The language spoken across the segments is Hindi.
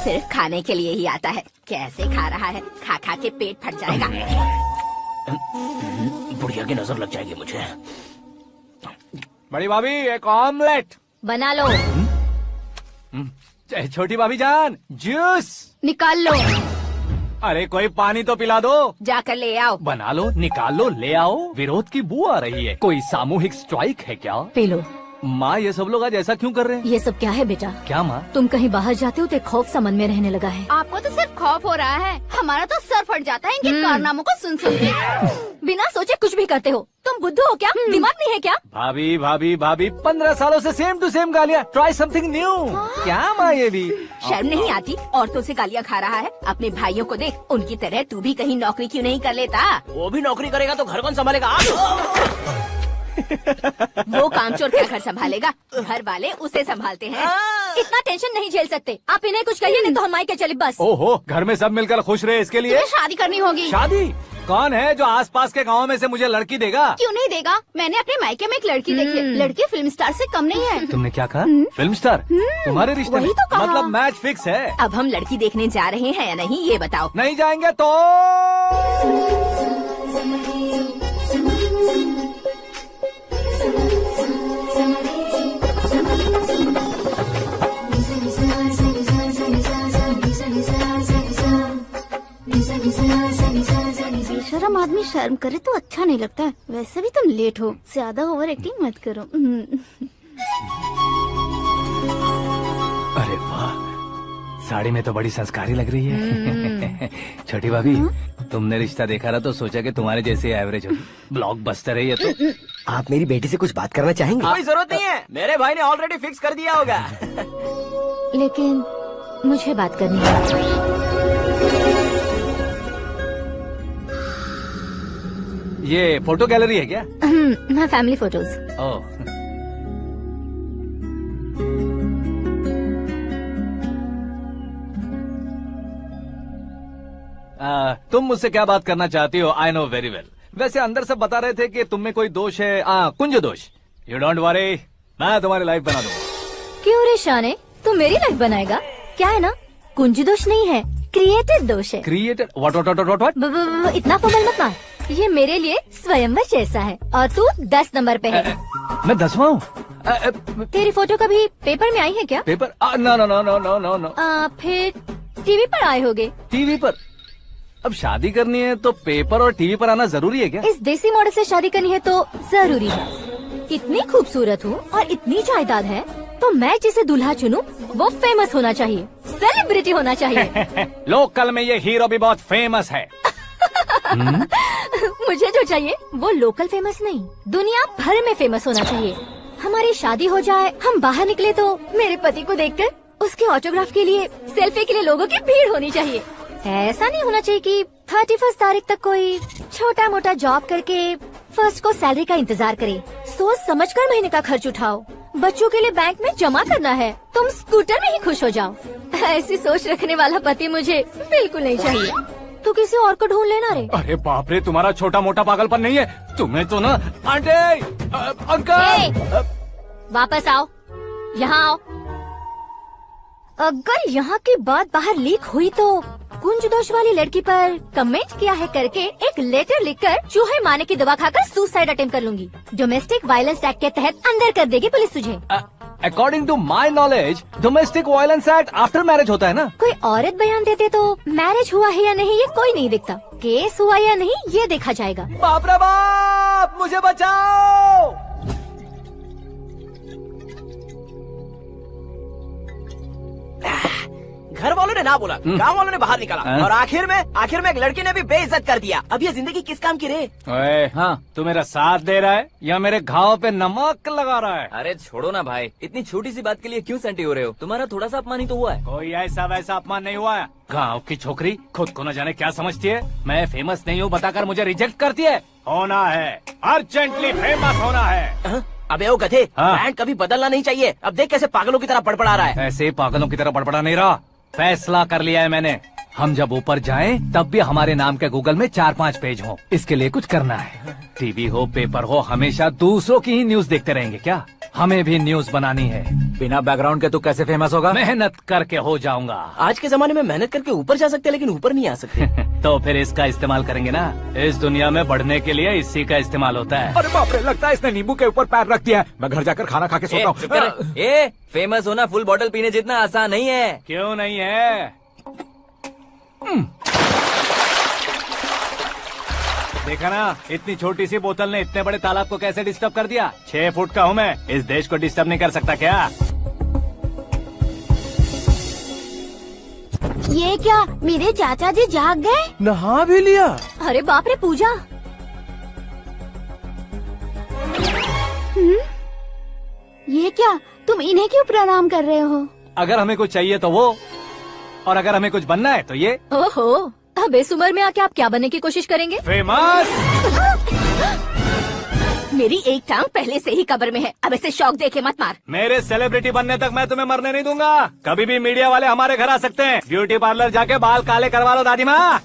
सिर्फ खाने के लिए ही आता है। कैसे खा रहा है, खा खा के पेट फट जाएगा। बुढ़िया की नजर लग जाएगी मुझे। बड़ी भाभी एक ऑमलेट बना लो। छोटी भाभी जान जूस निकाल लो। अरे कोई पानी तो पिला दो। जाकर ले आओ। बना लो, निकाल लो, ले आओ। विरोध की बू आ रही है। कोई सामूहिक स्ट्राइक है क्या? P low. माँ ये सब लोग आज ऐसा क्यों कर रहे हैं? ये सब क्या है बेटा? क्या माँ? तुम कहीं बाहर जाते हो तो एक खौफ सा मन में रहने लगा है। आपको तो सिर्फ खौफ हो रहा है, हमारा तो सर फट जाता है इनके कारनामों को सुन सुन के। बिना सोचे कुछ भी करते हो। तुम बुद्धू हो क्या? दिमाग नहीं है क्या? भाभी भाभी भाभी 15 सालों से सेम टू सेम गालियाँ। Try something new. क्या माँ ये भी? शर्म नहीं आती? औरतों से गालियाँ खा रहा है। अपने भाइयों को देख, उनकी तरह तू भी कहीं नौकरी क्यों नहीं कर लेता? वो भी नौकरी करेगा तो घर कौन संभालेगा? वो कामचोर क्या घर संभालेगा? घर वाले उसे संभालते हैं। इतना टेंशन नहीं झेल सकते आप। इन्हें कुछ कहिए नहीं तो हम मायके चले बस। ओहो, घर में सब मिलकर खुश रहे इसके लिए। तुम्हें शादी करनी होगी। शादी? कौन है जो आसपास के गाँव में से मुझे लड़की देगा? क्यों नहीं देगा? मैंने अपने मायके में एक लड़की देखी है। लड़की फिल्म स्टार से कम नहीं है। तुमने क्या कहा? Film star? तुम्हारे रिश्ते में? वही तो कहा। मतलब मैच फिक्स है। अब हम लड़की देखने जा रहे हैं या नहीं ये बताओ। नहीं जाएंगे तो? बेशरम आदमी शर्म करे तो अच्छा नहीं लगता है। वैसे भी तुम लेट हो, ज्यादा ओवर एक्टिंग मत करो। अरे वाह, साड़ी में तो बड़ी संस्कारी लग रही है। छोटी भाभी, तुमने रिश्ता देखा ना तो सोचा कि तुम्हारे जैसे एवरेज होगी। ब्लॉकबस्टर है ये तो। आप मेरी बेटी से कुछ बात करना चाहेंगे? कोई जरूरत नहीं है, मेरे भाई ने ऑलरेडी फिक्स कर दिया होगा। लेकिन मुझे बात करनी है। ये फोटो गैलरी है क्या? हाँ, फैमिली फोटोज। ओह, तुम मुझसे क्या बात करना चाहती हो? I know very well. वैसे अंदर सब बता रहे थे कि तुम में कोई दोष है, कुंज दोष। यू डोंट वरी, मैं तुम्हारी लाइफ बना दूंगा। क्यों रे शाने, तू मेरी लाइफ बनाएगा? क्या है ना, कुंज दोष नहीं है, क्रिएटेड दोष है। क्रिएटेड? व्हाट? इतना फमल मत मार। ये मेरे लिए स्वयंवर जैसा है और तू 10 नंबर पे है। मैं 10वां हूँ? तेरी फोटो कभी पेपर में आई है क्या? Paper? No no no no no no no. फिर टीवी पर आए होगे। टीवी पर? अब शादी करनी है तो पेपर और टीवी पर आना जरूरी है क्या? इस देसी मॉडल से शादी करनी है तो जरूरी है। इतनी खूबसूरत हूँ और इतनी जायदाद है तो मैं जिसे दूल्हा चुनूं वो फेमस होना चाहिए, सेलिब्रिटी होना चाहिए। लोकल में ये हीरो भी बहुत फेमस है। मुझे जो चाहिए वो लोकल फेमस नहीं, दुनिया भर में फेमस होना चाहिए। हमारी शादी हो जाए, हम बाहर निकले तो मेरे पति को देखकर उसके ऑटोग्राफ के लिए, सेल्फी के लिए लोगों की भीड़ होनी चाहिए। ऐसा नहीं होना चाहिए कि 31 तारीख तक कोई छोटा मोटा जॉब करके 1 को सैलरी का इंतजार करे। सोच समझकर महीने का खर्च उठाओ। बच्चों के लिए बैंक में जमा करना है, तुम स्कूटर में ही खुश हो जाओ। ऐसी सोच रखने वाला पति मुझे बिल्कुल नहीं चाहिए। तू किसी और को ढूंढ लेना रे। अरे बाप रे, तुम्हारा छोटा मोटा पागलपन नहीं है? तुम्हें तो ना आंटी, अंकल। वापस आओ, यहाँ आओ। अगर यहाँ की बात बाहर लीक हुई तो कुंज दोष वाली लड़की पर कमेंट किया है करके एक लेटर लिखकर चूहे मारने की दवा खाकर सुसाइड अटेम्प्ट कर लूंगी। डोमेस्टिक वायलेंस एक्ट के तहत अंदर कर देगी पुलिस तुझे। According to my knowledge domestic violence act after marriage होता है ना? कोई औरत बयान देते तो मैरिज हुआ है या नहीं ये कोई नहीं देखता, केस हुआ या नहीं ये देखा जाएगा। बाप रे बाप, मुझे बचाओ। घर वालों ने ना बोला, गांव वालों ने बाहर निकाला और आखिर में एक लड़की ने भी बेइज्जत कर दिया। अब ये जिंदगी किस काम की रे? ओए, हाँ, तू मेरा साथ दे रहा है या मेरे घाव पे नमक लगा रहा है? अरे छोड़ो ना भाई, इतनी छोटी सी बात के लिए क्यों सेंटी हो रहे हो? तुम्हारा थोड़ा सा अपमान ही तो हुआ है। कोई ऐसा वैसा अपमान नहीं हुआ है। गाँव की छोकरी खुद को न जाने क्या समझती है। मैं फेमस नहीं हूँ बताकर मुझे रिजेक्ट करती है। होना है, अर्जेंटली फेमस होना है। अबे ओ गधे, ब्रांड कभी बदलना नहीं चाहिए। अब देख कैसे पागलों की तरह बड़बड़ा रहा है। ऐसे पागलों की तरह बड़बड़ा नहीं रहा, फैसला कर लिया है मैंने। हम जब ऊपर जाएं तब भी हमारे नाम के गूगल में 4-5 पेज हों। इसके लिए कुछ करना है। टीवी हो, पेपर हो, हमेशा दूसरों की ही न्यूज देखते रहेंगे क्या? हमें भी न्यूज बनानी है। बिना बैकग्राउंड के तू कैसे फेमस होगा? मेहनत करके हो जाऊंगा। आज के जमाने में मेहनत करके ऊपर जा सकते हैं लेकिन ऊपर नहीं आ सकते। तो फिर इसका इस्तेमाल करेंगे ना। इस दुनिया में बढ़ने के लिए इसी का इस्तेमाल होता है। अरे बाप रे, लगता है इसने नींबू के ऊपर पैर रख दिया है। मैं घर जाकर खाना खा के सोता हूँ। चुप कर। ए फेमस होना फुल बॉटल पीने जितना आसान नहीं है। क्यों नहीं है? देखा ना, इतनी छोटी सी बोतल ने इतने बड़े तालाब को कैसे डिस्टर्ब कर दिया। 6 फुट का हूँ मैं, इस देश को डिस्टर्ब नहीं कर सकता क्या? ये क्या, मेरे चाचा जी जाग गए? नहा भी लिया। अरे बाप रे पूजा। ये क्या, तुम इन्हें क्यों प्रणाम कर रहे हो? अगर हमें कुछ चाहिए तो वो, और अगर हमें कुछ बनना है तो ये। ओहो, अब इस उम्र में आके आप क्या बनने की कोशिश करेंगे? फेमस। मेरी एक टांग पहले से ही कब्र में है, अब इसे शौक देके मत मार। मेरे सेलिब्रिटी बनने तक मैं तुम्हें मरने नहीं दूंगा। कभी भी मीडिया वाले हमारे घर आ सकते हैं। ब्यूटी पार्लर जाके बाल काले करवा लो दादी माँ।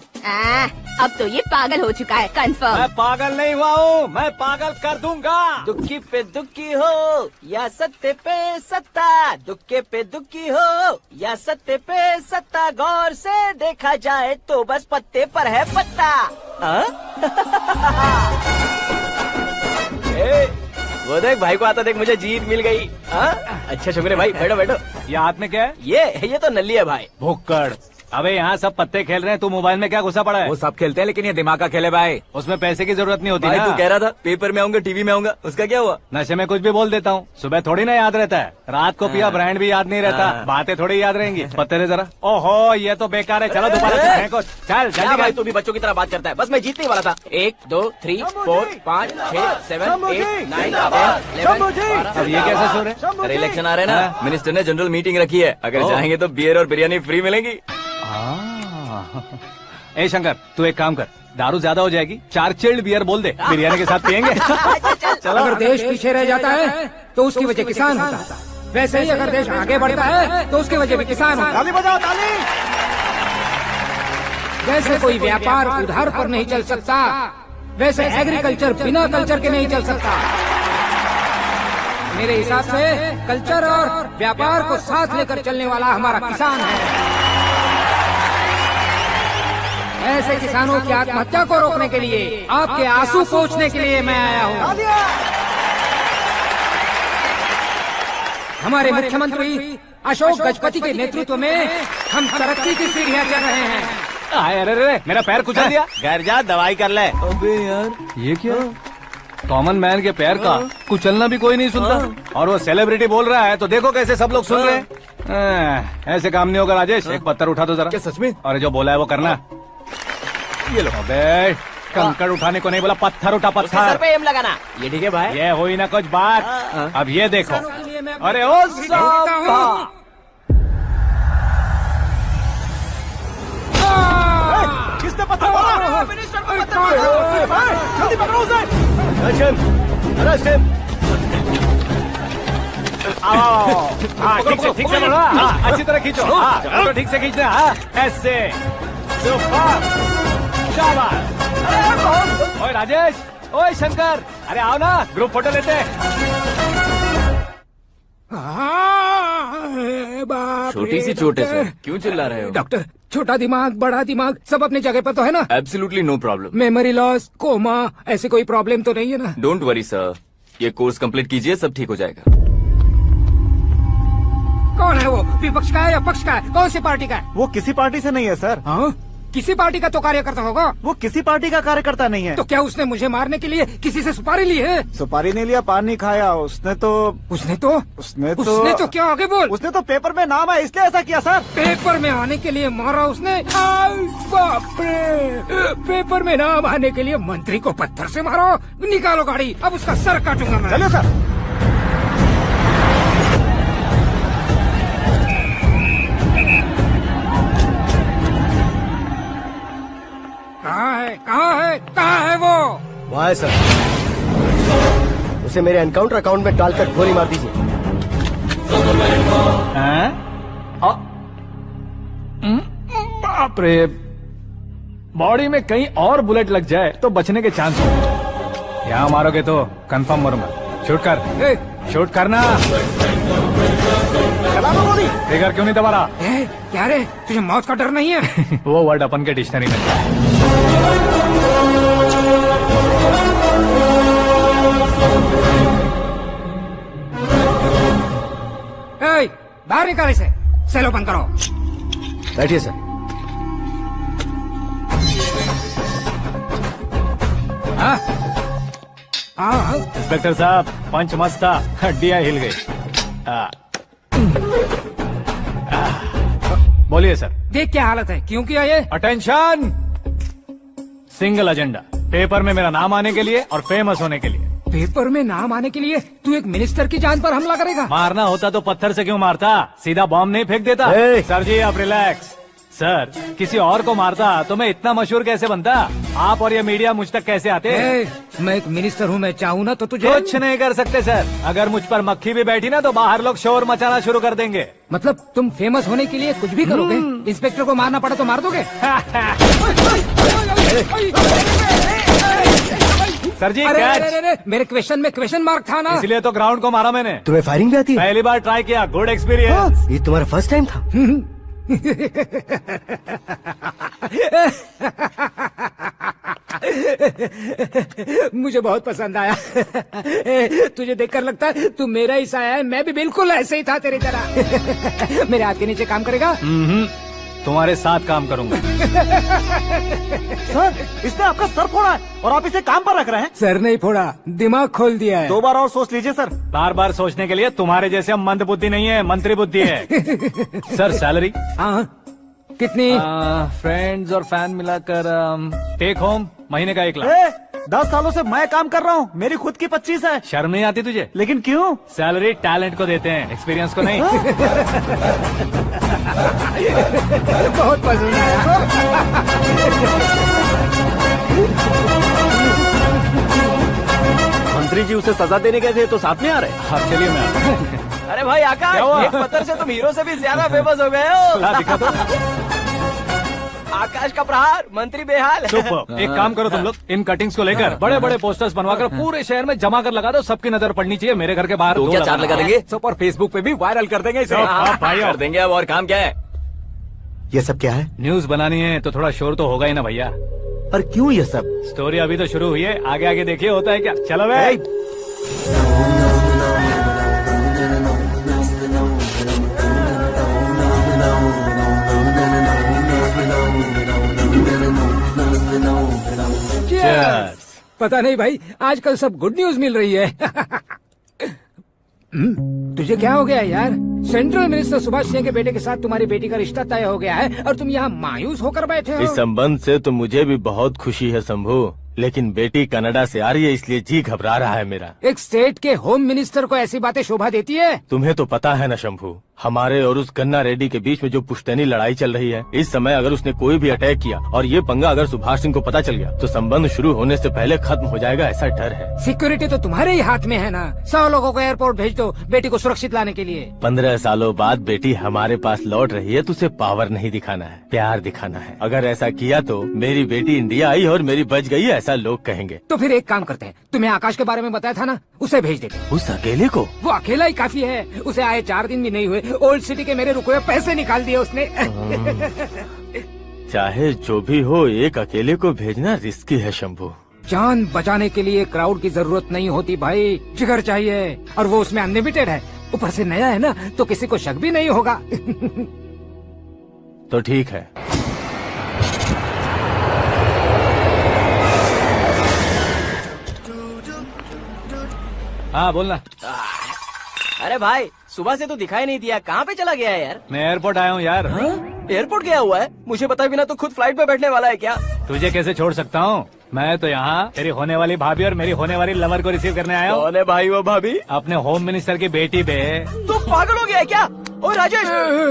अब तो ये पागल हो चुका है, कंफर्म। मैं पागल नहीं हुआ हूँ, मैं पागल कर दूंगा। दुखी पे दुखी हो या सत्ते पे सत्ता, दुखे पे दुखी हो या सत्ते पे सत्ता, गौर से देखा जाए तो बस पत्ते पर है पत्ता। वो देख भाई को आता देख, मुझे जीत मिल गई। अच्छा शुक्र भाई, बैठो बैठो। ये हाथ में क्या है? ये तो नल्ली है भाई। भुक्कड़। अबे यहाँ सब पत्ते खेल रहे हैं, तू मोबाइल में क्या घुसा पड़ा है? वो सब खेलते हैं लेकिन ये दिमाग का खेल है भाई। उसमें पैसे की जरूरत नहीं होती भाई ना। तू कह रहा था पेपर में आऊंगा, टीवी में आऊंगा, उसका क्या हुआ? नशे में कुछ भी बोल देता हूँ, सुबह थोड़ी ना याद रहता है। रात को पिया ब्रांड भी याद नहीं रहता, बातें थोड़ी याद रहेंगी। पत्ते दे जरा। ओहो ये तो बेकार है, चलो दोबारा से फेंको। चल क्या जल्दी भाई, कर। तू भी बच्चों की तरह बात करता है। बस मैं जीतने ही वाला था। 1 2 3 4 5 6 7 8 9 10 11 अब ये कैसे सो रहे? अरे इलेक्शन आ रहे हैं ना, मिनिस्टर ने जनरल मीटिंग रखी है। अगर जाएंगे तो बियर और बिरयानी फ्री मिलेंगी। ए शंकर, तू एक काम कर, दारू ज्यादा हो जाएगी, 4 चिल्ड बियर बोल दे, बिरयानी के साथ पियेंगे। चलो। अगर देश पीछे रह जाता है तो उसकी वजह किसान होता है, वैसे ही अगर देश आगे बढ़ता है तो उसकी वजह भी किसान होता है। ताली बजाओ, ताली। जैसे कोई व्यापार उधार पर नहीं चल सकता, वैसे एग्रीकल्चर बिना कल्चर के नहीं चल सकता। मेरे हिसाब से कल्चर और व्यापार को साथ लेकर चलने वाला हमारा किसान है। ऐसे किसानों की आत्महत्या को रोकने के लिए, आपके आंसू पोंछने के लिए मैं आया हूँ। हमारे मुख्यमंत्री अशोक गजपति के नेतृत्व में हम तरक्की की सीढ़ियाँ चढ़ रहे हैं। अरे अरे मेरा पैर कुचल दिया। घर जा दवाई कर ले। अबे यार ये क्या? कॉमन मैन के पैर का कुचलना भी कोई नहीं सुनता, और वो सेलिब्रिटी बोल रहा है तो देखो कैसे सब लोग सुन रहे हैं। ऐसे काम नहीं होगा राजेश, एक पत्थर उठा दो जरा। क्या सच में? और जो बोला है वो करना। ये लो। अबे कंकड़ उठाने को नहीं बोला, पत्थर उठा, उसके सर पत्थर। पे एम लगाना। ये ठीक है भाई। ये हुई ना कुछ बात। अब ये देखो। अरे ओ साहब, किसने पत्थर मारा? मिनिस्टर को पत्थर मारा। जल्दी पकड़ो उसे। हाँ ठीक से बढ़ो। हाँ अच्छी तरह खींचो। हाँ तो ठीक से खींचना। हाँ ऐसे। शाबाश। ओए राजेश, ओए शंकर, अरे आओ ना, ग्रुप फोटो लेते हैं। छोटी सी चोट है सर, क्यों चिल्ला रहे हो? डॉक्टर, छोटा दिमाग बड़ा दिमाग सब अपनी जगह पर तो है ना? Absolutely no problem. Memory loss, coma, ऐसी कोई प्रॉब्लम तो नहीं है ना? डोंट वरी सर, ये कोर्स कंप्लीट कीजिए, सब ठीक हो जाएगा। कौन है वो? विपक्ष का है या पक्ष का है? कौन सी पार्टी का है? वो किसी पार्टी से नहीं है सर। हाँ? किसी पार्टी का तो कार्यकर्ता होगा। वो किसी पार्टी का कार्यकर्ता नहीं है। तो क्या उसने मुझे मारने के लिए किसी से सुपारी ली है? सुपारी नहीं लिया, पान नहीं खाया। उसने तो क्या आगे बोल? उसने तो पेपर में नाम है इसलिए ऐसा किया सर। पेपर में आने के लिए मारा उसने? आय बाप रे! पेपर में नाम आने के लिए मंत्री को पत्थर से मारो? निकालो गाड़ी, अब उसका सर काटूंगा मैं। चलिए सर। कहाँ है वो? वहाँ है सर, उसे मेरे एनकाउंटर अकाउंट में डालकर गोली मार दीजिए। बाप रे, बॉडी में कहीं और बुलेट लग जाए तो बचने के चांस हो। यहाँ मारोगे तो कंफर्म मरूंगा। शूट कर। शूट करना। फिगर क्यों नहीं दबा रहा? क्या रे, तुझे मौत का डर नहीं है? वो वर्ड अपन के डिक्शनरी में है। बाहर निकाल इसे, सेल ओपन करो। बैठिए सर। हाँ हाँ, इंस्पेक्टर साहब, पंच मस्त था, हड्डियां हिल गई। बोलिए सर। देख क्या हालत है, क्यों किया ये? अटेंशन, सिंगल एजेंडा, पेपर में मेरा नाम आने के लिए और फेमस होने के लिए। पेपर में नाम आने के लिए तू एक मिनिस्टर की जान पर हमला करेगा? मारना होता तो पत्थर से क्यों मारता, सीधा बॉम्ब नहीं फेंक देता। ए! सर जी आप रिलैक्स। सर, किसी और को मारता तो मैं इतना मशहूर कैसे बनता? आप और ये मीडिया मुझ तक कैसे आते? मैं एक मिनिस्टर हूँ, मैं चाहूँ ना तो तुझे कुछ नहीं कर सकते सर। अगर मुझ पर मक्खी भी बैठी ना तो बाहर लोग शोर मचाना शुरू कर देंगे। मतलब तुम फेमस होने के लिए कुछ भी करोगे? इंस्पेक्टर को मारना पड़ा तो मार दोगे? सर जी अरे, कैच। अरे, अरे, मेरे क्वेश्चन में क्वेश्चन मार्क था ना। इसलिए तो ग्राउंड को मारा मैंने। तुम्हें फायरिंग भी आती है? पहली बार ट्राई किया, गुड एक्सपीरियंस। ये तुम्हारा फर्स्ट टाइम था? मुझे बहुत पसंद आया। तुझे देखकर लगता है तू मेरा ही साया है। मैं भी बिल्कुल ऐसे ही था तेरी तरह। मेरे हाथ के नीचे काम करेगा? तुम्हारे साथ काम करूंगा। सर, इसने आपका सर फोड़ा है और आप इसे काम पर रख रहे हैं। सर नहीं फोड़ा, दिमाग खोल दिया है। 2 बार और सोच लीजिए सर। बार बार सोचने के लिए तुम्हारे जैसे मंद बुद्धि नहीं है, मंत्री बुद्धि है। Sir salary? हाँ, कितनी? फ्रेंड्स और फैन मिलाकर टेक होम महीने का 1 लाख। 10 सालों से मैं काम कर रहा हूँ, मेरी खुद की 25 है। शर्म नहीं आती तुझे? लेकिन क्यों? सैलरी टैलेंट को देते हैं, एक्सपीरियंस को नहीं। बहुत पसंद आया। मंत्री जी उसे सजा देने गए थे तो साथ में आ रहे। हाँ चलिए मैं आता हूं। अरे भाई आकाश, क्या हुआ? एक पत्थर से तुम हीरो से भी ज्यादा फेमस हो गए हो। ला दिखा दो। आकाश का प्रहार, मंत्री बेहाल। सुपर। एक काम करो तुम लोग, इन कटिंग्स को लेकर बड़े बड़े पोस्टर्स बनवाकर पूरे शहर में जमा कर लगा दो। सबकी नजर पड़नी चाहिए मेरे घर के बाहर। तो क्या चार्ज लगा देंगे? सुपर, फेसबुक पे भी वायरल कर देंगे इसे। भाई कर देंगे। अब और काम क्या है? ये सब क्या है? न्यूज बनानी है तो थोड़ा शोर तो होगा ही ना भैया। पर क्यों ये सब? स्टोरी अभी तो शुरू हुई है, आगे आगे देखिए होता है क्या। चलो भाई। Cheers. पता नहीं भाई, आजकल सब गुड न्यूज मिल रही है। तुझे क्या हो गया यार? सेंट्रल मिनिस्टर सुभाष सिंह के बेटे के साथ तुम्हारी बेटी का रिश्ता तय हो गया है और तुम यहाँ मायूस होकर बैठे हो। इस संबंध से तो मुझे भी बहुत खुशी है शंभू, लेकिन बेटी कनाडा से आ रही है इसलिए जी घबरा रहा है मेरा। एक स्टेट के होम मिनिस्टर को ऐसी बातें शोभा देती है? तुम्हें तो पता है ना शंभू, हमारे और उस गन्ना रेड्डी के बीच में जो पुश्तैनी लड़ाई चल रही है। इस समय अगर उसने कोई भी अटैक किया और ये पंगा अगर सुभाष सिंह को पता चल गया तो संबंध शुरू होने से पहले खत्म हो जाएगा, ऐसा डर है। सिक्योरिटी तो तुम्हारे ही हाथ में है ना। 100 लोगों को एयरपोर्ट भेज दो बेटी को सुरक्षित लाने के लिए। 15 सालों बाद बेटी हमारे पास लौट रही है तो उसे पावर नहीं दिखाना है, प्यार दिखाना है। अगर ऐसा किया तो मेरी बेटी इंडिया आई और मेरी बच गई, ऐसा लोग कहेंगे। तो फिर एक काम करते हैं, तुम्हें आकाश के बारे में बताया था ना, उसे भेज देते। उस अकेले को? वो अकेला ही काफी है। उसे आए 4 दिन भी नहीं हुए, ओल्ड सिटी के मेरे रुके हुए पैसे निकाल दिए उसने। चाहे जो भी हो, एक अकेले को भेजना रिस्की है शंभू। जान बचाने के लिए क्राउड की जरूरत नहीं होती भाई, जिगर चाहिए, और वो उसमें अनलिमिटेड है। ऊपर से नया है ना तो किसी को शक भी नहीं होगा। तो ठीक है। हाँ बोलना। अरे भाई, सुबह से तो दिखाई नहीं दिया, कहाँ पे चला गया है यार? मैं एयरपोर्ट आया हूँ यार। एयरपोर्ट गया हुआ है? मुझे बताए बिना तो खुद फ्लाइट पे बैठने वाला है क्या? तुझे कैसे छोड़ सकता हूँ? मैं तो यहाँ तेरी होने वाली भाभी और मेरी होने वाली लवर को रिसीव करने आया हूँ। कौन है भाई वो भाभी? अपने होम मिनिस्टर की बेटी बे। तू पागल हो गया है क्या? ओए राजेश,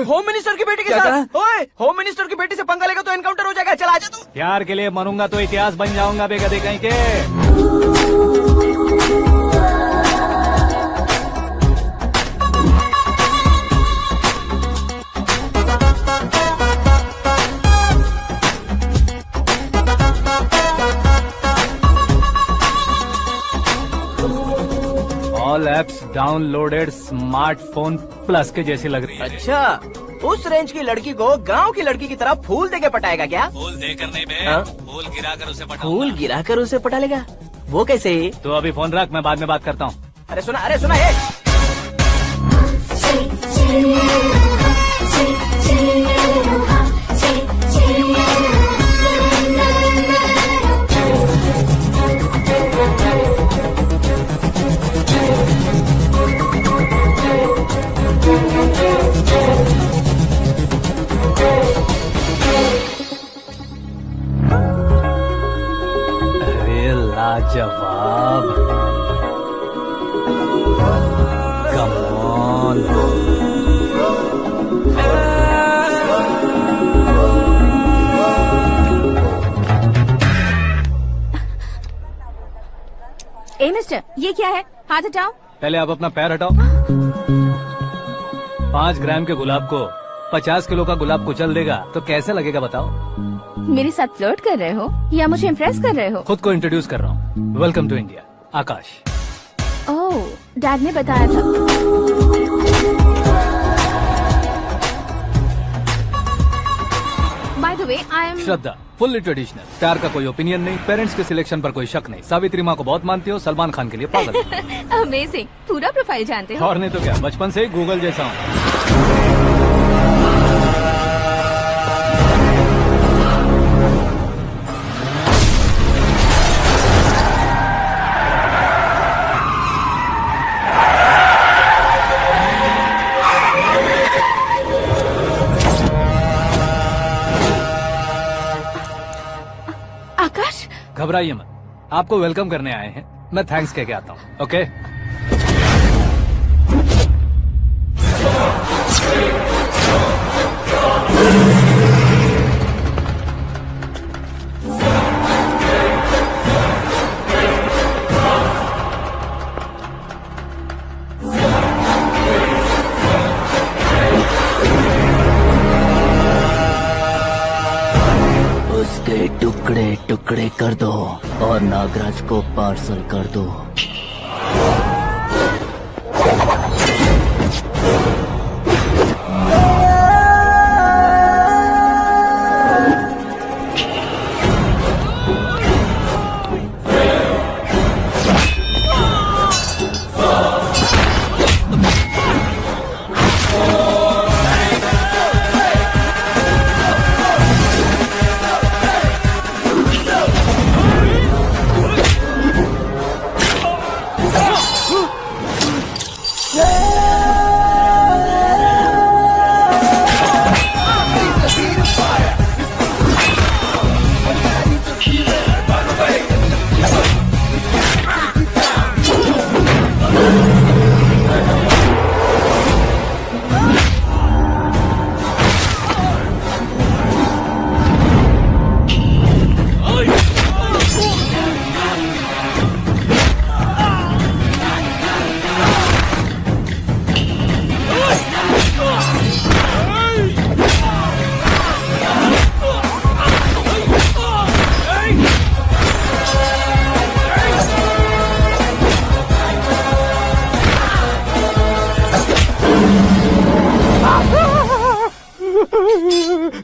होम मिनिस्टर की बेटी के साथ? ओए, होम मिनिस्टर की बेटी से पंगा लेगा तो एनकाउंटर हो जाएगा। चल आजा तू। प्यार के लिए मरूंगा तो इतिहास बन जाऊंगा बेगदे कहीं के। All all apps downloaded smartphone plus के जैसी लग रही है। अच्छा, उस रेंज की लड़की को गांव की लड़की की तरह फूल देके पटाएगा क्या? फूल देकर नहीं बे, हाँ? फूल गिराकर उसे पटा। फूल गिराकर उसे पटा लेगा? वो कैसे? तो अभी फोन रख, मैं बाद में बात करता हूँ। अरे सुना ये। अरे लाजवाब, कम ऑन। ए मिस्टर, ये क्या है? हाथ हटाओ। पहले आप अपना पैर हटाओ। 5 ग्राम के गुलाब को 50 किलो का गुलाब कुचल देगा तो कैसे लगेगा बताओ? मेरे साथ फ्लर्ट कर रहे हो या मुझे इम्प्रेस कर रहे हो? खुद को इंट्रोड्यूस कर रहा हूँ। Welcome to India, Akash. Oh, dad ने बताया था। By the way, I am Shraddha, fully traditional. प्यार का कोई ओपिनियन नहीं, पेरेंट्स के सिलेक्शन पर कोई शक नहीं। सावित्री माँ को बहुत मानती हो, सलमान खान के लिए पागल। अमेजिंग, पूरा प्रोफाइल जानते हो। और नहीं तो क्या, बचपन से ही गूगल जैसा हूँ। आकाश, घबराइए मत, आपको वेलकम करने आए हैं। मैं थैंक्स कह के आता हूँ। ओके, उसके टुकड़े टुकड़े कर दो और नागराज को पार्सल कर दो।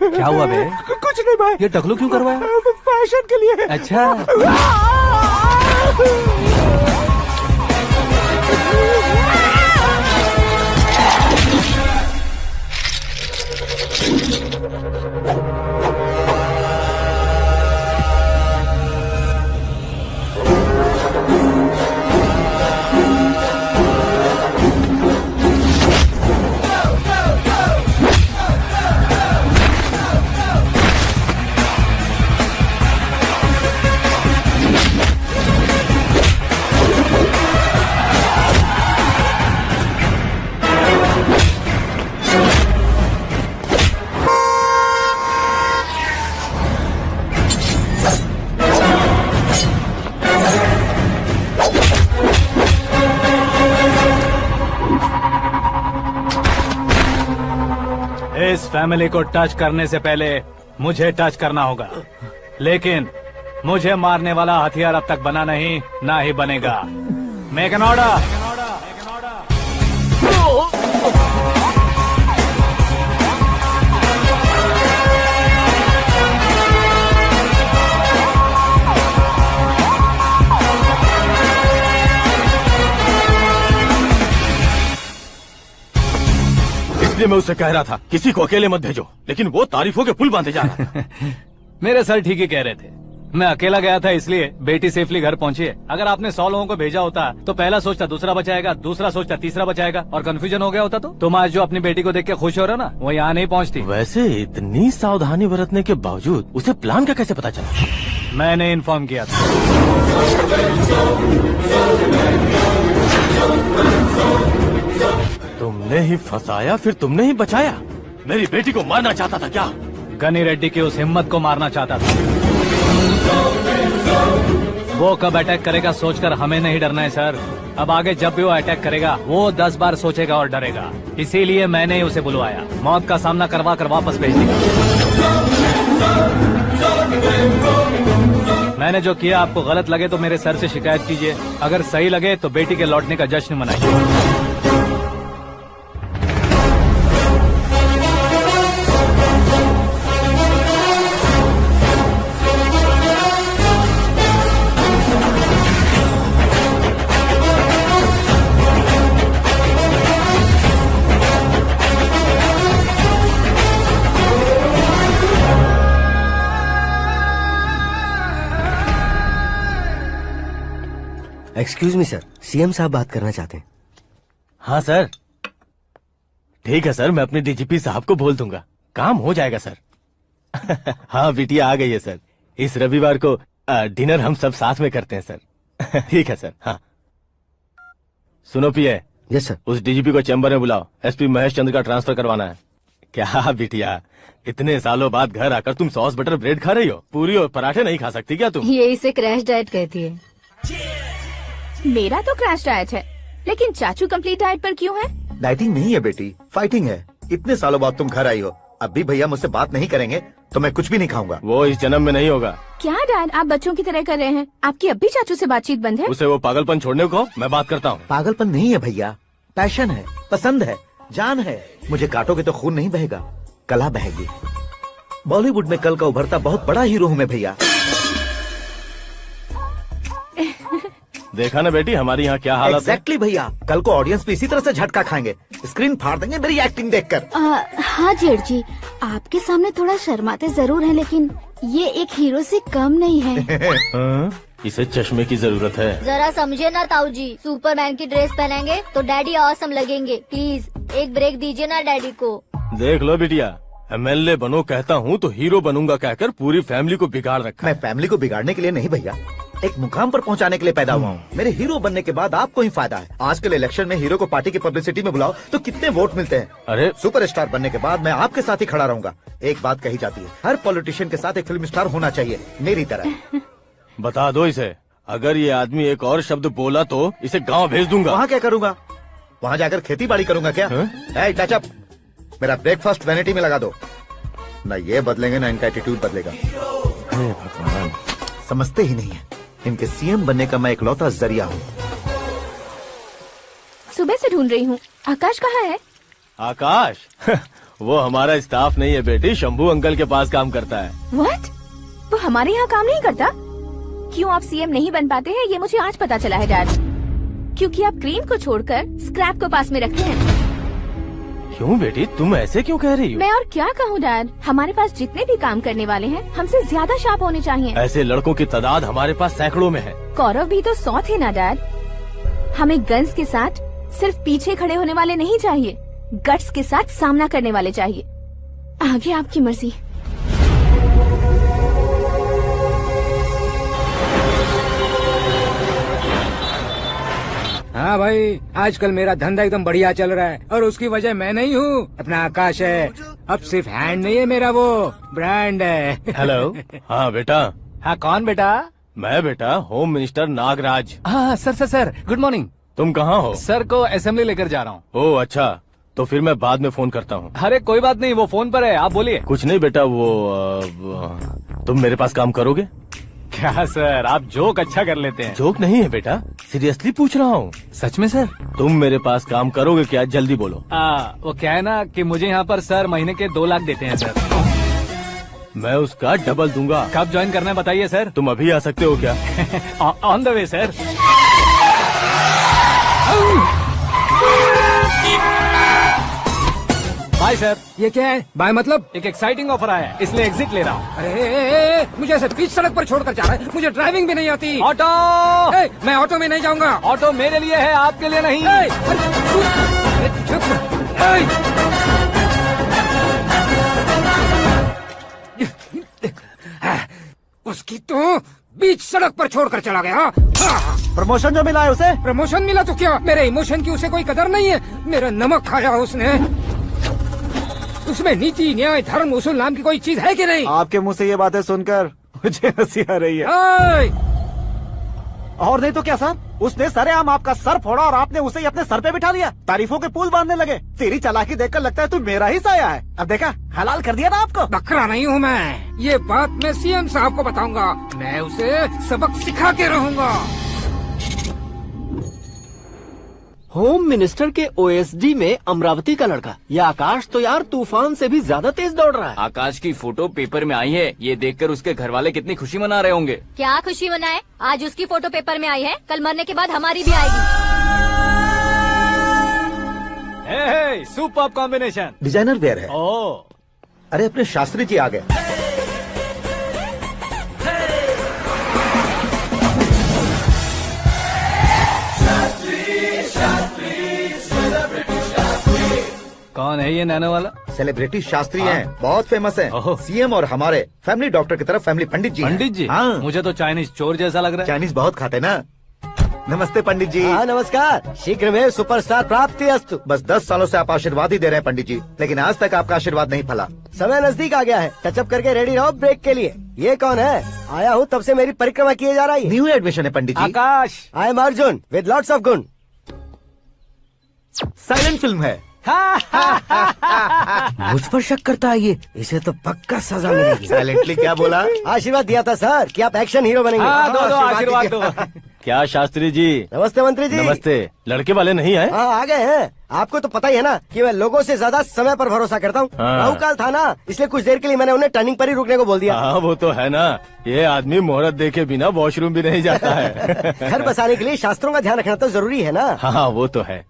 क्या हुआ बे? कुछ नहीं भाई। ये टकलू क्यों करवाया? फैशन के लिए। अच्छा, इस फैमिली को टच करने से पहले मुझे टच करना होगा, लेकिन मुझे मारने वाला हथियार अब तक बना नहीं, ना ही बनेगा। Make an order. इसलिए मैं उससे कह रहा था किसी को अकेले मत भेजो, लेकिन वो तारीफों के पुल बांधे जा रहा था। मेरे सर ठीक ही कह रहे थे। मैं अकेला गया था इसलिए बेटी सेफली घर पहुंची है। अगर आपने 100 लोगों को भेजा होता तो पहला सोचता दूसरा बचाएगा, दूसरा सोचता तीसरा बचाएगा, और कंफ्यूजन हो गया होता तो तुम आज जो अपनी बेटी को देख के खुश हो रहे हो ना, वो यहाँ नहीं पहुँचती। वैसे इतनी सावधानी बरतने के बावजूद उसे प्लान का कैसे पता चला? मैंने इन्फॉर्म किया था। तुमने ही फंसाया, फिर तुमने ही बचाया। मेरी बेटी को मारना चाहता था क्या? गनी रेड्डी की उस हिम्मत को मारना चाहता था। वो कब अटैक करेगा सोचकर हमें नहीं डरना है सर। अब आगे जब भी वो अटैक करेगा वो 10 बार सोचेगा और डरेगा। इसीलिए मैंने ही उसे बुलवाया। मौत का सामना करवा कर वापस भेज दिया। मैंने जो किया आपको गलत लगे तो मेरे सर से शिकायत कीजिए, अगर सही लगे तो बेटी के लौटने का जश्न मनाइए। एक्सक्यूज मी सर, सीएम साहब बात करना चाहते हैं। हाँ सर, ठीक है सर, मैं अपने डीजीपी साहब को बोल दूंगा, काम हो जाएगा सर। हाँ बिटिया आ गई है सर। इस रविवार को डिनर हम सब साथ में करते हैं सर। ठीक है सर। हाँ सुनो पिए। Yes sir. उस डीजीपी को चैम्बर में बुलाओ, एसपी महेश चंद्र का ट्रांसफर करवाना है। क्या बिटिया, इतने सालों बाद घर आकर तुम सॉस बटर ब्रेड खा रही हो? पूरी और पराठे नहीं खा सकती क्या तुम? ये इसे क्रैश डाइट कहती है। मेरा तो क्रैश डाइट है, लेकिन चाचू कंप्लीट डाइट पर क्यों है? डाइटिंग नहीं है बेटी, फाइटिंग है। इतने सालों बाद तुम घर आई हो, अब भी भैया मुझसे बात नहीं करेंगे तो मैं कुछ भी नहीं खाऊंगा। वो इस जन्म में नहीं होगा। क्या डैड, आप बच्चों की तरह कर रहे हैं? आपकी अब भी चाचू से बातचीत बंद है? उसे वो पागलपन छोड़ने को मैं बात करता हूँ। पागलपन नहीं है भैया, पैशन है, पसंद है, जान है। मुझे काटोगे तो खून नहीं बहेगा, कला बहेगी। बॉलीवुड में कल का उभरता बहुत बड़ा हीरो हूँ मैं भैया। देखा ना बेटी हमारी यहाँ क्या हालत है। एग्जैक्टली भैया, कल को ऑडियंस भी इसी तरह से झटका खाएंगे, स्क्रीन फाड़ देंगे मेरी एक्टिंग देखकर। हाँ जेठ जी, आपके सामने थोड़ा शर्माते जरूर हैं, लेकिन ये एक हीरो से कम नहीं है। इसे चश्मे की जरूरत है। जरा समझे ना ताऊ जी, सुपरमैन की ड्रेस पहनेंगे तो डैडी ऑसम लगेंगे। प्लीज एक ब्रेक दीजिए ना डैडी को। देख लो बिटिया, एमएलए बनो कहता हूँ तो हीरो बनूंगा कहकर पूरी फैमिली को बिगाड़ रखा। मैं फैमिली को बिगाड़ने के लिए नहीं भैया, एक मुकाम पर पहुंचाने के लिए पैदा हुआ हूँ। मेरे हीरो बनने के बाद आपको ही फायदा है। आजकल इलेक्शन में हीरो को पार्टी की पब्लिसिटी में बुलाओ तो कितने वोट मिलते हैं। अरे सुपरस्टार बनने के बाद मैं आपके साथ ही खड़ा रहूंगा। एक बात कही जाती है, हर पॉलिटिशियन के साथ एक फिल्म स्टार होना चाहिए, मेरी तरह। बता दो इसे, अगर ये आदमी एक और शब्द बोला तो इसे गाँव भेज दूंगा। वहाँ क्या करूँगा? वहाँ जाकर खेती बाड़ी करूँगा क्या? टच अप, मेरा ब्रेकफास्ट वैनिटी में लगा दो। न ये बदलेंगे न इनका एटीट्यूड बदलेगा। भगवान, समझते ही नहीं है, इनके सीएम बनने का मैं इकलौता जरिया हूँ। सुबह से ढूंढ रही हूँ। आकाश कहाँ है? आकाश? वो हमारा स्टाफ नहीं है बेटी, शंभू अंकल के पास काम करता है। व्हाट? वो हमारे यहाँ काम नहीं करता? क्यों आप सीएम नहीं बन पाते हैं ये मुझे आज पता चला है डैड। क्योंकि आप क्रीम को छोड़कर स्क्रैप को पास में रखते हैं। क्यों बेटी, तुम ऐसे क्यों कह रही हो? मैं और क्या कहूँ डैड, हमारे पास जितने भी काम करने वाले हैं हमसे ज्यादा शार्प होने चाहिए। ऐसे लड़कों की तादाद हमारे पास सैकड़ों में है। कौरव भी तो 100 थे ना डैड। हमें गन्स के साथ सिर्फ पीछे खड़े होने वाले नहीं चाहिए, गट्स के साथ सामना करने वाले चाहिए। आगे आपकी मर्जी। हाँ भाई, आजकल मेरा धंधा एकदम बढ़िया चल रहा है और उसकी वजह मैं नहीं हूँ, अपना आकाश है। अब सिर्फ हैंड नहीं है मेरा, वो ब्रांड है। हेलो। हाँ बेटा। हाँ कौन बेटा? मैं बेटा होम मिनिस्टर नागराज। हाँ सर गुड मॉर्निंग। तुम कहाँ हो? सर को असेंबली लेकर जा रहा हूँ। ओह अच्छा, तो फिर मैं बाद में फोन करता हूँ। अरे कोई बात नहीं, वो फोन पर है, आप बोलिए। कुछ नहीं बेटा, तुम मेरे पास काम करोगे? क्या सर, आप जोक अच्छा कर लेते हैं। जोक नहीं है बेटा, सीरियसली पूछ रहा हूँ। सच में सर? तुम मेरे पास काम करोगे क्या? जल्दी बोलो। वो क्या है ना कि मुझे यहाँ पर सर महीने के 2 लाख देते हैं सर। मैं उसका डबल दूंगा। कब ज्वाइन करना है बताइए सर। तुम अभी आ सकते हो क्या? On the way sir. Bye sir. ये क्या है? बाय मतलब? एक एक्साइटिंग ऑफर आया है, इसलिए एग्जिट ले रहा हूँ। अरे मुझे ऐसे बीच सड़क पर छोड़कर जा रहा है, मुझे ड्राइविंग भी नहीं आती। ऑटो। मैं ऑटो में नहीं जाऊंगा। ऑटो मेरे लिए है, आपके लिए नहीं। उसकी तो बीच सड़क पर छोड़कर चला गया। प्रमोशन जो मिला है उसे? प्रमोशन मिला तो क्या, मेरे इमोशन की उसे कोई कदर नहीं है। मेरा नमक खाया उसने। उसमें नीति, न्याय, धर्म, उसूल नाम की कोई चीज है कि नहीं? आपके मुंह से ये बातें सुनकर मुझे हंसी आ रही है। और नहीं तो क्या सर, उसने सरेआम आपका सर फोड़ा और आपने उसे ही अपने सर पे बिठा लिया। तारीफों के पुल बांधने लगे। तेरी चालाकी देखकर लगता है तू मेरा ही साया है। अब देखा, हलाल कर दिया ना आपको। बकरा नहीं हूँ मैं, ये बात मैं सीएम साहब को बताऊंगा। मैं उसे सबक सिखा के रहूंगा। होम मिनिस्टर के ओएसडी में अमरावती का लड़का। यह आकाश तो यार तूफान से भी ज्यादा तेज दौड़ रहा है। आकाश की फोटो पेपर में आई है, ये देखकर उसके घर वाले कितनी खुशी मना रहे होंगे। क्या खुशी मनाए? आज उसकी फोटो पेपर में आई है, कल मरने के बाद हमारी भी आएगी। Super combination. डिजाइनर वेयर है। ओह, अरे अपने शास्त्री जी आ गए। कौन है ये नैनो वाला? सेलिब्रिटी शास्त्री हैं, बहुत फेमस हैं। ओहो। सीएम और हमारे फैमिली डॉक्टर की तरफ फैमिली पंडित जी हैं। पंडित जी? हाँ। मुझे तो चाइनीज चोर जैसा लग रहा है। चाइनीज बहुत खाते ना। नमस्ते पंडित जी। हाँ नमस्कार, शीघ्र में सुपरस्टार प्राप्ति अस्तु। बस 10 सालों से आप आशीर्वाद ही दे रहे हैं पंडित जी, लेकिन आज तक आपका आशीर्वाद नहीं फला। समय नजदीक आ गया है, टचअप करके रेडी रहो ब्रेक के लिए। ये कौन है? आया हूँ तब से मेरी परिक्रमा किए जा रही है। न्यू एडमिशन है Pandit ji. Akash. I am Arjun with lots of गुण। साइलेंट फिल्म है। मुझ पर शक करता है ये, इसे तो पक्का सजा मिलेगी। साइलेंटली क्या बोला? आशीर्वाद दिया था सर कि आप एक्शन हीरो बनेंगे। हाँ, दो आशीर्वाद दो। क्या शास्त्री जी? नमस्ते मंत्री जी। नमस्ते। लड़के वाले नहीं आए? हाँ आ गए हैं। आपको तो पता ही है ना कि मैं लोगों से ज्यादा समय पर भरोसा करता हूँ। हाँ। राहु काल था ना, इसलिए कुछ देर के लिए मैंने उन्हें टर्निंग पर ही रुकने को बोल दिया। हाँ वो तो है ना, ये आदमी मुहूर्त देखे बिना वॉशरूम भी नहीं जाता है। घर बसाने के लिए शास्त्रों का ध्यान रखना तो जरूरी है ना। हाँ वो तो है।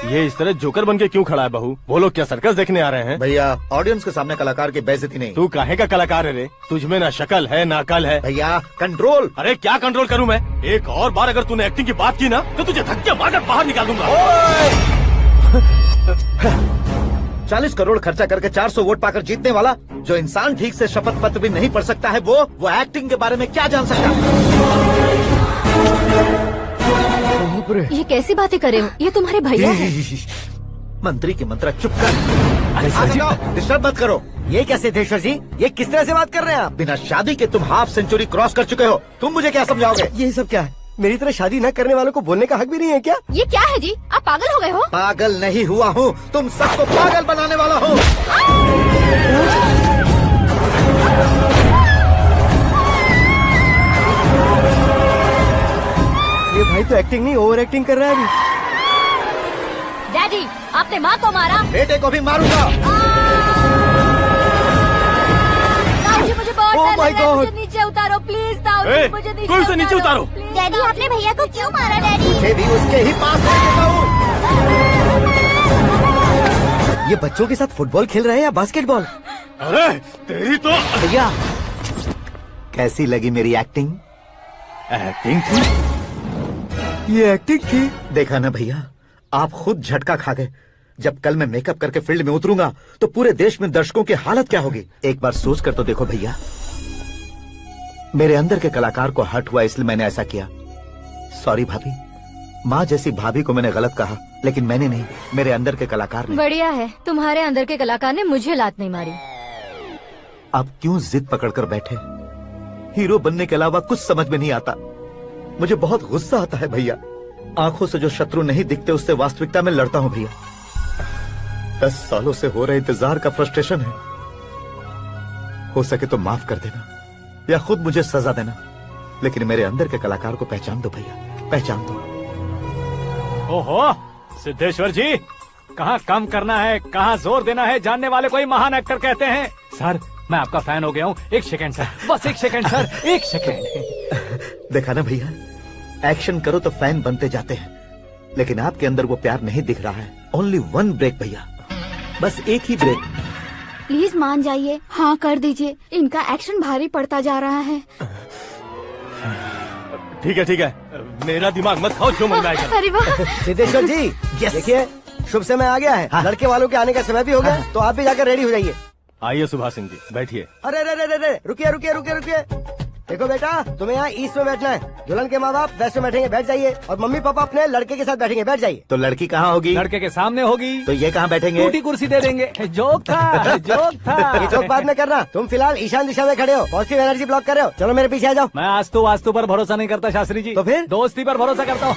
ये इस तरह जोकर बन के क्यों खड़ा है बहू? वो लोग क्या सर्कस देखने आ रहे हैं? भैया ऑडियंस के सामने कलाकार की बेइज्जती नहीं। तू काहे का कलाकार है रे? तुझ में ना शक्ल है ना अकल है। भैया कंट्रोल। अरे क्या कंट्रोल करूं मैं? एक और बार अगर तूने एक्टिंग की बात की ना तो तुझे धक्के मारकर बाहर निकाल दूंगा। 40 करोड़ खर्चा करके 400 वोट पाकर जीतने वाला, जो इंसान ठीक से शपथ पत्र भी नहीं पढ़ सकता है, वो एक्टिंग के बारे में क्या जान सकता है? ये कैसी बातें कर रहे हो? ये तुम्हारे भैया हैं। मंत्री की मंत्रा चुप कर। डिस्टर्ब मत करो। ये क्या सिद्धेश्वर जी, ये किस तरह से बात कर रहे हैं आप? बिना शादी के तुम हाफ सेंचुरी क्रॉस कर चुके हो, तुम मुझे क्या समझाओगे? ये सब क्या है? मेरी तरह शादी न करने वालों को बोलने का हक भी नहीं है क्या? ये क्या है जी? आप पागल हो गए हो? पागल नहीं हुआ हूँ, तुम सबको पागल बनाने वाला हूँ। ये भाई तो एक्टिंग नहीं ओवर एक्टिंग कर रहा है अभी। डैडी, आपने माँ को मारा। बेटे को भी मारूंगा। ताऊजी मुझे बहुत Oh डर my लग रहा है, God! मुझे नीचे उतारो प्लीज। ताऊजी मुझे कोई उसे नीचे उतारो। डैडी, आपने भैया को क्यों मारा? डैडी, मुझे भी उसके ही पास लेके जाऊं। ये बच्चों के साथ फुटबॉल खेल रहे हैं या बास्केटबॉल? अरे तेरी तो भैया कैसी लगी मेरी एक्टिंग? एक्टिंग थी। ये एक्टिंग थी। देखा ना भैया, आप खुद झटका खा गए। जब कल मैं मेकअप करके फील्ड में उतरूंगा तो पूरे देश में दर्शकों की हालत क्या होगी? एक बार सोच कर तो देखो भैया। मेरे अंदर के कलाकार को हर्ट हुआ इसलिए मैंने ऐसा किया। सॉरी भाभी। माँ जैसी भाभी को मैंने गलत कहा, लेकिन मैंने नहीं, मेरे अंदर के कलाकार ने। बढ़िया है, तुम्हारे अंदर के कलाकार ने मुझे लात नहीं मारी। आप क्यों जिद पकड़कर बैठे? हीरो बनने के अलावा कुछ समझ में नहीं आता। मुझे बहुत गुस्सा आता है भैया। आंखों से जो शत्रु नहीं दिखते उससे वास्तविकता में लड़ता हूँ भैया। 10 सालों से हो रहे इंतजार का फ्रस्ट्रेशन है। हो सके तो माफ कर देना या खुद मुझे सजा देना, लेकिन मेरे अंदर के कलाकार को पहचान दो भैया, पहचान दो। ओहो सिद्धेश्वर जी, कहाँ कम करना है कहाँ जोर देना है जानने वाले को ही महान एक्टर कहते हैं। सर मैं आपका फैन हो गया हूँ। एक सेकंड सर, बस एक सेकंड सर, एक सेकंड। देखा ना भैया, एक्शन करो तो फैन बनते जाते हैं, लेकिन आपके अंदर वो प्यार नहीं दिख रहा है। ओनली वन ब्रेक भैया, बस एक ही ब्रेक। प्लीज मान जाइए, हाँ कर दीजिए, इनका एक्शन भारी पड़ता जा रहा है। ठीक है, मेरा दिमाग मत खाओ, जो मंगाएगा। अरे वाह, सिद्धेश्वर जी देखिए शुभ समय आ गया है। हाँ। लड़के वालों के आने का समय भी हो गया, तो आप भी जाकर रेडी हो जाइए। आइए सुभाष सिंह जी, बैठिए। अरे रे रुकिए। देखो बेटा, तुम्हें यहाँ ईस्ट में बैठना है, दुल्हन के माँ बाप वेस्ट में बैठेंगे, बैठ जाइए, और मम्मी पापा अपने लड़के के साथ बैठेंगे, बैठ जाइए। तो लड़की कहाँ होगी? लड़के के सामने होगी। तो ये कहाँ बैठेंगे? टूटी कुर्सी दे देंगे। जोक था। ये जोक बाद में करना, तुम फिलहाल ईशान दिशा में खड़े हो, पॉजिटिव एनर्जी ब्लॉक कर रहे हो। चलो मेरे पीछे आ जाओ। मैं वास्तु पर भरोसा नहीं करता शास्त्री जी। तो फिर? दोस्ती पर भरोसा करता हूँ।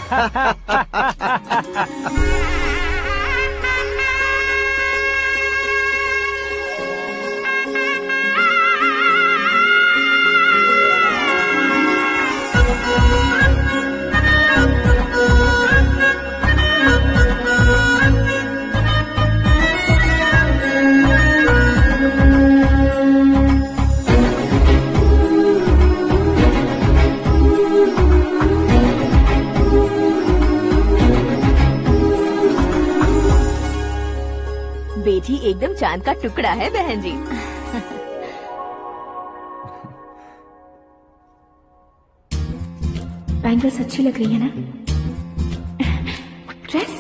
बेटी एकदम चांद का टुकड़ा है बहन जी। बैंगल्स अच्छी लग रही है ना? Dress?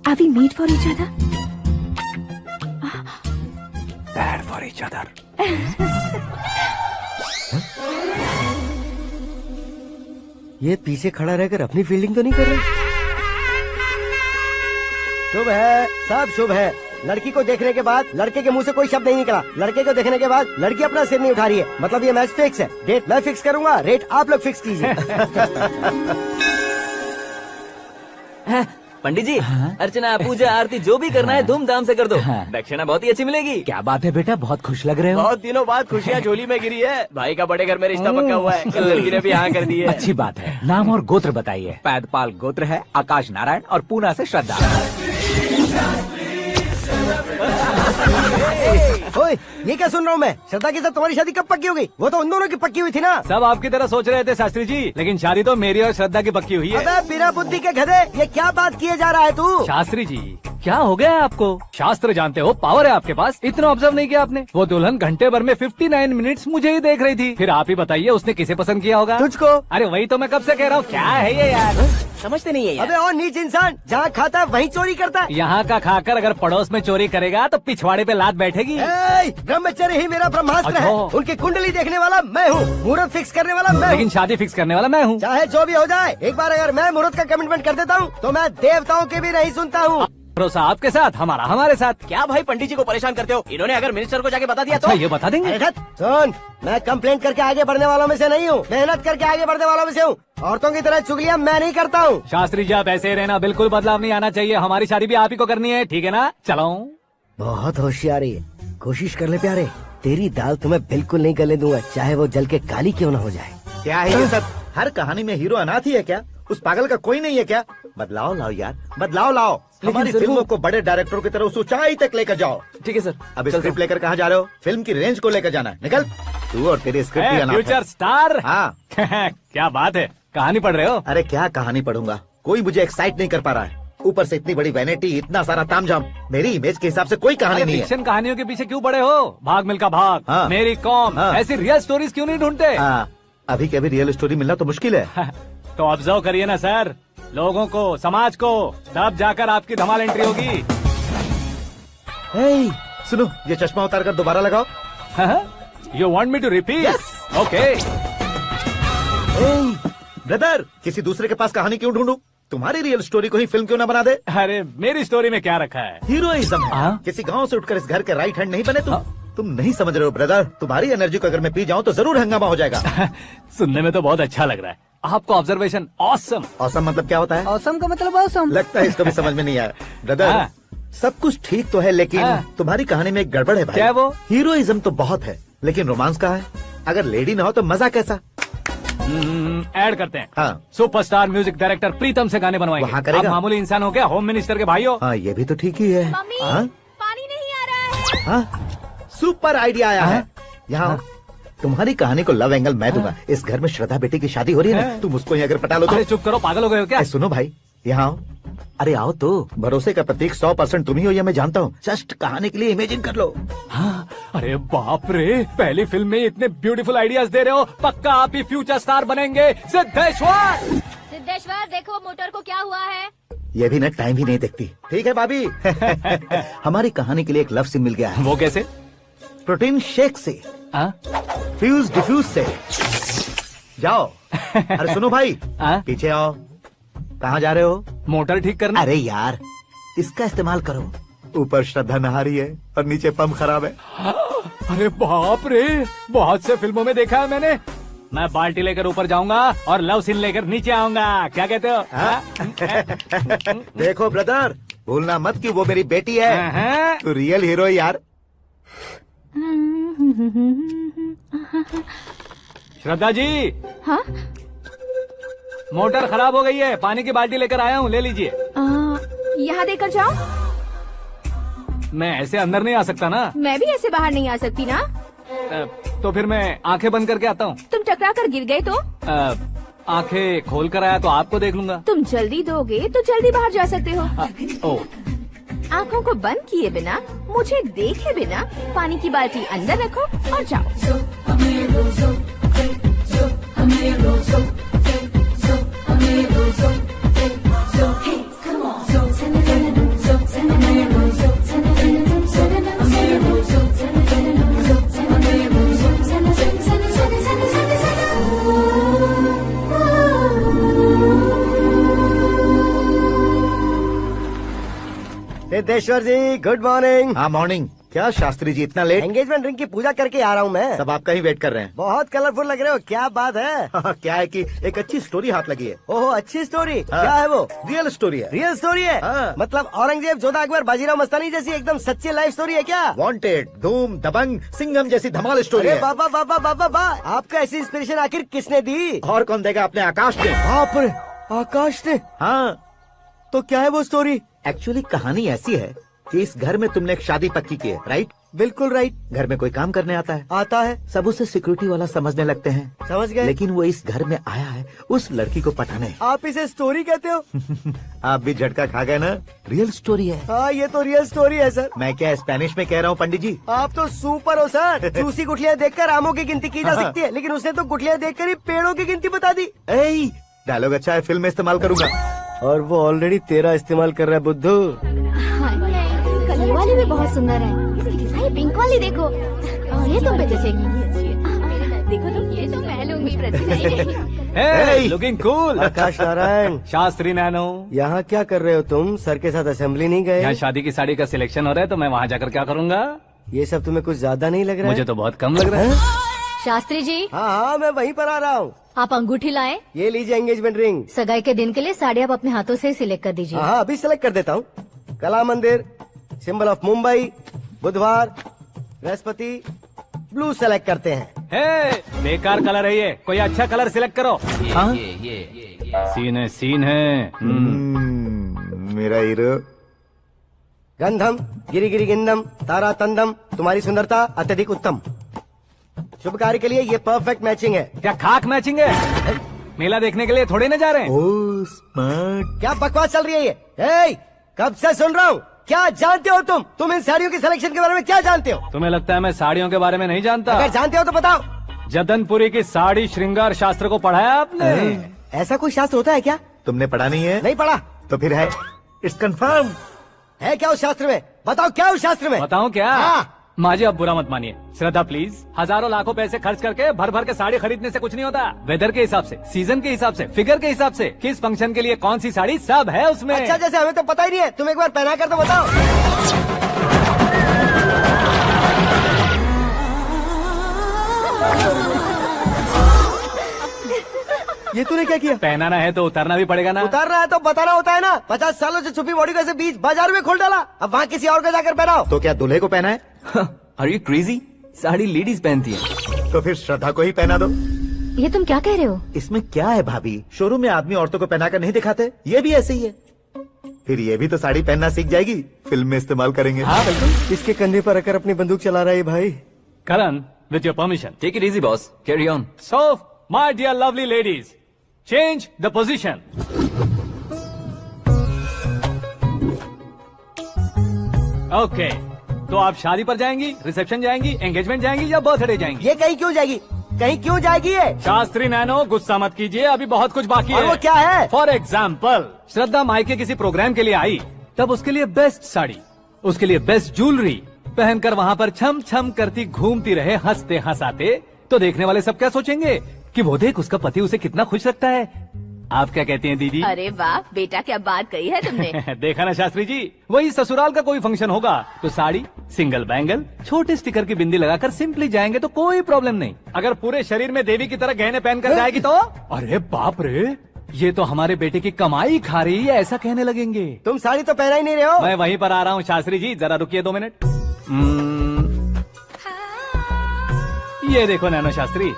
Are we made for each other? Bad for each other. ये पीछे खड़ा रहकर अपनी फील्डिंग तो नहीं कर रहा? शुभ है, सब शुभ है। लड़की को देखने के बाद लड़के के मुंह से कोई शब्द नहीं निकला, लड़के को देखने के बाद लड़की अपना सिर नहीं उठा रही है, मतलब ये मैच फिक्स है। डेट मैं फिक्स करूंगा, रेट आप लोग फिक्स कीजिए। पंडित जी, अर्चना पूजा आरती जो भी करना है धूमधाम से कर दो, दक्षिणा बहुत ही अच्छी मिलेगी। क्या बात है बेटा, बहुत खुश लग रहे हो। बहुत दिनों बाद खुशियाँ झोली में गिरी है, भाई का बड़े घर में रिश्ता पक्का हुआ है, कल लड़की ने भी हाँ कर दी है। अच्छी बात है। नाम और गोत्र बताइए। पैदपाल गोत्र है, आकाश नारायण, और पूना से श्रद्धा। ओए, ये क्या सुन रहा हूँ मैं? श्रद्धा के साथ तुम्हारी शादी कब पक्की हो गई? वो तो उन दोनों की पक्की हुई थी ना। सब आपकी तरह सोच रहे थे शास्त्री जी, लेकिन शादी तो मेरी और श्रद्धा की पक्की हुई है। अबे बिना बुद्धि के गधे, ये क्या बात किए जा रहा है तू? शास्त्री जी, क्या हो गया है आपको? शास्त्र जानते हो, पावर है आपके पास, इतना ऑब्जर्व नहीं किया आपने? वो दुल्हन घंटे भर में 59 मिनट्स मुझे ही देख रही थी। फिर आप ही बताइए उसने किसे पसंद किया होगा? तुझको। अरे वही तो मैं कब से कह रहा हूँ, क्या है ये यार, समझते नहीं है यार। अबे और नीच इंसान, जहाँ खाता है वहीं चोरी करता है। यहाँ का खाकर अगर पड़ोस में चोरी करेगा तो पिछवाड़े पे लात बैठेगी। ब्रह्मचर्य ही मेरा ब्रह्मास्त्र है। अच्छा। उनकी कुंडली देखने वाला मैं हूँ, मुहूर्त फिक्स करने वाला मैं हूँ। लेकिन शादी फिक्स करने वाला मैं हूँ। चाहे जो भी हो जाए, एक बार अगर मैं मुहूर्त का कमिटमेंट कर देता हूँ तो मैं देवताओं के भी नहीं सुनता हूँ। भरोसा आपके साथ, हमारा हमारे साथ। क्या भाई पंडित जी को परेशान करते हो? इन्होंने अगर मिनिस्टर को जाके बता दिया अच्छा, तो ये बता देंगे? अरे धत, सुन, मैं कंप्लेंट करके आगे बढ़ने वालों में से नहीं हूँ, मेहनत करके आगे बढ़ने वालों में से हूँ। औरतों की तरह चुगलियाँ मैं नहीं करता हूँ। शास्त्री जी आप ऐसे ही रहना, बिल्कुल बदलाव नहीं आना चाहिए। हमारी शादी भी आप ही को करनी है, ठीक है ना? चलो। बहुत होशियारी है, कोशिश कर ले प्यारे, तेरी दाल तुम्हें बिल्कुल नहीं गलने दूंगा, चाहे वो जल के काली क्यों न हो जाए। क्या है ये सब? हर कहानी में हीरो अनाथ ही है क्या? उस पागल का कोई नहीं है क्या? बदलाव लाओ यार, बदलाव लाओ। हमारी फिल्मों को बड़े डायरेक्टरों की तरह उस ऊंचाई तक लेकर जाओ। ठीक है सर। अब स्क्रिप्ट लेकर कहाँ जा रहे हो? फिल्म की रेंज को लेकर जाना है, निकल। तू और तेरी स्क्रिप्ट भी अनाथ है। Future star. हाँ। क्या बात है, कहानी पढ़ रहे हो? अरे क्या कहानी पढ़ूंगा, कोई मुझे एक्साइट नहीं कर पा रहा है। ऊपर से इतनी बड़ी वैनिटी, इतना सारा तामझाम, मेरी इमेज के हिसाब से कोई कहानी नहीं है। फिक्शन कहानियों के पीछे क्यों पड़े हो? भाग मिल्खा भाग, हाँ। मेरी कॉम, हाँ। ऐसी रियल स्टोरीज क्यों नहीं ढूंढते? हाँ, अभी के अभी रियल स्टोरी मिलना तो मुश्किल है। तो ऑब्जर्व करिए ना सर, लोगों को, समाज को, तब जाकर आपकी धमाल एंट्री होगी। सुनो, ये चश्मा उतार कर दोबारा लगाओ। You want me to repeat? Okay. Brother, किसी दूसरे के पास कहानी क्यों ढूंढूं? तुम्हारी रियल स्टोरी को ही फिल्म क्यों ना बना दे? अरे मेरी स्टोरी में क्या रखा है? हीरोइज्म है। हाँ? किसी गांव से उठकर इस घर के राइट हैंड नहीं बने तुम। तुम नहीं समझ रहे हो ब्रदर, तुम्हारी एनर्जी को अगर मैं पी जाऊं तो जरूर हंगामा हो जाएगा। सुनने में तो बहुत अच्छा लग रहा है, आपको ऑब्जर्वेशन ऑसम। ऑसम मतलब क्या होता है? औसम का मतलब औसम। लगता है इसको भी समझ में नहीं आया। ब्रदर, हाँ। सब कुछ ठीक तो है, लेकिन हाँ। तुम्हारी कहानी में एक गड़बड़ है भाई। क्या है वो? हीरोइज्म तो बहुत है, लेकिन रोमांस कहाँ है? अगर लेडी ना हो तो मजा कैसा? ऐड करते हैं। हाँ। सुपरस्टार म्यूजिक डायरेक्टर प्रीतम से गाने बनवाएंगे। वहाँ करेगा? आप मामूली इंसान हो क्या, होम मिनिस्टर के भाई हो? हाँ, ये भी तो ठीक ही है। मम्मी, हाँ? पानी नहीं आ रहा है। हाँ? सुपर आइडिया आया है। यहाँ तुम्हारी कहानी को लव एंगल मैं दूंगा। इस घर में श्रद्धा बेटी की शादी हो रही है ना, तुम उसको ही अगर पटा लो तो। अरे चुप करो, पागल हो गए हो क्या? सुनो भाई, यहाँ आओ। अरे आओ तो, भरोसे का प्रतीक 100% तुम ही हो, ये मैं जानता हूँ। जस्ट कहानी के लिए इमेजिन कर लो। हाँ, अरे बाप रे, पहली फिल्म में इतने ब्यूटीफुल आइडियाज दे रहे हो, पक्का आप ही फ्यूचर स्टार बनेंगे। सिद्धेश्वर, सिद्धेश्वर देखो मोटर को क्या हुआ है। ये भी ना टाइम ही नहीं देखती। ठीक है भाभी। हमारी कहानी के लिए एक लव सीन मिल गया है। वो कैसे? प्रोटीन शेक से, फ्यूज डिफ्यूज से। जाओ। अरे सुनो भाई, पीछे आओ। कहाँ जा रहे हो? मोटर ठीक करना। अरे यार, इसका इस्तेमाल करो। ऊपर श्रद्धा नहा रही है और नीचे पंप खराब है। अरे बाप रे, बहुत से फिल्मों में देखा है मैंने। मैं बाल्टी लेकर ऊपर जाऊंगा और लव सीन लेकर नीचे आऊंगा। क्या कहते हो? देखो ब्रदर, भूलना मत कि वो मेरी बेटी है। तू रियल हीरो है यार। श्रद्धा जी। हाँ? मोटर खराब हो गई है, पानी की बाल्टी लेकर आया हूँ, ले लीजिए। यहाँ देकर जाओ। मैं ऐसे अंदर नहीं आ सकता ना। मैं भी ऐसे बाहर नहीं आ सकती ना। तो फिर मैं आंखें बंद करके आता हूँ। तुम टकरा कर गिर गए तो? आंखें खोल कर आया तो आपको देख लूंगा। तुम जल्दी दोगे तो जल्दी बाहर जा सकते हो। आंखों को बंद किए बिना, मुझे देखे बिना पानी की बाल्टी अंदर रखो और जाओ। सिद्धेश्वर जी गुड मॉर्निंग। हाँ मॉर्निंग। क्या शास्त्री जी इतना लेट? एंगेजमेंट रिंग की पूजा करके आ रहा हूँ मैं। सब आपका ही वेट कर रहे हैं। बहुत कलरफुल लग रहे हो, क्या बात है? क्या है कि एक अच्छी स्टोरी हाथ लगी है। ओह अच्छी स्टोरी। क्या है वो? रियल स्टोरी है। रियल स्टोरी है? मतलब औरंगजेब, जोधा अकबर, बाजीराव मस्तानी जैसी एकदम सच्ची लाइफ स्टोरी है क्या? वांटेड, धूम, दबंग, सिंघम जैसी धमाल स्टोरी है। बाबा बाबा बाबा बा, आपको ऐसी इंस्पिरेशन आखिर किसने दी? और कौन देगा? अपने आकाश ने। बाप रे, आकाश ने? हाँ। तो क्या है वो स्टोरी? एक्चुअली कहानी ऐसी है कि इस घर में तुमने एक शादी पक्की की है, राइट? बिल्कुल राइट। घर में कोई काम करने आता है? आता है। सब उसे सिक्योरिटी वाला समझने लगते हैं। समझ गए। लेकिन वो इस घर में आया है उस लड़की को पटाने। आप इसे स्टोरी कहते हो? आप भी झटका खा गए ना। रियल स्टोरी है। हाँ ये तो रियल स्टोरी है सर। मैं क्या स्पेनिश में कह रहा हूँ पंडित जी? आप तो सुपर हो सर। चूसी गुठलियाँ देखकर आमों की गिनती की जा सकती है, लेकिन उसने तो गुठलियाँ देखकर ही पेड़ों की गिनती बता दी। डायलॉग अच्छा है, फिल्म में इस्तेमाल करूंगा। और वो ऑलरेडी तेरा इस्तेमाल कर रहा है बुद्धू। कलर वाली भी बहुत सुंदर है। इसकी पिंक वाली देखो, और ये तुम पे जचेगी। देखो तुम, ये तो मैं लूंगी। Looking cool. Akash Narayan. Shastri Nano. यहाँ क्या कर रहे हो तुम? सर के साथ असेंबली नहीं गए? यहाँ शादी की साड़ी का सिलेक्शन हो रहा है, तो मैं वहाँ जाकर क्या करूँगा? ये सब तुम्हें कुछ ज्यादा नहीं लग रहा है? मुझे तो बहुत कम लग रहा है। शास्त्री जी। हाँ मैं वहीं पर आ रहा हूँ। आप अंगूठी लाएं। ये लीजिए एंगेजमेंट रिंग। सगाई के दिन के लिए साड़ी आप अपने हाथों से सिलेक्ट कर दीजिए। हाँ अभी सिलेक्ट कर देता हूँ। कला मंदिर, सिंबल ऑफ मुंबई, बुधवार, बृहस्पति, ब्लू सेलेक्ट करते हैं। बेकार कलर है ये, कोई अच्छा कलर सिलेक्ट करो। हाँ? सीन है। मेरा हीरो। गंधम गिरी गिरी गिंदम तारा तंदम, तुम्हारी सुंदरता अत्यधिक उत्तम। शुभ कार्य के लिए ये परफेक्ट मैचिंग है। क्या खाक मैचिंग है? मेला देखने के लिए थोड़े न जा रहे हैं। Oh smart. क्या बकवास चल रही है ये? कब से सुन रहा हूँ। क्या जानते हो तुम इन साड़ियों की सिलेक्शन के बारे में क्या जानते हो? तुम्हें लगता है मैं साड़ियों के बारे में नहीं जानता? अगर जानते हो तो बताओ। जदनपुरी की साड़ी श्रृंगार शास्त्र को पढ़ा है आपने? ऐसा कोई शास्त्र होता है क्या? तुमने पढ़ा नहीं है? नहीं पढ़ा। तो फिर है, इट्स कंफर्म। है क्या उस शास्त्र में? बताओ क्या उस शास्त्र में? बताऊं क्या? हाँ। माजी अब बुरा मत मानिए। श्रद्धा प्लीज, हजारों लाखों पैसे खर्च करके भर भर के साड़ी खरीदने से कुछ नहीं होता। वेदर के हिसाब से, सीजन के हिसाब से, फिगर के हिसाब से, किस फंक्शन के लिए कौन सी साड़ी, सब है उसमें। अच्छा जैसे हमें तो पता ही नहीं है, तुम एक बार पहना कर तो बताओ। ये तूने क्या किया? पहनाना है तो उतारना भी पड़ेगा ना। उतारना है तो बताना होता है ना। 50 सालों से छुपी बॉडी को ऐसे बीच बाजार में खोल डाला, अब वहाँ किसी और को जाकर पहनाओ। तो क्या दूल्हे को पहना है? Are you crazy? Sari ladies पहनती है। तो फिर श्रद्धा को ही पहना दो। ये तुम क्या कह रहे हो? इसमें क्या है भाभी? शोरूम में आदमी औरतों को पहनाकर नहीं दिखाते, ये भी ऐसे ही है। फिर ये भी तो साड़ी पहनना सीख जाएगी, फिल्म में इस्तेमाल करेंगे। हाँ बिल्कुल। इसके कंधे पर रखकर अपनी बंदूक चला रहा है भाई। Karan, with your permission. Take it easy boss, carry on. So my dear lovely ladies, change the position. Okay, तो आप शादी पर जाएंगी, रिसेप्शन जाएंगी, एंगेजमेंट जाएंगी या बर्थडे जाएंगी? ये कहीं क्यों जाएगी? कहीं क्यों जाएगी ये? शास्त्री नैनो, गुस्सा मत कीजिए, अभी बहुत कुछ बाकी और है। वो क्या है? फॉर एग्जाम्पल, श्रद्धा मायके किसी प्रोग्राम के लिए आई, तब उसके लिए बेस्ट साड़ी, उसके लिए बेस्ट ज्वेलरी पहनकर वहाँ पर छम छम करती घूमती रहे हंसते हंसाते, तो देखने वाले सब क्या सोचेंगे कि वो देख उसका पति उसे कितना खुश रखता है। आप क्या कहती हैं दीदी? अरे वाह बेटा, क्या बात कही है तुमने। देखा ना शास्त्री जी, वही ससुराल का कोई फंक्शन होगा तो साड़ी, सिंगल बैंगल, छोटे स्टिकर की बिंदी लगाकर सिंपली जाएंगे तो कोई प्रॉब्लम नहीं। अगर पूरे शरीर में देवी की तरह गहने पहनकर जाएगी तो अरे बाप रे, ये तो हमारे बेटे की कमाई खा रही है, ऐसा कहने लगेंगे। तुम साड़ी तो पहना ही नहीं रहे हो। मैं वहीं पर आ रहा हूँ शास्त्री जी, जरा रुकिए 2 मिनट। ये देखो नैनो शास्त्री,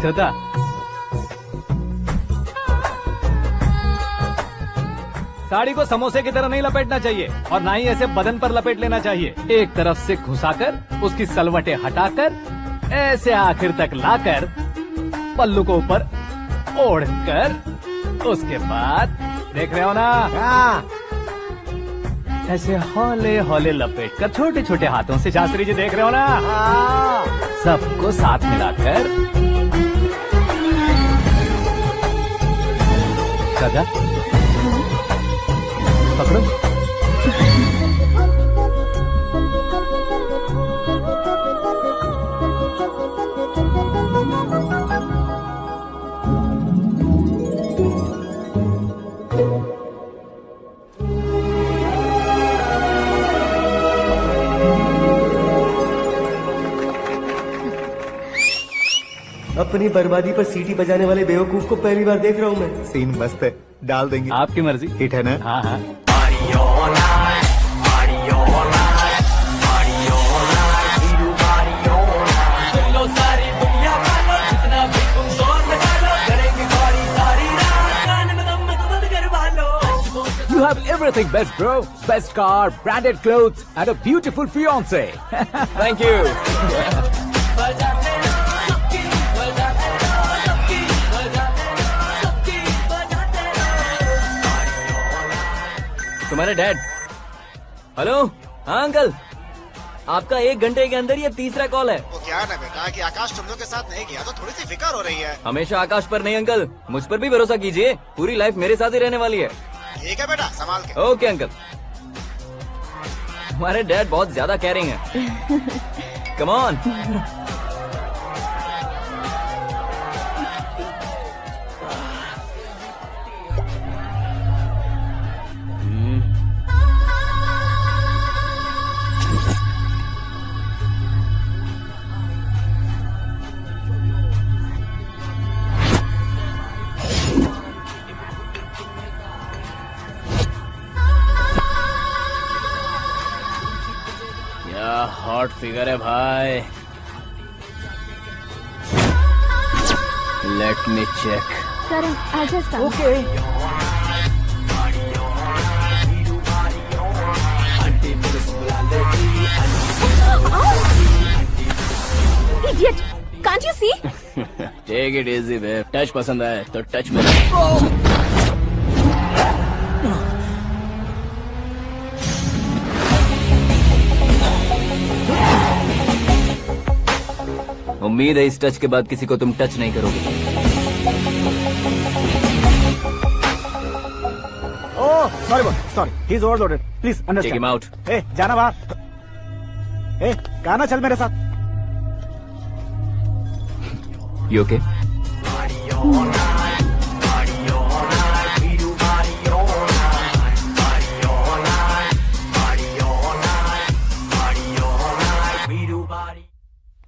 श्रद्धा, साड़ी को समोसे की तरह नहीं लपेटना चाहिए और ना ही ऐसे बदन पर लपेट लेना चाहिए। एक तरफ से घुसाकर, उसकी सलवटें हटाकर, ऐसे आखिर तक लाकर, पल्लू को ऊपर ओढ़कर, उसके बाद देख रहे हो ना, ऐसे हौले हौले लपेट कर छोटे छोटे हाथों से, शास्त्री जी देख रहे हो ना, सबको साथ मिलाकर, सदा पकड़ो। अपनी बर्बादी पर सीटी बजाने वाले बेवकूफ को पहली बार देख रहा हूँ मैं। सीन मस्त है, डाल देंगे। आपकी मर्जी। हिट है ना? हाँ हाँ। You have everything best, bro. Best car, branded clothes, and a beautiful fiance. Thank you. तुम्हारे डैड। हेलो, हाँ अंकल, आपका 1 घंटे के अंदर ये तीसरा कॉल है। वो क्या है ना बेटा कि आकाश तुम लोग के साथ नहीं गया तो थोड़ी सी फिक्र हो रही है। हमेशा आकाश पर नहीं अंकल, मुझ पर भी भरोसा कीजिए, पूरी लाइफ मेरे साथ ही रहने वाली है। ठीक है बेटा, संभाल के। Okay uncle. हमारे डैड बहुत ज्यादा केयरिंग है। Come on. क्या हॉट फिगर है भाई। Let me check. Karan, I'll just come. Idiot! Can't you see? Take it easy babe. Touch पसंद आए तो टच में। उम्मीद है इस टच के बाद किसी को तुम टच नहीं करोगे। Oh, sorry. He's overloaded. Please understand. Take him out. Hey, जाना बाहर। Hey, गाना चल मेरे साथ। You okay?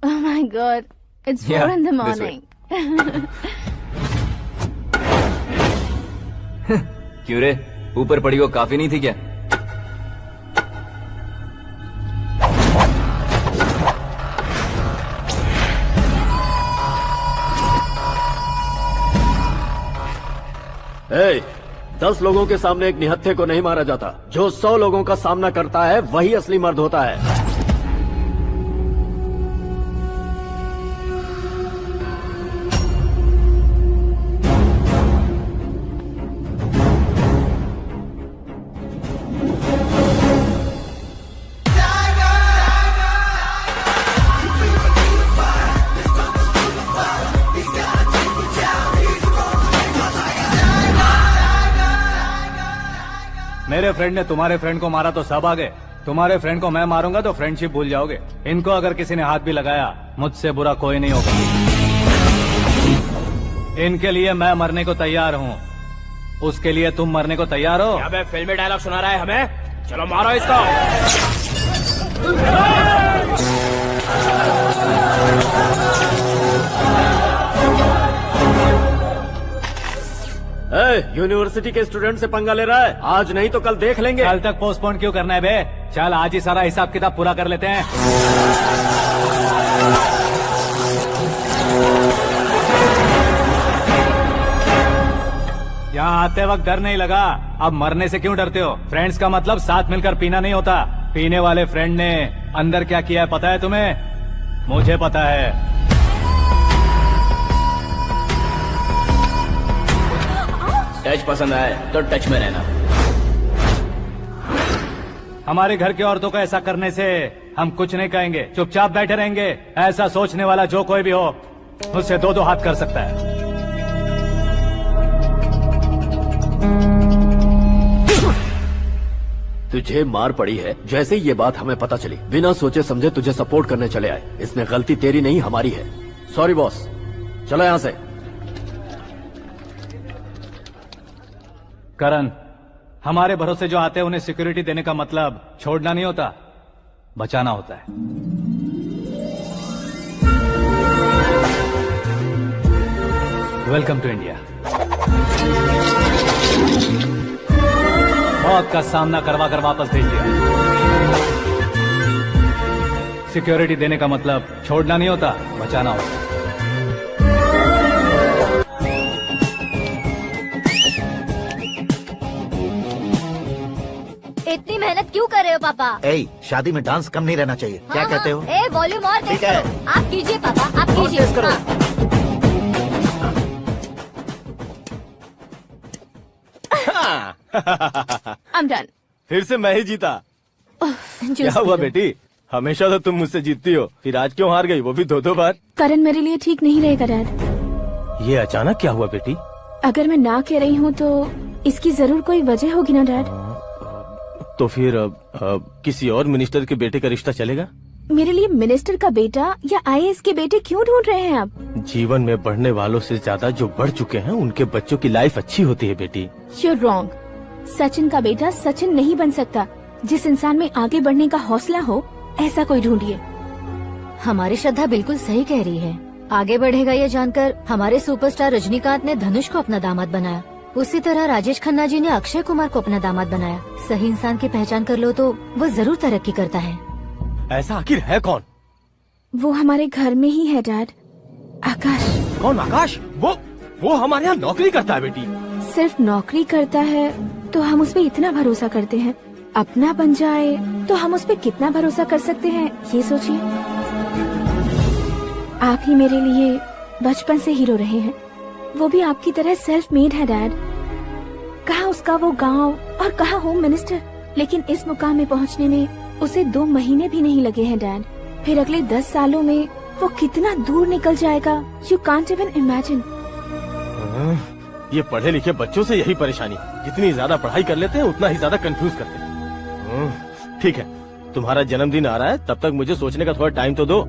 Oh my God, it's 4 Yeah, in the this way. morning. क्यों रे, ऊपर पड़ी वो काफी नहीं थी क्या? Hey, 10 लोगों के सामने एक निहत्थे को नहीं मारा जाता। जो 100 लोगों का सामना करता है वही असली मर्द होता है। मेरे फ्रेंड ने तुम्हारे फ्रेंड को मारा तो सब आ गए, तुम्हारे फ्रेंड को मैं मारूंगा तो फ्रेंडशिप भूल जाओगे। इनको अगर किसी ने हाथ भी लगाया, मुझसे बुरा कोई नहीं होगा। इनके लिए मैं मरने को तैयार हूँ, उसके लिए तुम मरने को तैयार हो? अबे फिल्मी डायलॉग सुना रहा है हमें, चलो मारो इसको। यूनिवर्सिटी के स्टूडेंट से पंगा ले रहा है, आज नहीं तो कल देख लेंगे। कल तक पोस्टपोन क्यों करना है बे? चल आज ही सारा हिसाब किताब पूरा कर लेते हैं। यहाँ आते वक्त डर नहीं लगा, अब मरने से क्यों डरते हो? फ्रेंड्स का मतलब साथ मिलकर पीना नहीं होता। पीने वाले फ्रेंड ने अंदर क्या किया है पता है तुम्हें? मुझे पता है। टच पसंद आए तो टच में रहना। हमारे घर की औरतों को ऐसा करने से हम कुछ नहीं कहेंगे, चुपचाप बैठे रहेंगे। ऐसा सोचने वाला जो कोई भी हो, उससे दो दो हाथ कर सकता है। तुझे मार पड़ी है, जैसे ये बात हमें पता चली बिना सोचे समझे तुझे सपोर्ट करने चले आए। इसमें गलती तेरी नहीं हमारी है। सॉरी बॉस, चलो यहाँ से। करण, हमारे भरोसे जो आते हैं उन्हें सिक्योरिटी देने का मतलब छोड़ना नहीं होता, बचाना होता है। Welcome to India. मौत का सामना करवा कर वापस भेज दिया। सिक्योरिटी देने का मतलब छोड़ना नहीं होता, बचाना होता है। इतनी मेहनत क्यों कर रहे हो पापा? शादी में डांस कम नहीं रहना चाहिए। क्या कहते हो? वॉल्यूम और तेज करो। आप कीजिए पापा, आप कीजिए। तेज करो। I'm done. फिर से मैं ही जीता। क्या हुआ बेटी? हमेशा तो तुम मुझसे जीतती हो, फिर आज क्यों हार गई, वो भी दो बार? करण मेरे लिए ठीक नहीं रहेगा डैड। ये अचानक क्या हुआ बेटी? अगर मैं ना कह रही हूँ तो इसकी जरूर कोई वजह होगी ना डैड। तो फिर किसी और मिनिस्टर के बेटे का रिश्ता चलेगा? मेरे लिए मिनिस्टर का बेटा या आईएएस के बेटे क्यों ढूंढ रहे हैं आप? जीवन में बढ़ने वालों से ज्यादा जो बढ़ चुके हैं उनके बच्चों की लाइफ अच्छी होती है बेटी। You're wrong. सचिन का बेटा सचिन नहीं बन सकता। जिस इंसान में आगे बढ़ने का हौसला हो, ऐसा कोई ढूंढिए। हमारी श्रद्धा बिल्कुल सही कह रही है। आगे बढ़ेगा ये जानकर हमारे सुपरस्टार रजनीकांत ने धनुष को अपना दामाद बनाया। उसी तरह राजेश खन्ना जी ने अक्षय कुमार को अपना दामाद बनाया। सही इंसान की पहचान कर लो तो वो जरूर तरक्की करता है। ऐसा आखिर है कौन? वो हमारे घर में ही है डैड, आकाश। कौन आकाश? वो हमारे यहाँ नौकरी करता है बेटी। सिर्फ नौकरी करता है तो हम उस पे इतना भरोसा करते हैं, अपना बन जाए तो हम उस पे कितना भरोसा कर सकते हैं, ये सोचिए। आप ही मेरे लिए बचपन से हीरो रहे हैं, वो भी आपकी तरह सेल्फ मेड है डैड। कहाँ उसका वो गांव और कहाँ होम मिनिस्टर, लेकिन इस मुकाम में पहुँचने में उसे 2 महीने भी नहीं लगे हैं डैड। फिर अगले 10 सालों में वो कितना दूर निकल जाएगा, यू कांट इवन इमेजिन। ये पढ़े लिखे बच्चों से यही परेशानी, जितनी ज्यादा पढ़ाई कर लेते हैं उतना ही ज्यादा कंफ्यूज करते हैं। ठीक है, तुम्हारा जन्मदिन आ रहा है, तब तक मुझे सोचने का थोड़ा टाइम तो दो।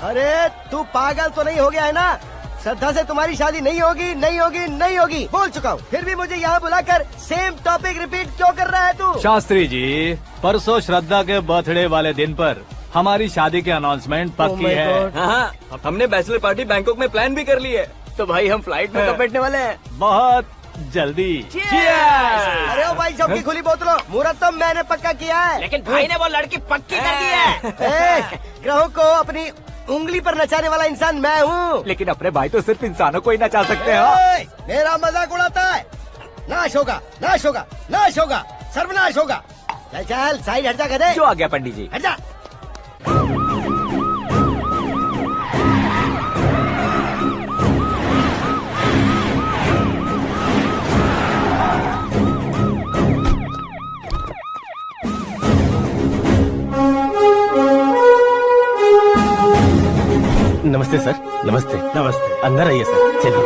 अरे तू पागल तो नहीं हो गया है ना? श्रद्धा से तुम्हारी शादी नहीं होगी, नहीं होगी, नहीं होगी, बोल चुका हूँ। फिर भी मुझे यहाँ बुलाकर सेम टॉपिक रिपीट क्यों कर रहा है तू? शास्त्री जी, परसों श्रद्धा के बर्थडे वाले दिन पर हमारी शादी की अनाउंसमेंट पक्की है। हाँ, हमने बैचलर पार्टी बैंकॉक में प्लान भी कर ली है, तो भाई हम फ्लाइट में कब बैठने वाले हैं? बहुत जल्दी। अरे ओ भाई, सबकी खुली बोतलों, मुहूर्त तो मैंने पक्का किया है। लेकिन भाई ने वो लड़की पक्की कर दी है। ग्रहों को अपनी उंगली पर नचाने वाला इंसान मैं हूँ। लेकिन अपने भाई तो सिर्फ इंसानों को ही नचा सकते हैं। मेरा मजाक उड़ाता है? नाश होगा, नाश होगा, नाश होगा, सर्वनाश होगा। चल चल साइड हट जा गधे। जो आ गया पंडित जी। हट जा। नमस्ते सर। नमस्ते। नमस्ते। अंदर आइए सर। चलिए।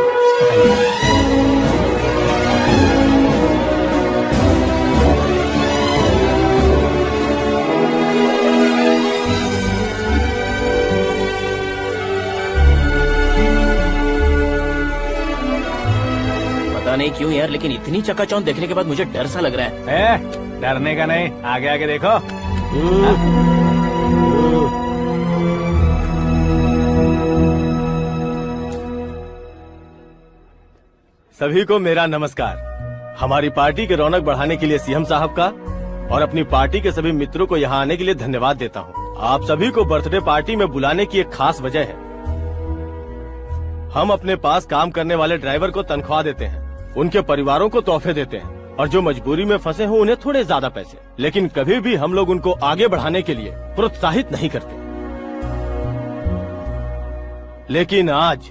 पता नहीं क्यों यार, लेकिन इतनी चकाचौंध देखने के बाद मुझे डर सा लग रहा है। डरने का नहीं, आगे आगे देखो। सभी को मेरा नमस्कार। हमारी पार्टी के रौनक बढ़ाने के लिए सीएम साहब का और अपनी पार्टी के सभी मित्रों को यहाँ आने के लिए धन्यवाद देता हूँ। आप सभी को बर्थडे पार्टी में बुलाने की एक खास वजह है। हम अपने पास काम करने वाले ड्राइवर को तनख्वाह देते हैं, उनके परिवारों को तोहफे देते हैं और जो मजबूरी में फंसे हो उन्हें थोड़े ज्यादा पैसे, लेकिन कभी भी हम लोग उनको आगे बढ़ाने के लिए प्रोत्साहित नहीं करते। लेकिन आज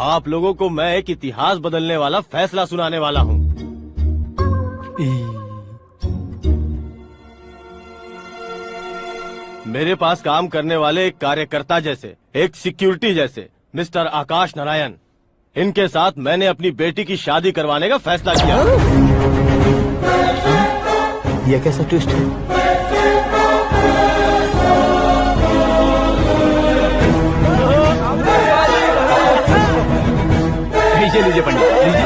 आप लोगों को मैं एक इतिहास बदलने वाला फैसला सुनाने वाला हूँ। मेरे पास काम करने वाले एक कार्यकर्ता जैसे, एक सिक्योरिटी जैसे मिस्टर आकाश नारायण, इनके साथ मैंने अपनी बेटी की शादी करवाने का फैसला किया। यह कैसा ट्विस्ट है? लीजिए लीजिए पंडित, लीजिए।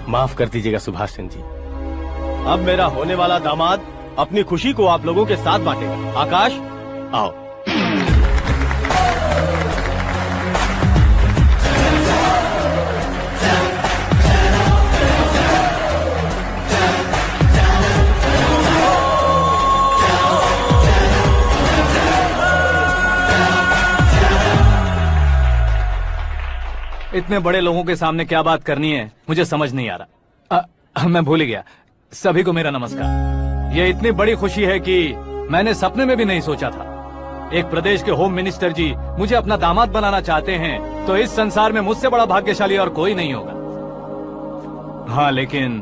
माफ कर दीजिएगा सुभाष सिंह जी। अब मेरा होने वाला दामाद अपनी खुशी को आप लोगों के साथ बांटेगा। आकाश, आओ। इतने बड़े लोगों के सामने क्या बात करनी है मुझे समझ नहीं आ रहा। मैं भूल गया। सभी को मेरा नमस्कार। ये इतनी बड़ी खुशी है कि मैंने सपने में भी नहीं सोचा था। एक प्रदेश के होम मिनिस्टर जी मुझे अपना दामाद बनाना चाहते हैं तो इस संसार में मुझसे बड़ा भाग्यशाली और कोई नहीं होगा। हाँ, लेकिन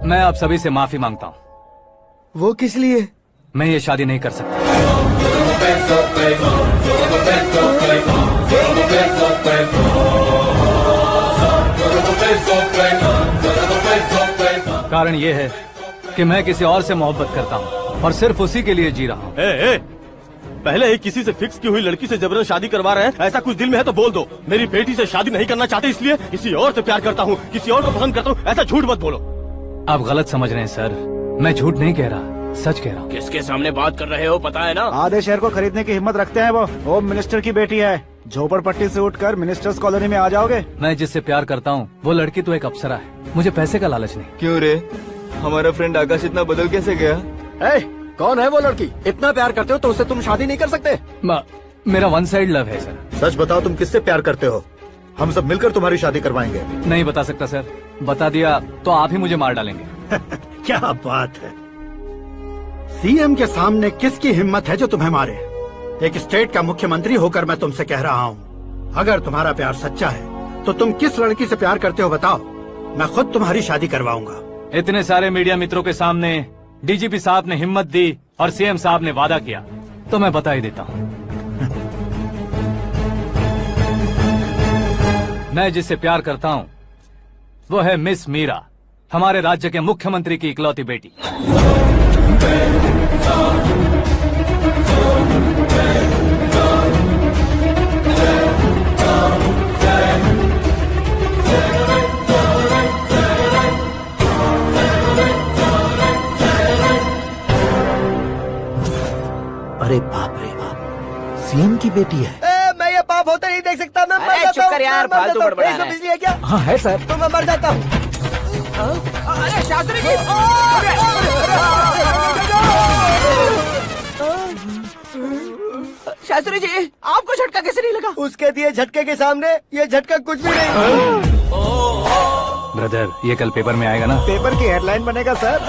मैं आप सभी से माफी मांगता हूँ। वो किस लिए? मैं ये शादी नहीं कर सकता। कारण ये है कि मैं किसी और से मोहब्बत करता हूँ और सिर्फ उसी के लिए जी रहा हूँ। पहले ही किसी से फिक्स की हुई लड़की से जबरन शादी करवा रहे हैं। ऐसा कुछ दिल में है तो बोल दो। मेरी बेटी से शादी नहीं करना चाहते इसलिए किसी और से प्यार करता हूँ, किसी और को पसंद करता हूँ, ऐसा झूठ मत बोलो। आप गलत समझ रहे हैं सर। मैं झूठ नहीं कह रहा, सच कह रहा हूँ। किसके सामने बात कर रहे हो पता है ना? आधे शहर को खरीदने की हिम्मत रखते हैं वो। होम मिनिस्टर की बेटी है। झोपड़पट्टी से उठकर मिनिस्टर्स कॉलोनी में आ जाओगे। मैं जिससे प्यार करता हूँ वो लड़की तो एक अप्सरा है। मुझे पैसे का लालच नहीं। क्यों रे, हमारा फ्रेंड आकाश इतना बदल कैसे गया? कौन है वो लड़की? इतना प्यार करते हो तो उससे तुम शादी नहीं कर सकते? मेरा वन साइड लव है सर। सच बताओ, तुम किससे प्यार करते हो? हम सब मिलकर तुम्हारी शादी करवाएंगे। नहीं बता सकता सर। बता दिया तो आप ही मुझे मार डालेंगे। क्या बात है, सीएम के सामने किसकी हिम्मत है जो तुम्हें मारे? एक स्टेट का मुख्यमंत्री होकर मैं तुमसे कह रहा हूँ, अगर तुम्हारा प्यार सच्चा है तो तुम किस लड़की से प्यार करते हो बताओ, मैं खुद तुम्हारी शादी करवाऊंगा। इतने सारे मीडिया मित्रों के सामने डीजीपी साहब ने हिम्मत दी और सीएम साहब ने वादा किया तो मैं बता ही देता हूँ। मैं जिससे प्यार करता हूँ वो है मिस मीरा, हमारे राज्य के मुख्यमंत्री की इकलौती बेटी। अरे बाप रे बाप, सीएम की बेटी है। मैं ये पाप होते नहीं देख सकता। मैं मर जाता चुप कर यार, फालतू बड़बड़ा रहा है। बिजली है क्या? हाँ है सर। तो मैं मर जाता हूँ। अरे शास्त्री जी, शास्त्री जी आपको झटका कैसे नहीं लगा? उसके दिए झटके के सामने ये झटका कुछ भी नहीं। ब्रदर, ये कल पेपर में आएगा ना? पेपर की हेडलाइन बनेगा सर।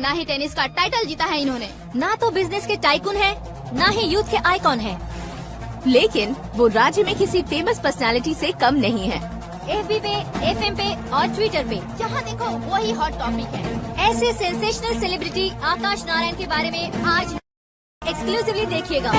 ना ही टेनिस का टाइटल जीता है इन्होंने, ना तो बिजनेस के टाइकून है, ना ही यूथ के आइकॉन है। लेकिन वो राज्य में किसी फेमस पर्सनालिटी से कम नहीं है। FB पे, FM पे और ट्विटर पे जहाँ देखो वही हॉट टॉपिक है। ऐसे सेंसेशनल सेलिब्रिटी आकाश नारायण के बारे में आज एक्सक्लूसिवली देखिएगा।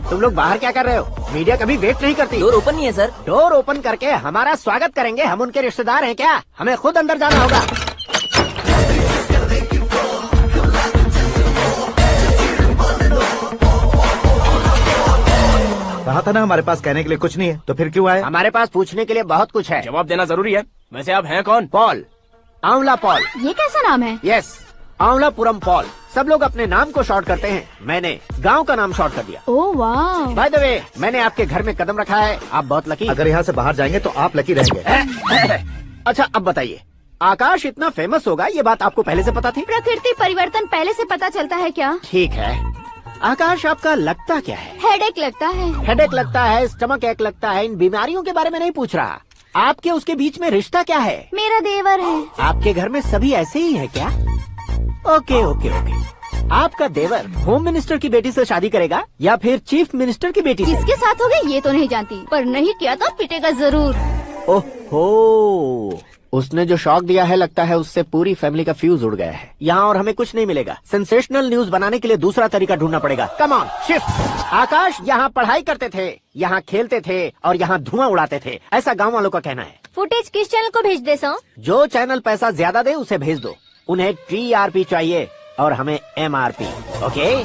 तुम लोग बाहर क्या कर रहे हो? मीडिया कभी वेट नहीं करती। डोर ओपन नहीं है सर। डोर ओपन करके हमारा स्वागत करेंगे? हम उनके रिश्तेदार हैं क्या? हमें खुद अंदर जाना होगा। कहा था ना हमारे पास कहने के लिए कुछ नहीं है, तो फिर क्यों आए? हमारे पास पूछने के लिए बहुत कुछ है। जवाब देना जरूरी है। वैसे आप हैं कौन? पॉल, आंवला पॉल। ये कैसा नाम है? Yes, Anwalapuram Paul. सब लोग अपने नाम को शॉर्ट करते हैं, मैंने गांव का नाम शॉर्ट कर दिया। ओह वाह। बाय द वे, मैंने आपके घर में कदम रखा है, आप बहुत लकी। अगर यहाँ से बाहर जाएंगे तो आप लकी रहेंगे। अच्छा अब बताइए, आकाश इतना फेमस होगा ये बात आपको पहले से पता थी? प्रकृति परिवर्तन पहले से पता चलता है क्या? ठीक है, आकाश आपका लगता क्या है? हेडेक लगता है। हेडेक लगता है, स्टमक एक लगता है, इन बीमारियों के बारे में नहीं पूछ रहा। आपके उसके बीच में रिश्ता क्या है? मेरा देवर है। आपके घर में सभी ऐसे ही है क्या? Okay okay okay. आपका देवर होम मिनिस्टर की बेटी से शादी करेगा या फिर चीफ मिनिस्टर की बेटी से? किसके साथ होगा ये तो नहीं जानती, पर नहीं किया तो पिटेगा जरूर। ओहो, उसने जो शॉक दिया है लगता है उससे पूरी फैमिली का फ्यूज उड़ गया है। यहाँ और हमें कुछ नहीं मिलेगा। सेंसेशनल न्यूज बनाने के लिए दूसरा तरीका ढूंढना पड़ेगा। Come on, shift. आकाश यहाँ पढ़ाई करते थे, यहाँ खेलते थे और यहाँ धुआं उड़ाते थे, ऐसा गाँव वालों का कहना है। फुटेज किस चैनल को भेज दे सो? जो चैनल पैसा ज्यादा दे उसे भेज दो। उन्हें TRP चाहिए और हमें MRP। ओके?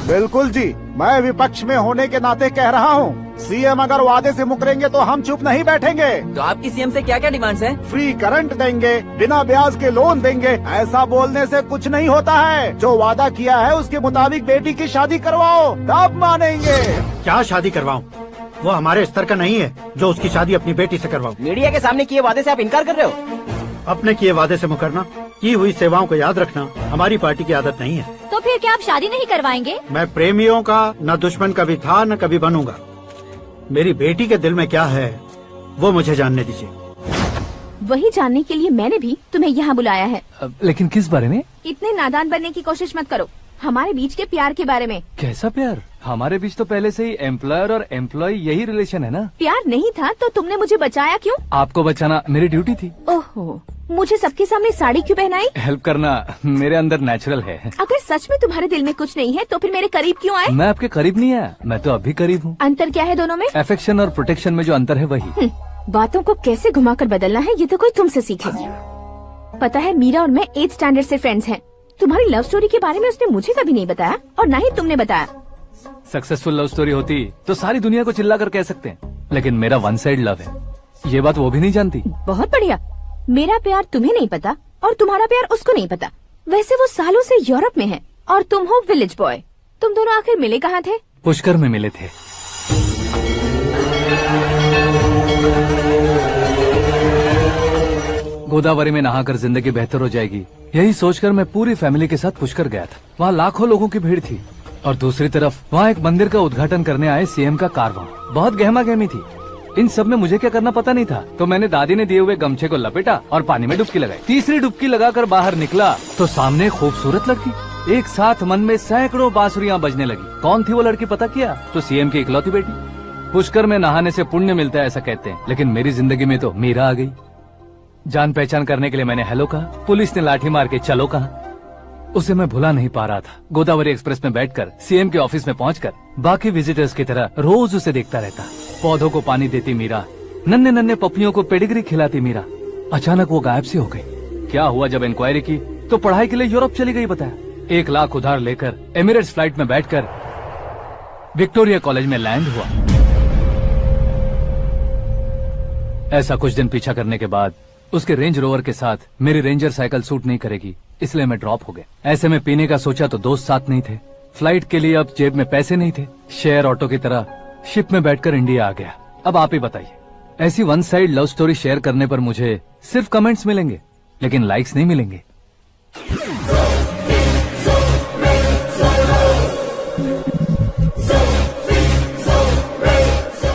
बिल्कुल जी, मैं विपक्ष में होने के नाते कह रहा हूँ, सीएम अगर वादे से मुकरेंगे तो हम चुप नहीं बैठेंगे। तो आपकी सीएम से क्या क्या डिमांड्स हैं? फ्री करंट देंगे, बिना ब्याज के लोन देंगे। ऐसा बोलने से कुछ नहीं होता है। जो वादा किया है उसके मुताबिक बेटी की शादी करवाओ, तब मानेंगे। क्या शादी करवाऊं? वो हमारे स्तर का नहीं है जो उसकी शादी अपनी बेटी से करवाऊं। मीडिया के सामने किए वादे से आप इनकार कर रहे हो? अपने किए वादे से मुकरना, की हुई सेवाओं को याद रखना हमारी पार्टी की आदत नहीं है। तो फिर क्या आप शादी नहीं करवाएंगे? मैं प्रेमियों का न दुश्मन कभी था न कभी बनूंगा। मेरी बेटी के दिल में क्या है वो मुझे जानने दीजिए। वही जानने के लिए मैंने भी तुम्हें यहाँ बुलाया है। लेकिन किस बारे में? इतने नादान बनने की कोशिश मत करो। हमारे बीच के प्यार के बारे में। कैसा प्यार? हमारे बीच तो पहले से ही एम्प्लॉयर और एम्प्लॉय यही रिलेशन है ना। प्यार नहीं था तो तुमने मुझे बचाया क्यों? आपको बचाना मेरी ड्यूटी थी। ओहो, मुझे सबके सामने साड़ी क्यों पहनाई? हेल्प करना मेरे अंदर नेचुरल है। अगर सच में तुम्हारे दिल में कुछ नहीं है तो फिर मेरे करीब क्यों आए? मैं आपके करीब नहीं आया, मैं तो अभी करीब हूँ। अंतर क्या है दोनों में? अफेक्शन और प्रोटेक्शन में जो अंतर है वही। बातों को कैसे घुमाकर बदलना है ये तो कोई तुमसे सीखे। पता है, मीरा और मैं 8th स्टैंडर्ड से फ्रेंड्स हैं। तुम्हारी लव स्टोरी के बारे में उसने मुझे कभी नहीं बताया और न ही तुमने बताया। सक्सेसफुल लव स्टोरी होती तो सारी दुनिया को चिल्ला कर कह सकते हैं, लेकिन मेरा वन साइड लव है, ये बात वो भी नहीं जानती। बहुत बढ़िया। मेरा प्यार तुम्हें नहीं पता और तुम्हारा प्यार उसको नहीं पता। वैसे वो सालों से यूरोप में है और तुम हो विलेज बॉय। तुम दोनों आखिर मिले कहाँ थे? पुष्कर में मिले थे। गोदावरी में नहाकर जिंदगी बेहतर हो जाएगी, यही सोचकर मैं पूरी फैमिली के साथ पुष्कर गया था। वहाँ लाखों लोगों की भीड़ थी और दूसरी तरफ वहाँ एक मंदिर का उद्घाटन करने आए सीएम का कारवां। बहुत गहमा गहमी थी। इन सब में मुझे क्या करना पता नहीं था, तो मैंने दादी ने दिए हुए गमछे को लपेटा और पानी में डुबकी लगाई। तीसरी डुबकी लगाकर बाहर निकला तो सामने खूबसूरत लड़की। एक साथ मन में सैकड़ों बांसुरियां बजने लगी। कौन थी वो लड़की पता किया? तो सीएम की इकलौती बेटी। पुष्कर में नहाने से पुण्य मिलता है ऐसा कहते हैं, लेकिन मेरी जिंदगी में तो मीरा आ गई। जान पहचान करने के लिए मैंने हेलो कहा, पुलिस ने लाठी मार के चलो कहा। उसे मैं भुला नहीं पा रहा था। गोदावरी एक्सप्रेस में बैठकर सीएम के ऑफिस में पहुंचकर बाकी विजिटर्स की तरह रोज उसे देखता रहता। पौधों को पानी देती मीरा, नन्हे नन्हे पपियों को पेडिग्री खिलाती मीरा। अचानक वो गायब सी हो गई। क्या हुआ? जब इंक्वायरी की तो पढ़ाई के लिए यूरोप चली गई बताया। 1 लाख उधार लेकर एमिरेट्स फ्लाइट में बैठकर विक्टोरिया कॉलेज में लैंड हुआ। ऐसा कुछ दिन पीछा करने के बाद उसके रेंज रोवर के साथ मेरी रेंजर साइकिल सूट नहीं करेगी, इसलिए मैं ड्रॉप हो गया। ऐसे में पीने का सोचा तो दोस्त साथ नहीं थे, फ्लाइट के लिए अब जेब में पैसे नहीं थे, शेयर ऑटो की तरह शिप में बैठकर इंडिया आ गया। अब आप ही बताइए, ऐसी one side love story share करने पर मुझे सिर्फ कमेंट्स मिलेंगे लेकिन लाइक्स नहीं मिलेंगे।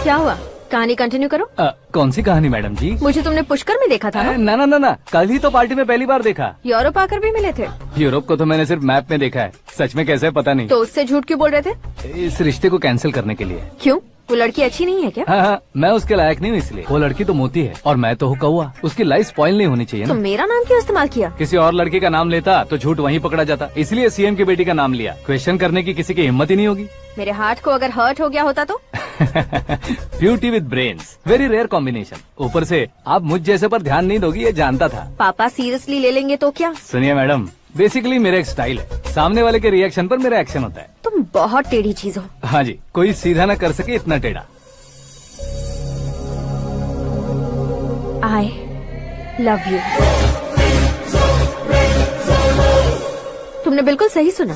क्या हुआ, कहानी कंटिन्यू करो। कौन सी कहानी मैडम जी? मुझे तुमने पुष्कर में देखा था ना? ना, कल ही तो पार्टी में पहली बार देखा। यूरोप आकर भी मिले थे? यूरोप को तो मैंने सिर्फ मैप में देखा है, सच में कैसे पता नहीं। तो उससे झूठ क्यों बोल रहे थे? इस रिश्ते को कैंसिल करने के लिए। क्यों, वो लड़की अच्छी नहीं है क्या? हाँ, मैं उसके लायक नहीं हूँ इसलिए। वो लड़की तो मोती है और मैं तो हूँ कौवा, उसकी लाइफ स्पॉइल नहीं होनी चाहिए तो ना। मेरा नाम क्यों इस्तेमाल किया? किसी और लड़की का नाम लेता तो झूठ वहीं पकड़ा जाता, इसलिए सीएम की बेटी का नाम लिया। क्वेश्चन करने की किसी की हिम्मत ही नहीं होगी। मेरे हार्ट को अगर हर्ट हो गया होता तो? Beauty with brains, very rare combination. ऊपर से आप मुझ जैसे पर ध्यान नहीं दोगी ये जानता था। पापा सीरियसली ले लेंगे तो क्या? सुनिए मैडम, बेसिकली मेरा एक स्टाइल है, सामने वाले के रिएक्शन पर मेरा एक्शन होता है। तुम बहुत टेढ़ी चीज हो। हाँ जी, कोई सीधा न कर सके इतना टेढ़ा। I love you। तुमने बिल्कुल सही सुना।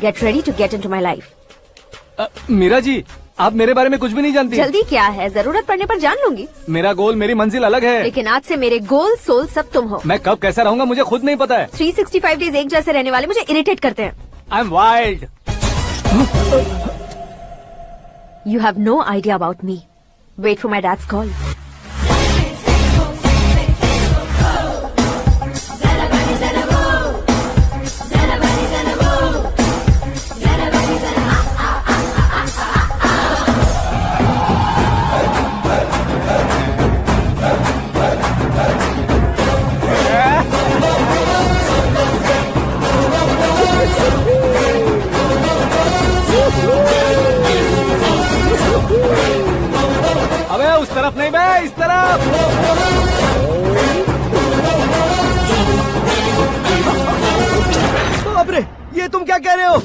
Get ready to get into my life। Meera ji, आप मेरे बारे में कुछ भी नहीं जानती। जल्दी क्या है, जरूरत पड़ने पर जान लूंगी। मेरा गोल, मेरी मंजिल अलग है। लेकिन आज से मेरे गोल सोल सब तुम हो। मैं कब कैसा रहूंगा मुझे खुद नहीं पता है। 365 डेज एक जैसे रहने वाले मुझे इरिटेट करते हैं। I'm wild। You have no idea about me। Wait for my dad's call। अबे उस तरफ नहीं बे, इस तरफ। बाप रे, ये तुम क्या कह रहे हो?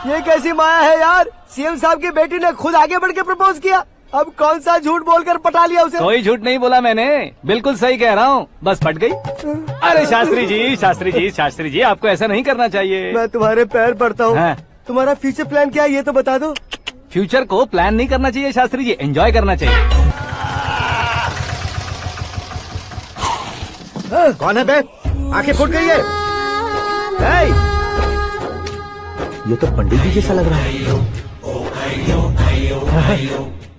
ये कैसी माया है यार? सीएम साहब की बेटी ने खुद आगे बढ़ के प्रपोज किया, अब कौन सा झूठ बोलकर पटा लिया उसे? कोई झूठ नहीं बोला मैंने, बिल्कुल सही कह रहा हूँ, बस पट गई। अरे शास्त्री जी आपको ऐसा नहीं करना चाहिए। मैं तुम्हारे पैर पड़ता हूँ। हाँ। तुम्हारा फ्यूचर प्लान क्या है ये तो बता दो। फ्यूचर को प्लान नहीं करना चाहिए शास्त्री जी, एंजॉय करना चाहिए। कौन है बे? आंखें फूट गई है। ये तो पंडित जी जैसा लग रहा है।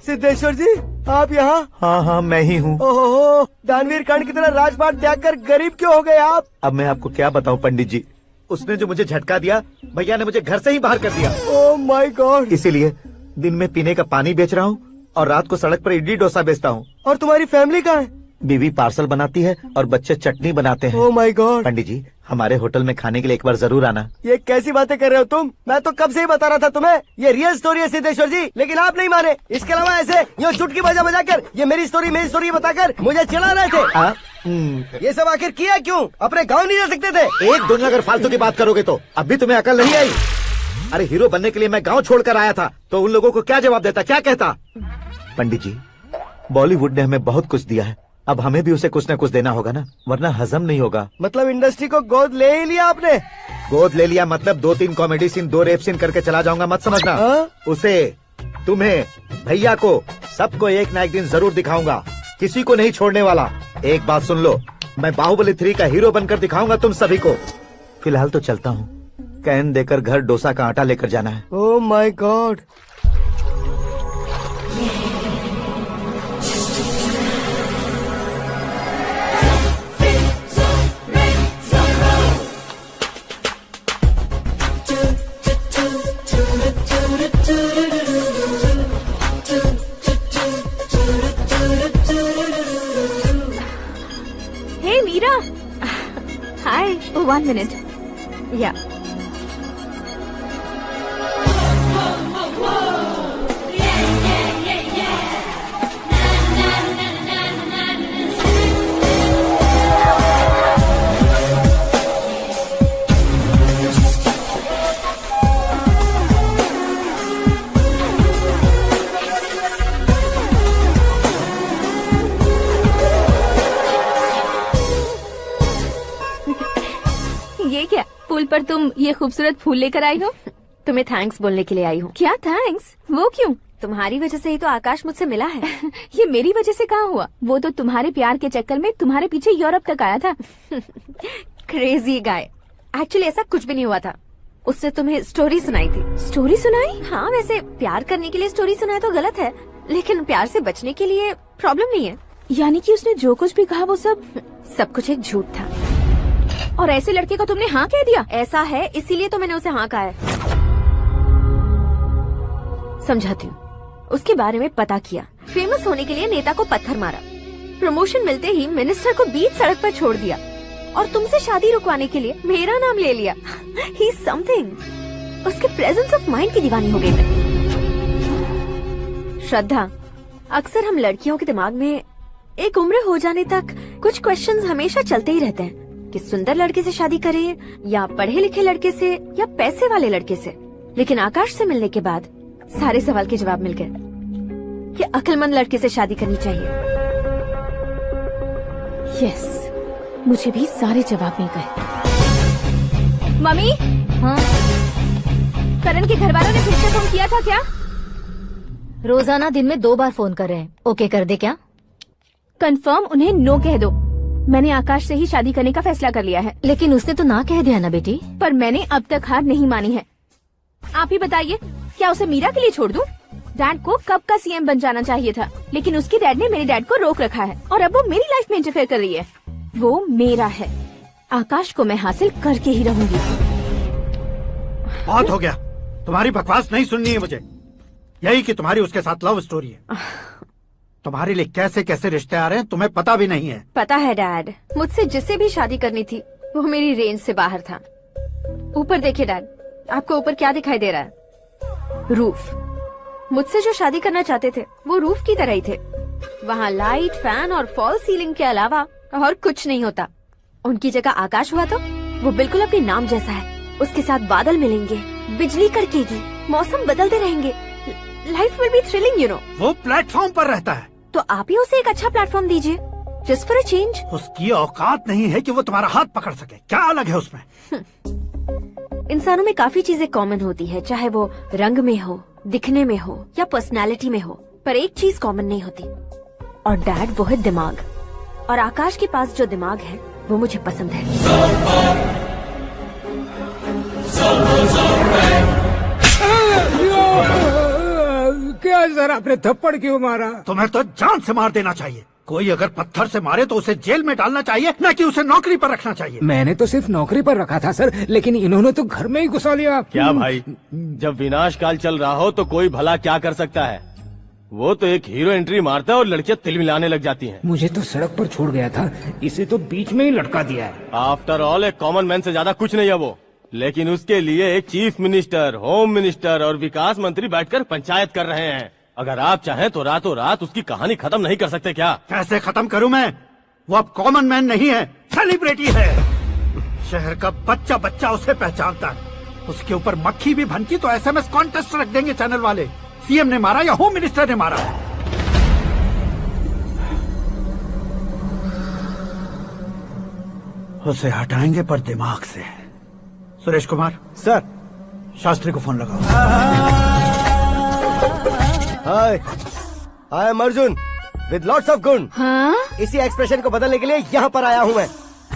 सिद्धेश्वर जी, आप यहाँ? हाँ, मैं ही हूँ। ओहो, दानवीर कांड की तरह राजपाट त्याग कर गरीब क्यों हो गए आप? अब मैं आपको क्या बताऊँ पंडित जी, उसने जो मुझे झटका दिया, भैया ने मुझे घर से ही बाहर कर दिया। Oh my God. इसीलिए दिन में पीने का पानी बेच रहा हूँ और रात को सड़क पर इडली डोसा बेचता हूँ। और तुम्हारी फैमिली कहाँ है? बीवी पार्सल बनाती है और बच्चे चटनी बनाते हैं। Oh my God. पंडित जी, हमारे होटल में खाने के लिए एक बार जरूर आना। ये कैसी बातें कर रहे हो तुम? मैं तो कब से ही बता रहा था तुम्हें, ये रियल स्टोरी है सिद्धेश्वर जी, लेकिन आप नहीं माने। इसके अलावा ऐसे यूँ चुटकी बजा कर ये मेरी स्टोरी बताकर मुझे चिढ़ा रहे थे। ये सब आखिर किया क्यों? अपने गाँव नहीं जा सकते थे? एक दिन अगर फालतू की बात करोगे तो अब भी तुम्हें अकल नहीं आई। अरे हीरो बनने के लिए मैं गाँव छोड़कर आया था तो उन लोगों को क्या जवाब देता, क्या कहता? पंडित जी, बॉलीवुड ने हमें बहुत कुछ दिया है, अब हमें भी उसे कुछ न कुछ देना होगा ना, वरना हजम नहीं होगा। मतलब इंडस्ट्री को गोद ले ही लिया आपने? गोद ले लिया मतलब 2-3 कॉमेडी सीन, 2 रेप सीन करके चला जाऊंगा मत समझना। उसे, तुम्हें, भैया को, सबको एक ना एक दिन जरूर दिखाऊंगा, किसी को नहीं छोड़ने वाला। एक बात सुन लो, मैं बाहुबली 3 का हीरो बनकर दिखाऊंगा तुम सभी को। फिलहाल तो चलता हूँ, कैन देकर घर डोसा का आटा लेकर जाना है। Oh my God. Hey Meera. Hi. Oh, 1 minute. Yeah। पर तुम ये खूबसूरत फूल लेकर आई हो। तुम्हें थैंक्स बोलने के लिए आई हूँ। क्या थैंक्स? वो क्यों? तुम्हारी वजह से ही तो आकाश मुझसे मिला है। ये मेरी वजह से कहाँ हुआ? वो तो तुम्हारे प्यार के चक्कर में तुम्हारे पीछे यूरोप तक आया था। Crazy guy. एक्चुअली ऐसा कुछ भी नहीं हुआ था। उसने तुम्हें स्टोरी सुनाई थी। स्टोरी सुनाई? हाँ, वैसे प्यार करने के लिए स्टोरी सुनाए तो गलत है, लेकिन प्यार से बचने के लिए प्रॉब्लम नहीं है। यानी कि उसने जो कुछ भी कहा वो सब कुछ एक झूठ था। और ऐसे लड़के को तुमने हाँ कह दिया? ऐसा है, इसीलिए तो मैंने उसे हाँ कहा है। समझाती हूँ। उसके बारे में पता किया, फेमस होने के लिए नेता को पत्थर मारा, प्रमोशन मिलते ही मिनिस्टर को बीच सड़क पर छोड़ दिया और तुमसे शादी रुकवाने के लिए मेरा नाम ले लिया। ही समथिंग। उसके प्रेजेंस ऑफ माइंड की दीवानी हो गई मैं। श्रद्धा, अक्सर हम लड़कियों के दिमाग में एक उम्र हो जाने तक कुछ क्वेश्चंस हमेशा चलते ही रहते हैं कि सुंदर लड़के से शादी करें या पढ़े लिखे लड़के से या पैसे वाले लड़के से। लेकिन आकाश से मिलने के बाद सारे सवाल के जवाब मिल गए कि अक्लमंद लड़के से शादी करनी चाहिए। यस, मुझे भी सारे जवाब मिल गए। मम्मी, हाँ? करण के घर वालों ने फिर से फोन किया था क्या? रोजाना दिन में 2 बार फोन कर रहे हैं। ओके कर दे क्या? कंफर्म उन्हें नो कह दो। मैंने आकाश से ही शादी करने का फैसला कर लिया है। लेकिन उसने तो ना कह दिया ना बेटी। पर मैंने अब तक हार नहीं मानी है। आप ही बताइए, क्या उसे मीरा के लिए छोड़ दूं? डैड को कब का सीएम बन जाना चाहिए था, लेकिन उसके डैड ने मेरे डैड को रोक रखा है और अब वो मेरी लाइफ में इंटरफेयर कर रही है। वो मेरा है। आकाश को मैं हासिल करके ही रहूंगी। बहुत हो गया, तुम्हारी बकवास नहीं सुननी है मुझे। यही कि तुम्हारी उसके साथ लव स्टोरी है। तुम्हारे लिए कैसे कैसे रिश्ते आ रहे हैं तुम्हें पता भी नहीं है। पता है डैड, मुझसे जिसे भी शादी करनी थी वो मेरी रेंज से बाहर था। ऊपर देखिए डैड, आपको ऊपर क्या दिखाई दे रहा है? रूफ। मुझसे जो शादी करना चाहते थे वो रूफ की तरह ही थे। वहाँ लाइट, फैन और फॉल सीलिंग के अलावा और कुछ नहीं होता। उनकी जगह आकाश हुआ तो वो बिल्कुल अपने नाम जैसा है। उसके साथ बादल मिलेंगे, बिजली कड़केगी, मौसम बदलते रहेंगे। Life will be thrilling, you know. वो प्लेटफॉर्म पर रहता है तो आप ही उसे एक अच्छा प्लेटफॉर्म दीजिए, जस्ट फॉर अ चेंज। उसकी औकात नहीं है कि वो तुम्हारा हाथ पकड़ सके। क्या अलग है उसमें? इंसानों में काफी चीजें कॉमन होती है, चाहे वो रंग में हो, दिखने में हो या पर्सनालिटी में हो, पर एक चीज कॉमन नहीं होती, और डैड वो है दिमाग। और आकाश के पास जो दिमाग है वो मुझे पसंद है। क्या सर, आपने थप्पड़ क्यों मारा? तुम्हें तो जान से मार देना चाहिए। कोई अगर पत्थर से मारे तो उसे जेल में डालना चाहिए, न कि उसे नौकरी पर रखना चाहिए। मैंने तो सिर्फ नौकरी पर रखा था सर, लेकिन इन्होंने तो घर में ही घुसा लिया। क्या भाई, जब विनाश काल चल रहा हो तो कोई भला क्या कर सकता है? वो तो एक हीरो एंट्री मारता है और लड़कियां तिल मिलाने लग जाती हैं। मुझे तो सड़क पर छोड़ गया था, इसे तो बीच में ही लटका दिया है। आफ्टर ऑल एक कॉमन मैन से ज्यादा कुछ नहीं है वो, लेकिन उसके लिए एक चीफ मिनिस्टर, होम मिनिस्टर और विकास मंत्री बैठकर पंचायत कर रहे हैं। अगर आप चाहें तो रातों रात उसकी कहानी खत्म नहीं कर सकते क्या? कैसे खत्म करूं मैं? वो अब कॉमन मैन नहीं है, सेलिब्रिटी है। शहर का बच्चा बच्चा उसे पहचानता है। उसके ऊपर मक्खी भी भनकी तो एसएमएस कॉन्टेस्ट रख देंगे चैनल वाले। सीएम ने मारा या होम मिनिस्टर ने मारा। उसे हटाएंगे पर दिमाग से। सुरेश कुमार सर, शास्त्री को फोन लगाओ। Hi, I am Arjun with lots of गुण। हाँ? इसी एक्सप्रेशन को बदलने के लिए यहाँ पर आया हूँ मैं।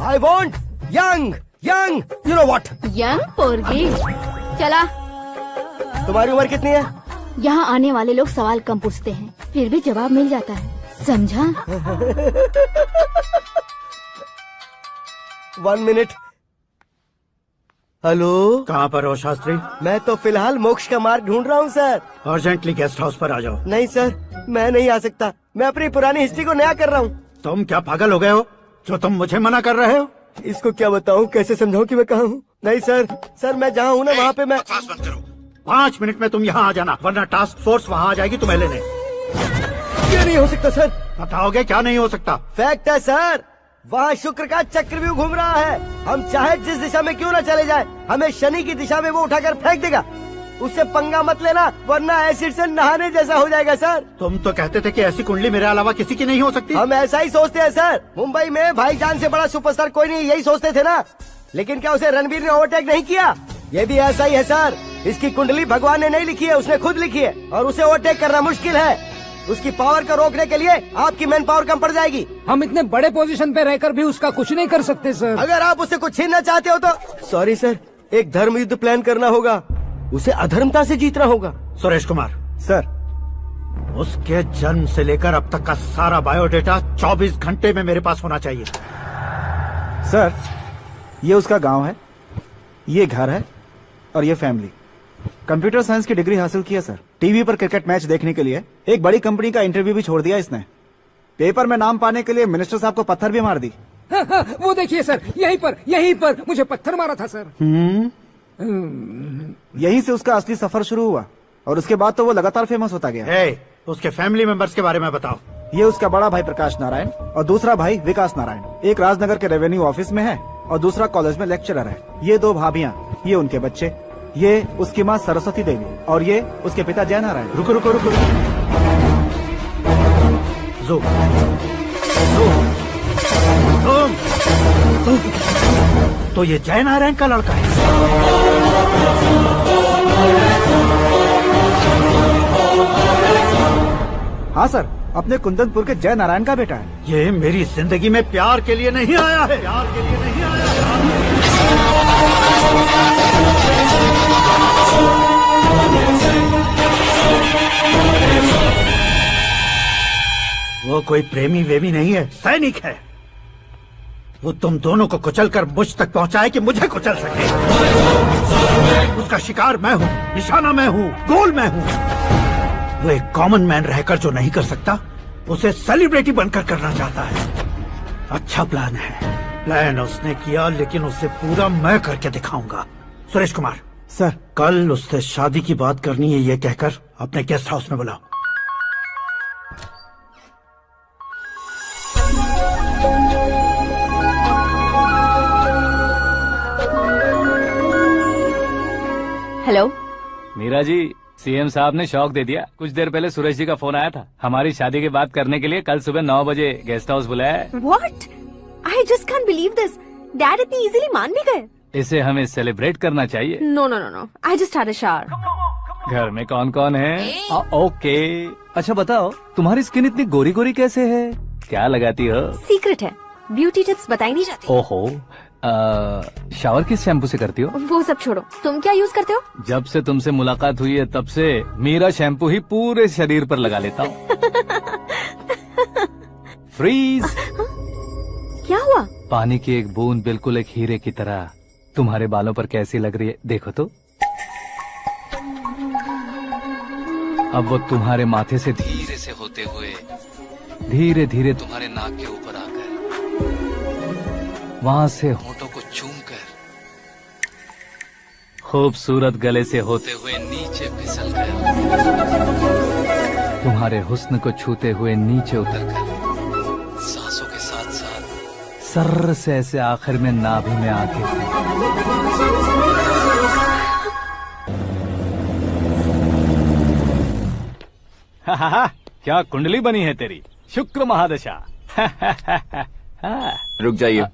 I want young young, you know what? Young पोरगी। चला। तुम्हारी उम्र कितनी है? यहाँ आने वाले लोग सवाल कम पूछते हैं, फिर भी जवाब मिल जाता है, समझा? 1 मिनट। हेलो, कहाँ पर हो शास्त्री? मैं तो फिलहाल मोक्ष का मार्ग ढूंढ रहा हूँ सर। अर्जेंटली गेस्ट हाउस पर आ जाओ। नहीं सर, मैं नहीं आ सकता। मैं अपनी पुरानी हिस्ट्री को नया कर रहा हूँ। तुम क्या पागल हो गए हो जो तुम मुझे मना कर रहे हो? इसको क्या बताऊँ, कैसे समझाऊँ कि मैं कहाँ हूँ? नहीं सर मैं जहाँ हूँ ना वहाँ पे मैं। 5 मिनट में तुम यहाँ आ जाना, वरना टास्क फोर्स वहाँ आ जाएगी तुम्हें लेने। क्या नहीं हो सकता सर? बताओगे क्या नहीं हो सकता? फैक्ट है सर, वहाँ शुक्र का चक्रव्यूह घूम रहा है। हम चाहे जिस दिशा में क्यों न चले जाए, हमें शनि की दिशा में वो उठाकर फेंक देगा। उससे पंगा मत लेना, वरना एसिड से नहाने जैसा हो जाएगा सर। तुम तो कहते थे कि ऐसी कुंडली मेरे अलावा किसी की नहीं हो सकती। हम ऐसा ही सोचते हैं सर। मुंबई में भाईजान से बड़ा सुपरस्टार कोई नहीं, यही सोचते थे ना। लेकिन क्या उसे रणवीर ने ओवरटेक नहीं किया? ये भी ऐसा ही है सर। इसकी कुंडली भगवान ने नहीं लिखी है, उसने खुद लिखी है और उसे ओवरटेक करना मुश्किल है। उसकी पावर को रोकने के लिए आपकी मैन पावर कम पड़ जाएगी। हम इतने बड़े पोजीशन पे रहकर भी उसका कुछ नहीं कर सकते सर। अगर आप उससे कुछ छीनना चाहते हो तो सॉरी सर, एक धर्म युद्ध प्लान करना होगा। उसे अधर्मता से जीतना होगा। सुरेश कुमार सर, उसके जन्म से लेकर अब तक का सारा बायोडेटा 24 घंटे में मेरे पास होना चाहिए। सर, ये उसका गांव है, ये घर है और ये फैमिली। कंप्यूटर साइंस की डिग्री हासिल की है सर। टीवी पर क्रिकेट मैच देखने के लिए एक बड़ी कंपनी का इंटरव्यू भी छोड़ दिया इसने। पेपर में नाम पाने के लिए मिनिस्टर साहब को पत्थर भी मार दी। हाँ, वो देखिए सर, यहीं पर मुझे पत्थर मारा था सर। यहीं से उसका असली सफर शुरू हुआ और उसके बाद तो वो लगातार फेमस होता गया। उसके फैमिली मेंबर्स के बारे में बताओ। ये उसका बड़ा भाई प्रकाश नारायण और दूसरा भाई विकास नारायण। एक राजनगर के रेवेन्यू ऑफिस में है और दूसरा कॉलेज में लेक्चरर है। ये 2 भाभियाँ, ये उनके बच्चे, ये उसकी माँ सरस्वती देवी और ये उसके पिता जय नारायण। रुको रुको रुको, तो ये जय नारायण का लड़का है। हाँ सर, अपने कुंदनपुर के जय नारायण का बेटा है। ये मेरी जिंदगी में प्यार के लिए नहीं आया है। प्यार के लिए नहीं आया वो कोई प्रेमी वेमी नहीं है, सैनिक है। वो तुम दोनों को कुचलकर मुझ तक पहुंचाए कि मुझे कुचल सके। उसका शिकार मैं हूँ, निशाना मैं हूँ, गोल मैं हूँ। वो एक कॉमन मैन रहकर जो नहीं कर सकता, उसे सेलिब्रिटी बनकर करना चाहता है। अच्छा प्लान है। प्लान उसने किया, लेकिन उसे पूरा मैं करके दिखाऊंगा। सुरेश कुमार सर, कल उससे शादी की बात करनी है, ये कहकर अपने गेस्ट हाउस में बुलाओ। हेलो मीरा जी, सीएम साहब ने शौक दे दिया। कुछ देर पहले सुरेश जी का फोन आया था, हमारी शादी की बात करने के लिए कल सुबह 9 बजे गेस्ट हाउस बुलाया है। What? I just can't believe this. Dad इतनी इजीली मान भी गए। इसे हमें सेलिब्रेट करना चाहिए। No, no, no, no. I just had a shower. घर में कौन कौन है? ओके। अच्छा बताओ, तुम्हारी स्किन इतनी गोरी गोरी कैसे है? क्या लगाती हो? सीक्रेट है, ब्यूटी टिप्स बताई नहीं जाती। ओहो, शावर किस शैम्पू से करती हो? वो सब छोड़ो, तुम क्या यूज करते हो? जब से तुमसे मुलाकात हुई है तब से मेरा शैम्पू ही पूरे शरीर पर लगा लेता हूँ। फ्रीज। क्या हुआ? पानी की एक बूंद बिल्कुल एक हीरे की तरह तुम्हारे बालों पर कैसी लग रही है, देखो तो। अब वो तुम्हारे माथे से धीरे से होते हुए धीरे धीरे तुम्हारे नाक के ऊपर आकर वहां से होठों को चूमकर खूबसूरत गले से होते हुए नीचे फिसलकर तुम्हारे हुस्न को छूते हुए नीचे उतरकर सांसों के साथ साथ सर्र से ऐसे आखिर में नाभि में आके क्या कुंडली बनी है तेरी, शुक्र महादशा। रुक जाइए।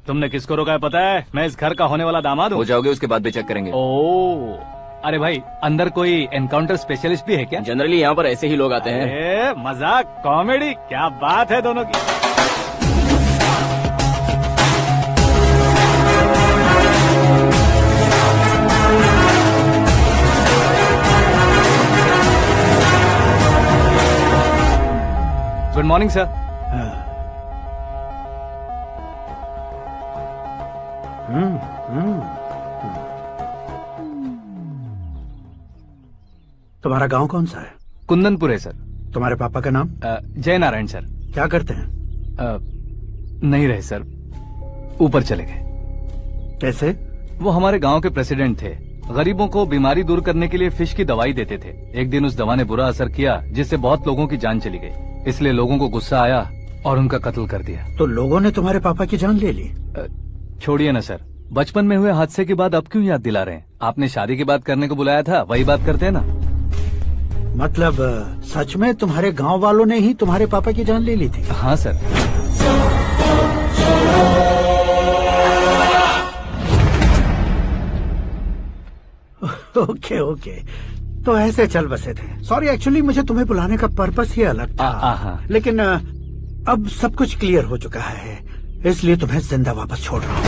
तुमने किसको रोका है पता है? मैं इस घर का होने वाला दामाद हूँ। हो जाओगे उसके बाद भी चेक करेंगे। ओ, अरे भाई, अंदर कोई एनकाउंटर स्पेशलिस्ट भी है क्या? जनरली यहाँ पर ऐसे ही लोग आते हैं। मजाक, कॉमेडी, क्या बात है दोनों की। Good morning sir. तुम्हारा गांव कौन सा है? कुंदनपुर है सर। तुम्हारे पापा का नाम? जय नारायण सर। क्या करते हैं? नहीं रहे सर, ऊपर चले गए। कैसे? वो हमारे गांव के प्रेसिडेंट थे। गरीबों को बीमारी दूर करने के लिए फिश की दवाई देते थे। एक दिन उस दवा ने बुरा असर किया जिससे बहुत लोगों की जान चली गई। इसलिए लोगों को गुस्सा आया और उनका कत्ल कर दिया। तो लोगों ने तुम्हारे पापा की जान ले ली? छोड़िए ना सर, बचपन में हुए हादसे की बात अब क्यों याद दिला रहे हैं? आपने शादी की बात करने को बुलाया था, वही बात करते हैं ना। मतलब सच में तुम्हारे गांव वालों ने ही तुम्हारे पापा की जान ले ली थी? हाँ सर। ओके ओके, तो ऐसे चल बसे थे। सॉरी, एक्चुअली मुझे तुम्हें बुलाने का पर्पस ही अलग था, लेकिन अब सब कुछ क्लियर हो चुका है, इसलिए तुम्हें जिंदा वापस छोड़ रहा हूँ।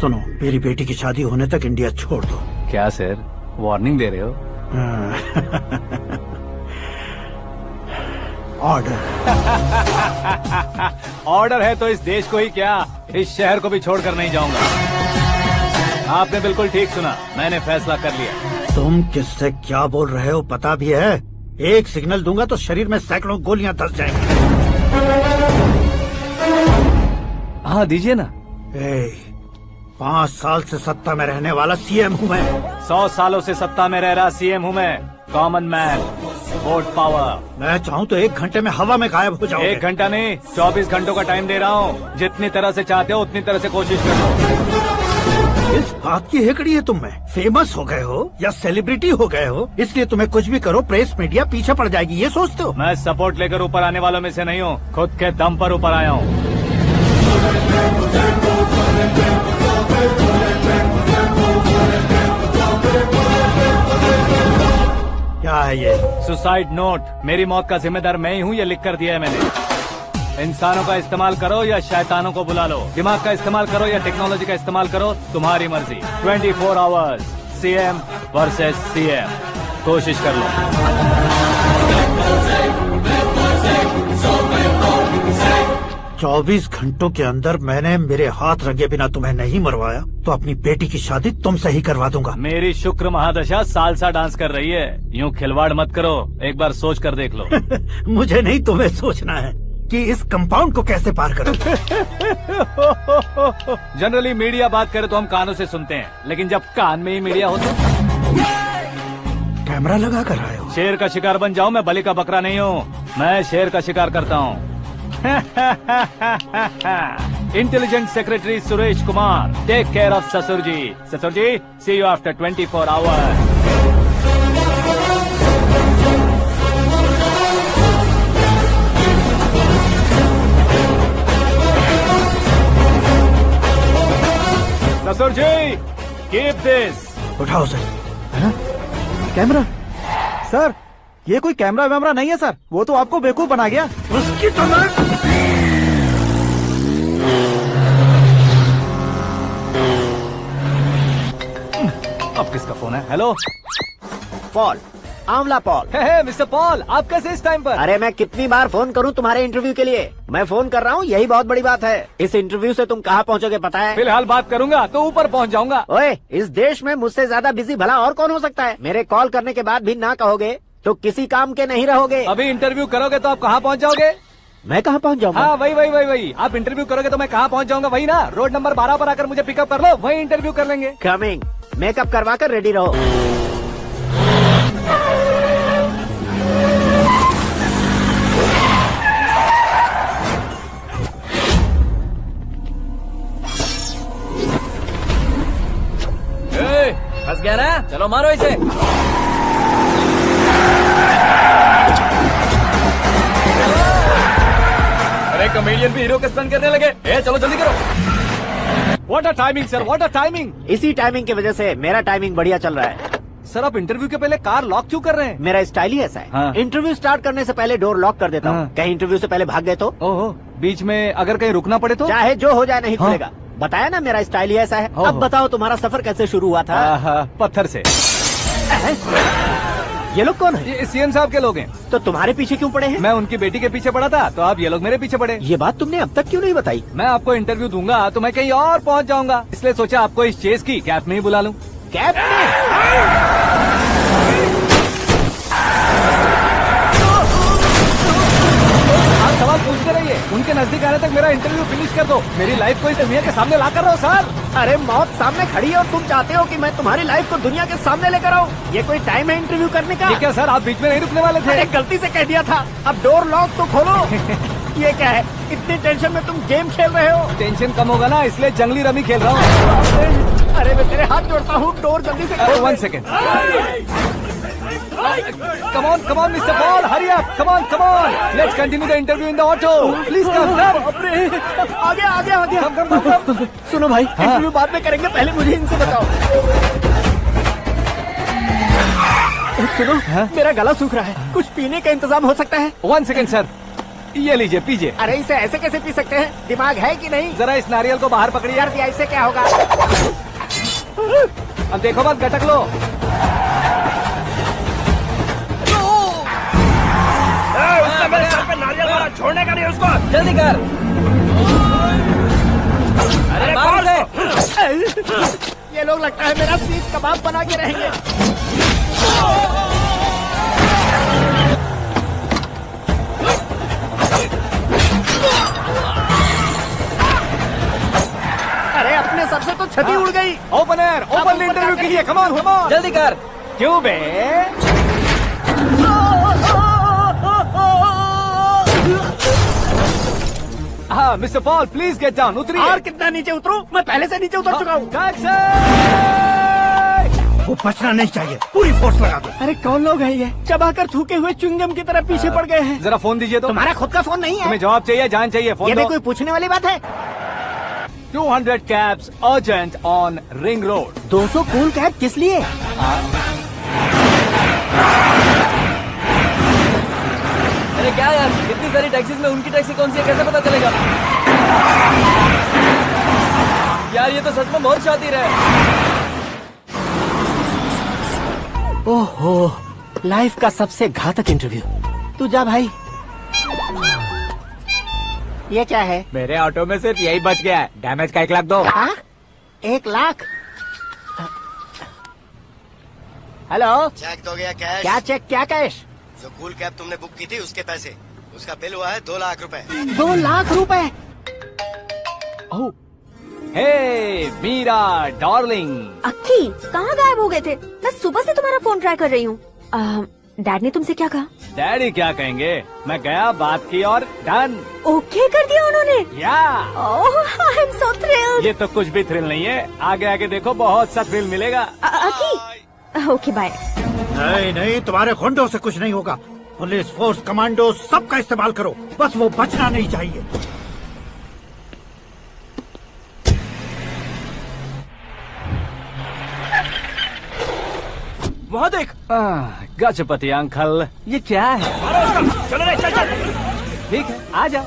सुनो, मेरी बेटी की शादी होने तक इंडिया छोड़ दो। क्या सर, वार्निंग दे रहे हो? ऑर्डर। ऑर्डर है तो इस देश को ही क्या, इस शहर को भी छोड़कर नहीं जाऊंगा। आपने बिल्कुल ठीक सुना, मैंने फैसला कर लिया। तुम किससे क्या बोल रहे हो पता भी है? एक सिग्नल दूंगा तो शरीर में सैकड़ों गोलियां धस जाएंगी। हाँ दीजिए ना। 5 साल से सत्ता में रहने वाला सीएम हूँ मैं। 100 सालों से सत्ता में रह रहा सीएम हूँ मैं। Common man, vote power. मैं चाहूँ तो 1 घंटे में हवा में गायब हो जाऊंगा। 1 घंटा नहीं, 24 घंटों का टाइम दे रहा हूँ। जितनी तरह से चाहते हो उतनी तरह से कोशिश कर लो। इस बात की हेकड़ी है तुम में। फेमस हो गए हो या सेलिब्रिटी हो गए हो, इसलिए तुम्हें कुछ भी करो प्रेस मीडिया पीछे पड़ जाएगी, ये सोचते हो? मैं सपोर्ट लेकर ऊपर आने वालों में से नहीं हूँ, खुद के दम पर ऊपर आया हूँ। क्या है ये? Suicide note. मेरी मौत का जिम्मेदार मैं ही हूँ, ये लिख कर दिया है मैंने। इंसानों का इस्तेमाल करो या शैतानों को बुला लो, दिमाग का इस्तेमाल करो या टेक्नोलॉजी का इस्तेमाल करो, तुम्हारी मर्जी। 24 आवर्स, सीएम वर्सेस सीएम, कोशिश कर लो। 24 घंटों के अंदर मैंने मेरे हाथ रंगे बिना तुम्हें नहीं मरवाया तो अपनी बेटी की शादी तुमसे ही करवा दूंगा। मेरी शुक्र महादशा सालसा डांस कर रही है, यूँ खिलवाड़ मत करो, एक बार सोच कर देख लो। मुझे नहीं, तुम्हें सोचना है कि इस कंपाउंड को कैसे पार करूं। जनरली मीडिया बात करे तो हम कानों से सुनते हैं, लेकिन जब कान में ही मीडिया हो तो कैमरा लगा कर आए हो। शेर का शिकार बन जाऊं, मैं बलि का बकरा नहीं हूँ, मैं शेर का शिकार करता हूँ। Intelligent secretary Suresh Kumar, take care of ससुर जी। ससुर जी, सी यू आफ्टर 24 आवर्स। ससुर जी, कीप दिस। उठाओ सर। कैमरा? सर, ये कोई कैमरा वैमरा नहीं है सर, वो तो आपको बेवकूफ बना गया। उसकी तो मैं... अब किसका फोन है? हेलो पॉल, आंवला पॉल। मिस्टर पॉल, आप कैसे इस टाइम पर? अरे मैं कितनी बार फोन करूं तुम्हारे इंटरव्यू के लिए? मैं फोन कर रहा हूं, यही बहुत बड़ी बात है। इस इंटरव्यू से तुम कहां पहुंचोगे पता है? फिलहाल बात करूंगा तो ऊपर पहुंच जाऊंगा। ओए, इस देश में मुझसे ज्यादा बिजी भला और कौन हो सकता है? मेरे कॉल करने के बाद भी ना कहोगे तो किसी काम के नहीं रहोगे। अभी इंटरव्यू करोगे तो आप कहाँ पहुँच जाओगे? मैं कहाँ पहुँच जाऊंगा? हाँ वही। आप इंटरव्यू करोगे तो मैं कहाँ पहुँच जाऊंगा? वही ना, रोड नंबर 12 पर आकर मुझे पिकअप कर लो, वही इंटरव्यू कर लेंगे। कमिंग। मेकअप करवा कर रेडी रहो। फंस गया ना, चलो मारो इसे। अरे कमेडियन भी हीरो के स्टंट करने लगे। चलो जल्दी करो। What a timing sir, what a timing. इसी टाइमिंग की वजह से मेरा टाइमिंग बढ़िया चल रहा है। सर, आप इंटरव्यू के पहले कार लॉक क्यों कर रहे हैं? मेरा स्टाइल ही ऐसा है। हाँ। इंटरव्यू स्टार्ट करने से पहले डोर लॉक कर देता हूँ। हाँ। कहीं इंटरव्यू से पहले भाग गए तो? ओहो, बीच में अगर कहीं रुकना पड़े तो? चाहे जो हो जाए नहीं हाँ। खुलेगा। बताया ना, मेरा स्टाइल ही ऐसा है। अब बताओ तुम्हारा सफर कैसे शुरू हुआ था? पत्थर से। ये लोग कौन है? ये सीएम साहब के लोग हैं। तो तुम्हारे पीछे क्यों पड़े हैं? मैं उनकी बेटी के पीछे पड़ा था, तो अब ये लोग मेरे पीछे पड़े। ये बात तुमने अब तक क्यों नहीं बताई? मैं आपको इंटरव्यू दूंगा तो मैं कहीं और पहुंच जाऊंगा, इसलिए सोचा आपको इस चेस की कैप में ही बुला लूं। कैप में? आप सवाल पूछते रहिए, उनके नजदीक आने तक मेरा इंटरव्यू फिनिश कर दो। मेरी लाइफ को इस दुनिया के सामने ला कर रहो सर। अरे मौत सामने खड़ी है और तुम चाहते हो कि मैं तुम्हारी लाइफ को दुनिया के सामने लेकर आऊं? ये कोई टाइम है इंटरव्यू करने का? ये क्या सर, आप बीच में नहीं रुकने वाले थे? अरे गलती से कह दिया था। अब डोर लॉक तो खोलो। ये क्या है? इतनी टेंशन में तुम गेम खेल रहे हो? टेंशन कम होगा ना, इसलिए जंगली रमी खेल रहा हूँ। अरे मैं तेरे हाथ जोड़ता हूँ, डोर जल्दी से खोलो। 1 second. Come on, Mr. Paul, hurry up. Come on. Let's continue the interview in the auto. Please come. आगे। Come. सुनो भाई, इंटरव्यू बाद में करेंगे, पहले मुझे इनसे बताओ। सुनो, मेरा गला सूख रहा है, कुछ पीने का इंतजाम हो सकता है? 1 सेकेंड सर, ये लीजिए पीजिए। अरे इसे ऐसे कैसे पी सकते हैं? दिमाग है कि नहीं? जरा इस नारियल को बाहर पकड़िए। यार ऐसे क्या होगा? अब देखो मत, गटक लो। उसने मेरे सर पे नारियल मारा, छोड़ने का नहीं उसको। जल्दी कर। अरे मार उसे। ये लोग लगता है मेरा सीख कबाब बना के रहेंगे। अरे अपने सर से तो छती उड़ गई। ओपन एयर, ओपन इंटरव्यू कीजिए। कम ऑन, कम ऑन, जल्दी कर। क्यों बे? हाँ mister Paul, please get down. उतरिए। और कितना नीचे उतरूं? मैं पहले से नीचे उतर चुका हूँ। वो बचना नहीं चाहिए, पूरी फोर्स लगा दो। अरे कौन लोग हैं ये? चबाकर थूके हुए च्युइंगम की तरह पीछे पड़ गए हैं। जरा फोन दीजिए तो। तुम्हारा खुद का फोन नहीं है? तुम्हें जवाब चाहिए, जान चाहिए, फोन ये दो। भी कोई पूछने वाली बात है? 200 cabs urgent on Ring Road। 200 cool cab किस लिए? अरे क्या यार, इतनी सारी टैक्सीज में उनकी टैक्सी कौन सी है, कैसे पता चलेगा? यार ये तो सच में बहुत शातिर है। ओहो, लाइफ का सबसे घातक इंटरव्यू। तू जा भाई। ये क्या है? मेरे ऑटो में सिर्फ यही बच गया है। डैमेज का 1 लाख दो। 1 लाख? हेलो, चेक तो गया कैश। क्या चेक, क्या कैश? जो कूल कैब तुमने बुक की थी उसके पैसे, उसका बिल हुआ है 2 लाख रुपए। 2 लाख रुपए? हे मीरा डार्लिंग। अक्की, कहाँ गायब हो गए थे? मैं सुबह से तुम्हारा फोन ट्राई कर रही हूँ। डैड ने तुमसे क्या कहा? डैडी क्या कहेंगे, मैं गया, बात की और डन। ओके कर दिया उन्होंने? या। ओह, आई एम सो थ्रिल्ड। ये तो कुछ भी थ्रिल नहीं है, आगे आगे देखो बहुत सा थ्रिल मिलेगा। अक्की, ओके बाय। नहीं नहीं, तुम्हारे गुंडों से कुछ नहीं होगा। पुलिस फोर्स, कमांडो, सबका इस्तेमाल करो, बस वो बचना नहीं चाहिए। वहाँ देख। गजपति अंकल, ये क्या है? चलो रे, चल चल। ठीक है, आ जाओ।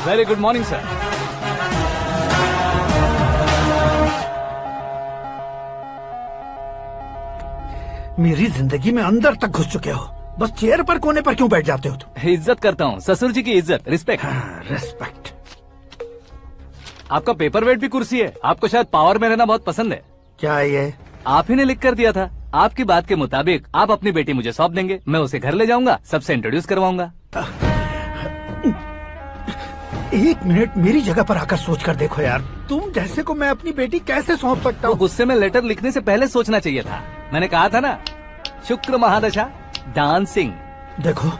Very good morning sir. मेरी जिंदगी में अंदर तक घुस चुके हो, बस चेयर पर कोने पर क्यों बैठ जाते हो तुम? इज्जत करता हूँ, ससुर जी की इज्जत, रिस्पेक्ट। रिस्पेक्ट। आपका पेपर वेट भी कुर्सी है। आपको शायद पावर में रहना बहुत पसंद है। क्या ये? आप ही ने लिख कर दिया था। आपकी बात के मुताबिक आप अपनी बेटी मुझे सौंप देंगे, मैं उसे घर ले जाऊंगा, सबसे इंट्रोड्यूस करवाऊंगा। 1 मिनट मेरी जगह पर आकर सोच कर देखो यार, तुम जैसे को मैं अपनी बेटी कैसे सौंप सकता हूँ? गुस्से में लेटर लिखने से पहले सोचना चाहिए था। मैंने कहा था ना, शुक्र महादशा डांसिंग। देखो,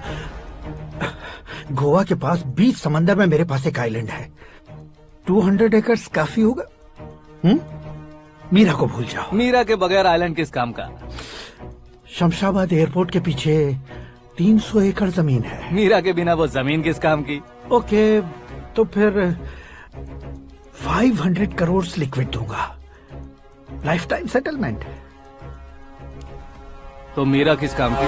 गोवा के पास बीच समंदर में मेरे पास एक आइलैंड है, 200 एकर्स काफी होगा। मीरा को भूल जाओ। मीरा के बगैर आइलैंड किस काम का? शमशाबाद एयरपोर्ट के पीछे 300 एकड़ जमीन है। मीरा के बिना वो जमीन किस काम की? ओके, तो फिर 500 करोड़ लिक्विड दूंगा, लाइफ टाइम सेटलमेंट। तो मीरा किस काम की?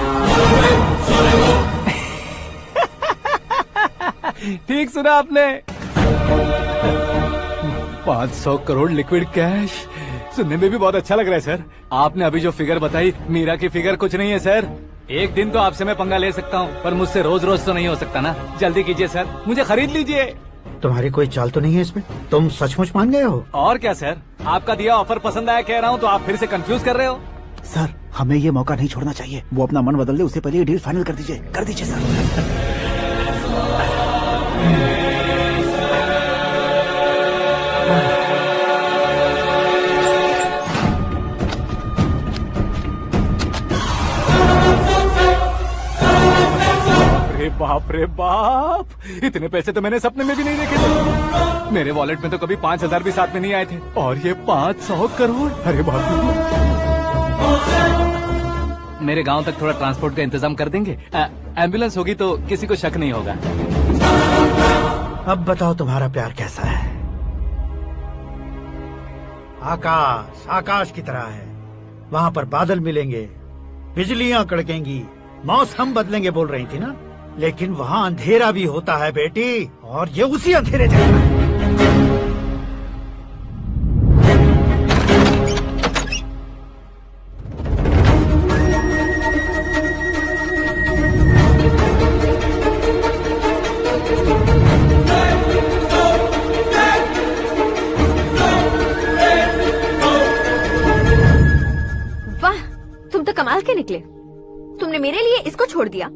ठीक सुना आपने, 500 करोड़ लिक्विड कैश। सुनने में भी बहुत अच्छा लग रहा है सर। आपने अभी जो फिगर बताई, मीरा की फिगर कुछ नहीं है सर। एक दिन तो आपसे मैं पंगा ले सकता हूँ, पर मुझसे रोज रोज तो नहीं हो सकता ना। जल्दी कीजिए सर, मुझे खरीद लीजिए। तुम्हारी कोई चाल तो नहीं है इसमें? तुम सचमुच मान गए हो? और क्या सर, आपका दिया ऑफर पसंद आया कह रहा हूँ, तो आप फिर से कंफ्यूज कर रहे हो। सर, हमें ये मौका नहीं छोड़ना चाहिए। वो अपना मन बदल दे, उससे पहले ये डील फाइनल कर दीजिए। कर दीजिए सर। बाप रे बाप, इतने पैसे तो मैंने सपने में भी नहीं देखे थे। मेरे वॉलेट में तो कभी 5,000 भी साथ में नहीं आए थे, और ये 500 करोड़। अरे बाप रे। मेरे गांव तक थोड़ा ट्रांसपोर्ट का इंतजाम कर देंगे? एम्बुलेंस होगी तो किसी को शक नहीं होगा। अब बताओ तुम्हारा प्यार कैसा है? आकाश आकाश की तरह है, वहाँ पर बादल मिलेंगे, बिजलियाँ कड़केंगी, मौसम बदलेंगे बोल रही थी ना, लेकिन वहाँ अंधेरा भी होता है बेटी, और ये उसी अंधेरे जैसा है। वाह, तुम तो कमाल के निकले। तुमने मेरे लिए इसको छोड़ दिया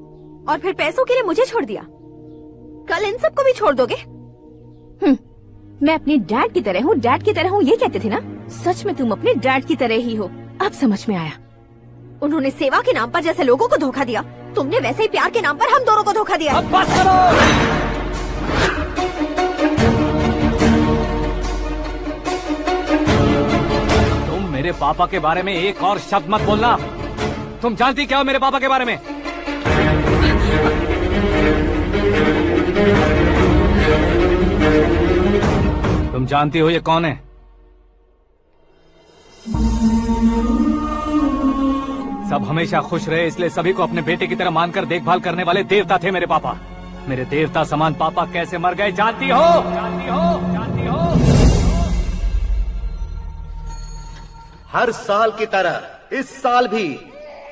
और फिर पैसों के लिए मुझे छोड़ दिया। कल इन सबको भी छोड़ दोगे? मैं अपने डैड की तरह हूँ, डैड की तरह हूँ, ये कहते थे ना। सच में तुम अपने डैड की तरह ही हो, अब समझ में आया। उन्होंने सेवा के नाम पर जैसे लोगों को धोखा दिया, तुमने वैसे ही प्यार के नाम पर हम दोनों को धोखा दिया। अब बस करो। तुम मेरे पापा के बारे में एक और शब्द मत बोलना। तुम जानती क्या हो मेरे पापा के बारे में? तुम जानती हो ये कौन है? सब हमेशा खुश रहे, इसलिए सभी को अपने बेटे की तरह मानकर देखभाल करने वाले देवता थे मेरे पापा। मेरे देवता समान पापा कैसे मर गए जानती हो? जानती हो? जानती हो? हर साल की तरह इस साल भी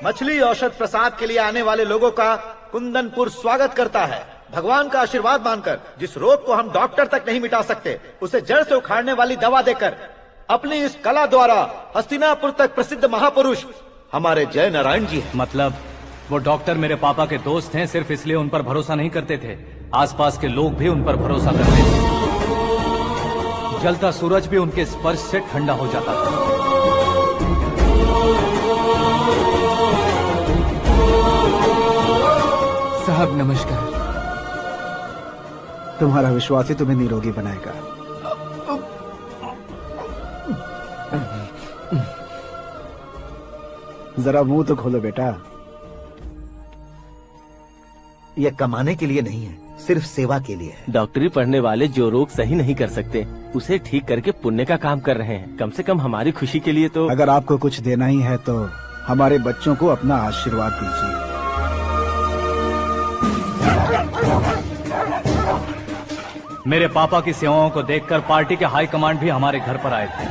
मछली औषध प्रसाद के लिए आने वाले लोगों का कुंदनपुर स्वागत करता है। भगवान का आशीर्वाद मानकर जिस रोग को हम डॉक्टर तक नहीं मिटा सकते, उसे जड़ से उखाड़ने वाली दवा देकर अपनी इस कला द्वारा हस्तिनापुर तक प्रसिद्ध महापुरुष हमारे जय नारायण जी हैं। मतलब वो डॉक्टर मेरे पापा के दोस्त हैं, सिर्फ इसलिए उन पर भरोसा नहीं करते थे, आसपास के लोग भी उन पर भरोसा करते थे। जलता सूरज भी उनके स्पर्श से ठंडा हो जाता था। साहब नमस्कार। तुम्हारा विश्वास ही तुम्हें निरोगी बनाएगा। जरा मुंह तो खोलो बेटा। यह कमाने के लिए नहीं है, सिर्फ सेवा के लिए है। डॉक्टरी पढ़ने वाले जो रोग सही नहीं कर सकते, उसे ठीक करके पुण्य का काम कर रहे हैं। कम से कम हमारी खुशी के लिए तो। अगर आपको कुछ देना ही है तो हमारे बच्चों को अपना आशीर्वाद दीजिए। मेरे पापा की सेवाओं को देखकर पार्टी के हाई कमांड भी हमारे घर पर आए थे।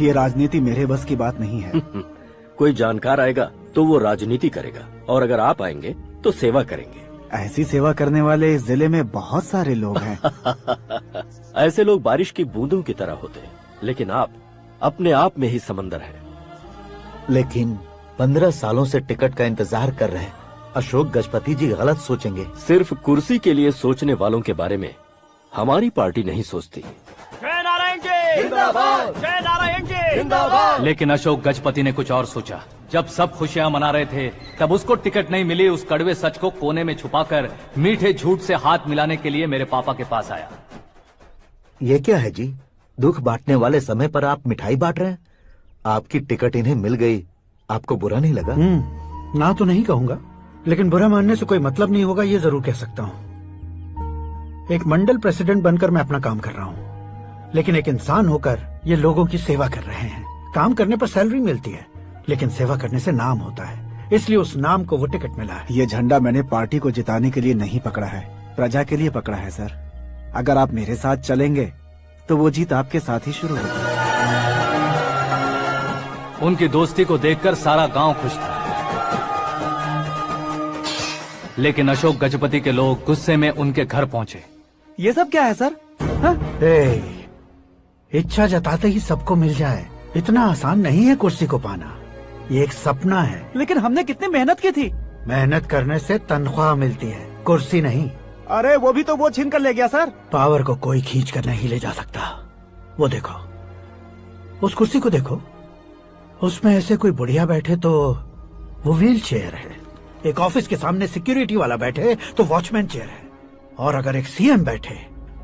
ये राजनीति मेरे बस की बात नहीं है। कोई जानकार आएगा तो वो राजनीति करेगा, और अगर आप आएंगे तो सेवा करेंगे। ऐसी सेवा करने वाले इस जिले में बहुत सारे लोग हैं। ऐसे लोग बारिश की बूंदों की तरह होते हैं, लेकिन आप अपने आप में ही समंदर हैं। लेकिन 15 सालों से टिकट का इंतजार कर रहे अशोक गजपति जी गलत सोचेंगे। सिर्फ कुर्सी के लिए सोचने वालों के बारे में हमारी पार्टी नहीं सोचती। जय नारायण जी जिंदाबाद, जय नारायण जी जिंदाबाद। लेकिन अशोक गजपति ने कुछ और सोचा। जब सब खुशियां मना रहे थे तब उसको टिकट नहीं मिली। उस कड़वे सच को कोने में छुपाकर मीठे झूठ से हाथ मिलाने के लिए मेरे पापा के पास आया। ये क्या है जी? दुख बांटने वाले समय पर आप मिठाई बांट रहे हैं। आपकी टिकट इन्हें मिल गई, आपको बुरा नहीं लगा? ना तो नहीं कहूंगा, लेकिन बुरा मानने से कोई मतलब नहीं होगा, ये जरूर कह सकता हूँ। एक मंडल प्रेसिडेंट बनकर मैं अपना काम कर रहा हूँ, लेकिन एक इंसान होकर ये लोगों की सेवा कर रहे हैं। काम करने पर सैलरी मिलती है, लेकिन सेवा करने से नाम होता है, इसलिए उस नाम को वो टिकट मिला है। ये झंडा मैंने पार्टी को जिताने के लिए नहीं पकड़ा है, प्रजा के लिए पकड़ा है सर। अगर आप मेरे साथ चलेंगे तो वो जीत आपके साथ ही शुरू होगी। उनकी दोस्ती को देखकर सारा गांव खुश था, लेकिन अशोक गजपति के लोग गुस्से में उनके घर पहुंचे। ये सब क्या है सर? इच्छा जताते ही सबको मिल जाए, इतना आसान नहीं है कुर्सी को पाना। ये एक सपना है। लेकिन हमने कितनी मेहनत की थी। मेहनत करने से तनख्वाह मिलती है, कुर्सी नहीं। अरे वो भी तो वो छीन कर ले गया सर। पावर को कोई खींच कर नहीं ले जा सकता। वो देखो, उस कुर्सी को देखो, उसमें ऐसे कोई बुढ़िया बैठे तो वो व्हील चेयर है। एक ऑफिस के सामने सिक्योरिटी वाला बैठे तो वॉचमैन चेयर है, और अगर एक सीएम बैठे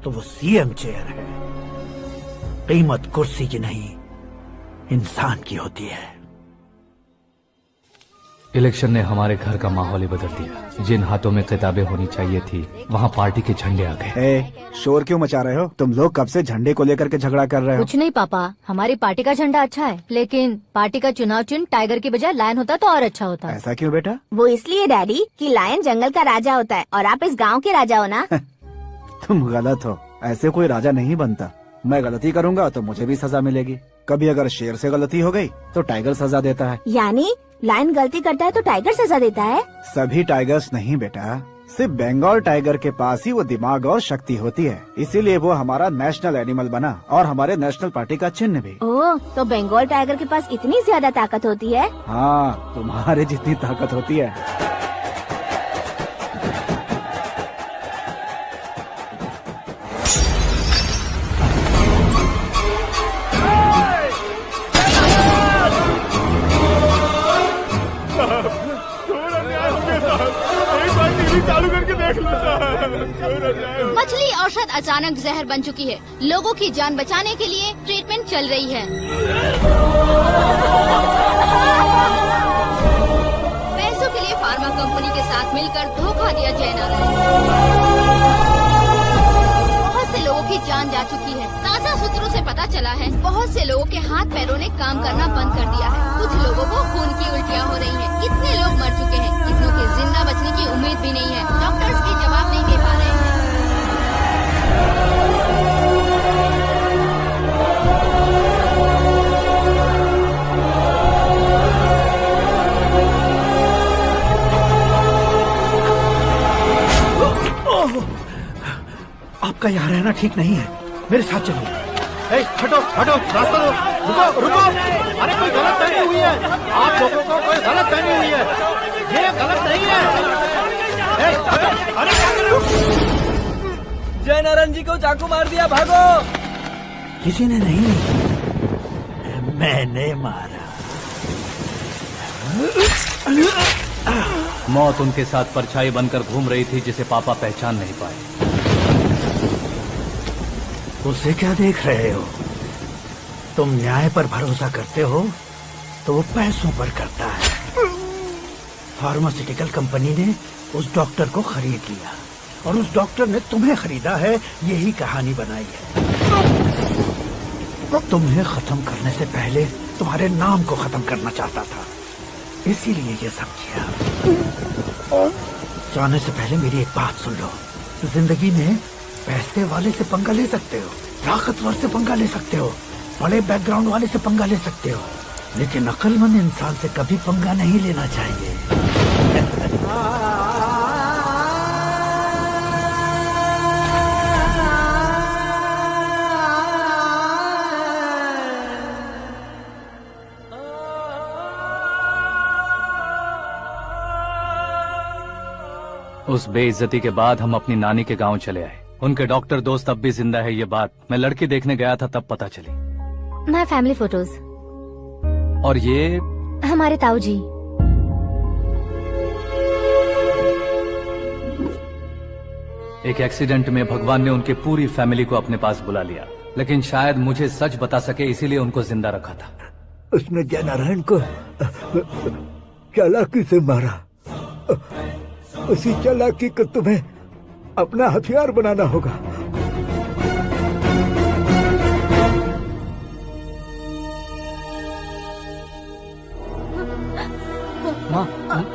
तो वो सीएम चेयर है। कीमत कुर्सी की नहीं, इंसान की होती है। इलेक्शन ने हमारे घर का माहौल ही बदल दिया। जिन हाथों में किताबें होनी चाहिए थी, वहाँ पार्टी के झंडे आ गए। शोर क्यों मचा रहे हो? तुम लोग कब से झंडे को लेकर के झगड़ा कर रहे हो? कुछ नहीं पापा, हमारी पार्टी का झंडा अच्छा है, लेकिन पार्टी का चुनाव चिन्ह टाइगर की बजाय लायन होता तो और अच्छा होता। ऐसा क्यों बेटा? वो इसलिए डैडी कि लायन जंगल का राजा होता है और आप इस गांव के राजा हो ना। तुम गलत हो, ऐसे कोई राजा नहीं बनता। मैं गलती करूंगा तो मुझे भी सजा मिलेगी। कभी अगर शेर से गलती हो गई तो टाइगर सजा देता है। यानी लायन गलती करता है तो टाइगर सजा देता है? सभी टाइगर्स नहीं बेटा, सिर्फ बंगाल टाइगर के पास ही वो दिमाग और शक्ति होती है, इसीलिए वो हमारा नेशनल एनिमल बना और हमारे नेशनल पार्टी का चिन्ह भी। ओह, तो बंगाल टाइगर के पास इतनी ज्यादा ताकत होती है? हाँ, तुम्हारे जितनी ताकत होती है। चालू करके देख लो। मछली औषध अचानक जहर बन चुकी है। लोगों की जान बचाने के लिए ट्रीटमेंट चल रही है। पैसों के लिए फार्मा कंपनी के साथ मिलकर धोखा दिया जय नारायण। बहुत से लोगों की जान जा चुकी है। ताज़ा सूत्रों से पता चला है बहुत से लोगों के हाथ पैरों ने काम करना बंद कर दिया है। कुछ लोगों को खून की उल्टियाँ हो रही हैं। कितने लोग मर चुके हैं, कितनों के जिंदा बचने की उम्मीद भी नहीं है। डॉक्टर्स भी जवाब नहीं दे पा रहे हैं। आपका यहाँ रहना ठीक नहीं है, मेरे साथ चलिए। हटो हटो, रास्ता दो। रुको रुको, अरे कोई गलत फहमी हुई है। आप लोगों को कोई गलत फहमी हुई है, ये गलत नहीं है। अरे जय नारायण जी को चाकू मार दिया, भागो। किसी ने नहीं, मैंने मारा। मौत उनके साथ परछाई बनकर घूम रही थी, जिसे पापा पहचान नहीं पाए। उसे क्या देख रहे हो? तुम न्याय पर भरोसा करते हो तो वो पैसों पर करता है। फार्मास्यूटिकल कंपनी ने उस डॉक्टर को खरीद लिया और उस डॉक्टर ने तुम्हें खरीदा है, यही कहानी बनाई है। तुम्हें खत्म करने से पहले तुम्हारे नाम को खत्म करना चाहता था, इसीलिए ये सब किया। जाने से पहले मेरी एक बात सुन लो। जिंदगी में पैसे वाले से पंगा ले सकते हो, ताकतवर से पंगा ले सकते हो, बड़े बैकग्राउंड वाले से पंगा ले सकते हो, लेकिन अक्लमंद इंसान से कभी पंगा नहीं लेना चाहिए। उस बेइज्जती के बाद हम अपनी नानी के गांव चले आए। उनके डॉक्टर दोस्त अब भी जिंदा है, ये बात मैं लड़की देखने गया था तब पता चली। My family photos. और ये हमारे ताऊ जी। एक एक्सीडेंट में भगवान ने उनकी पूरी फैमिली को अपने पास बुला लिया, लेकिन शायद मुझे सच बता सके इसीलिए उनको जिंदा रखा था। उसने जयनारायण को चालाकी से मारा। उसी चालाकी को तुम्हें अपना हथियार बनाना होगा।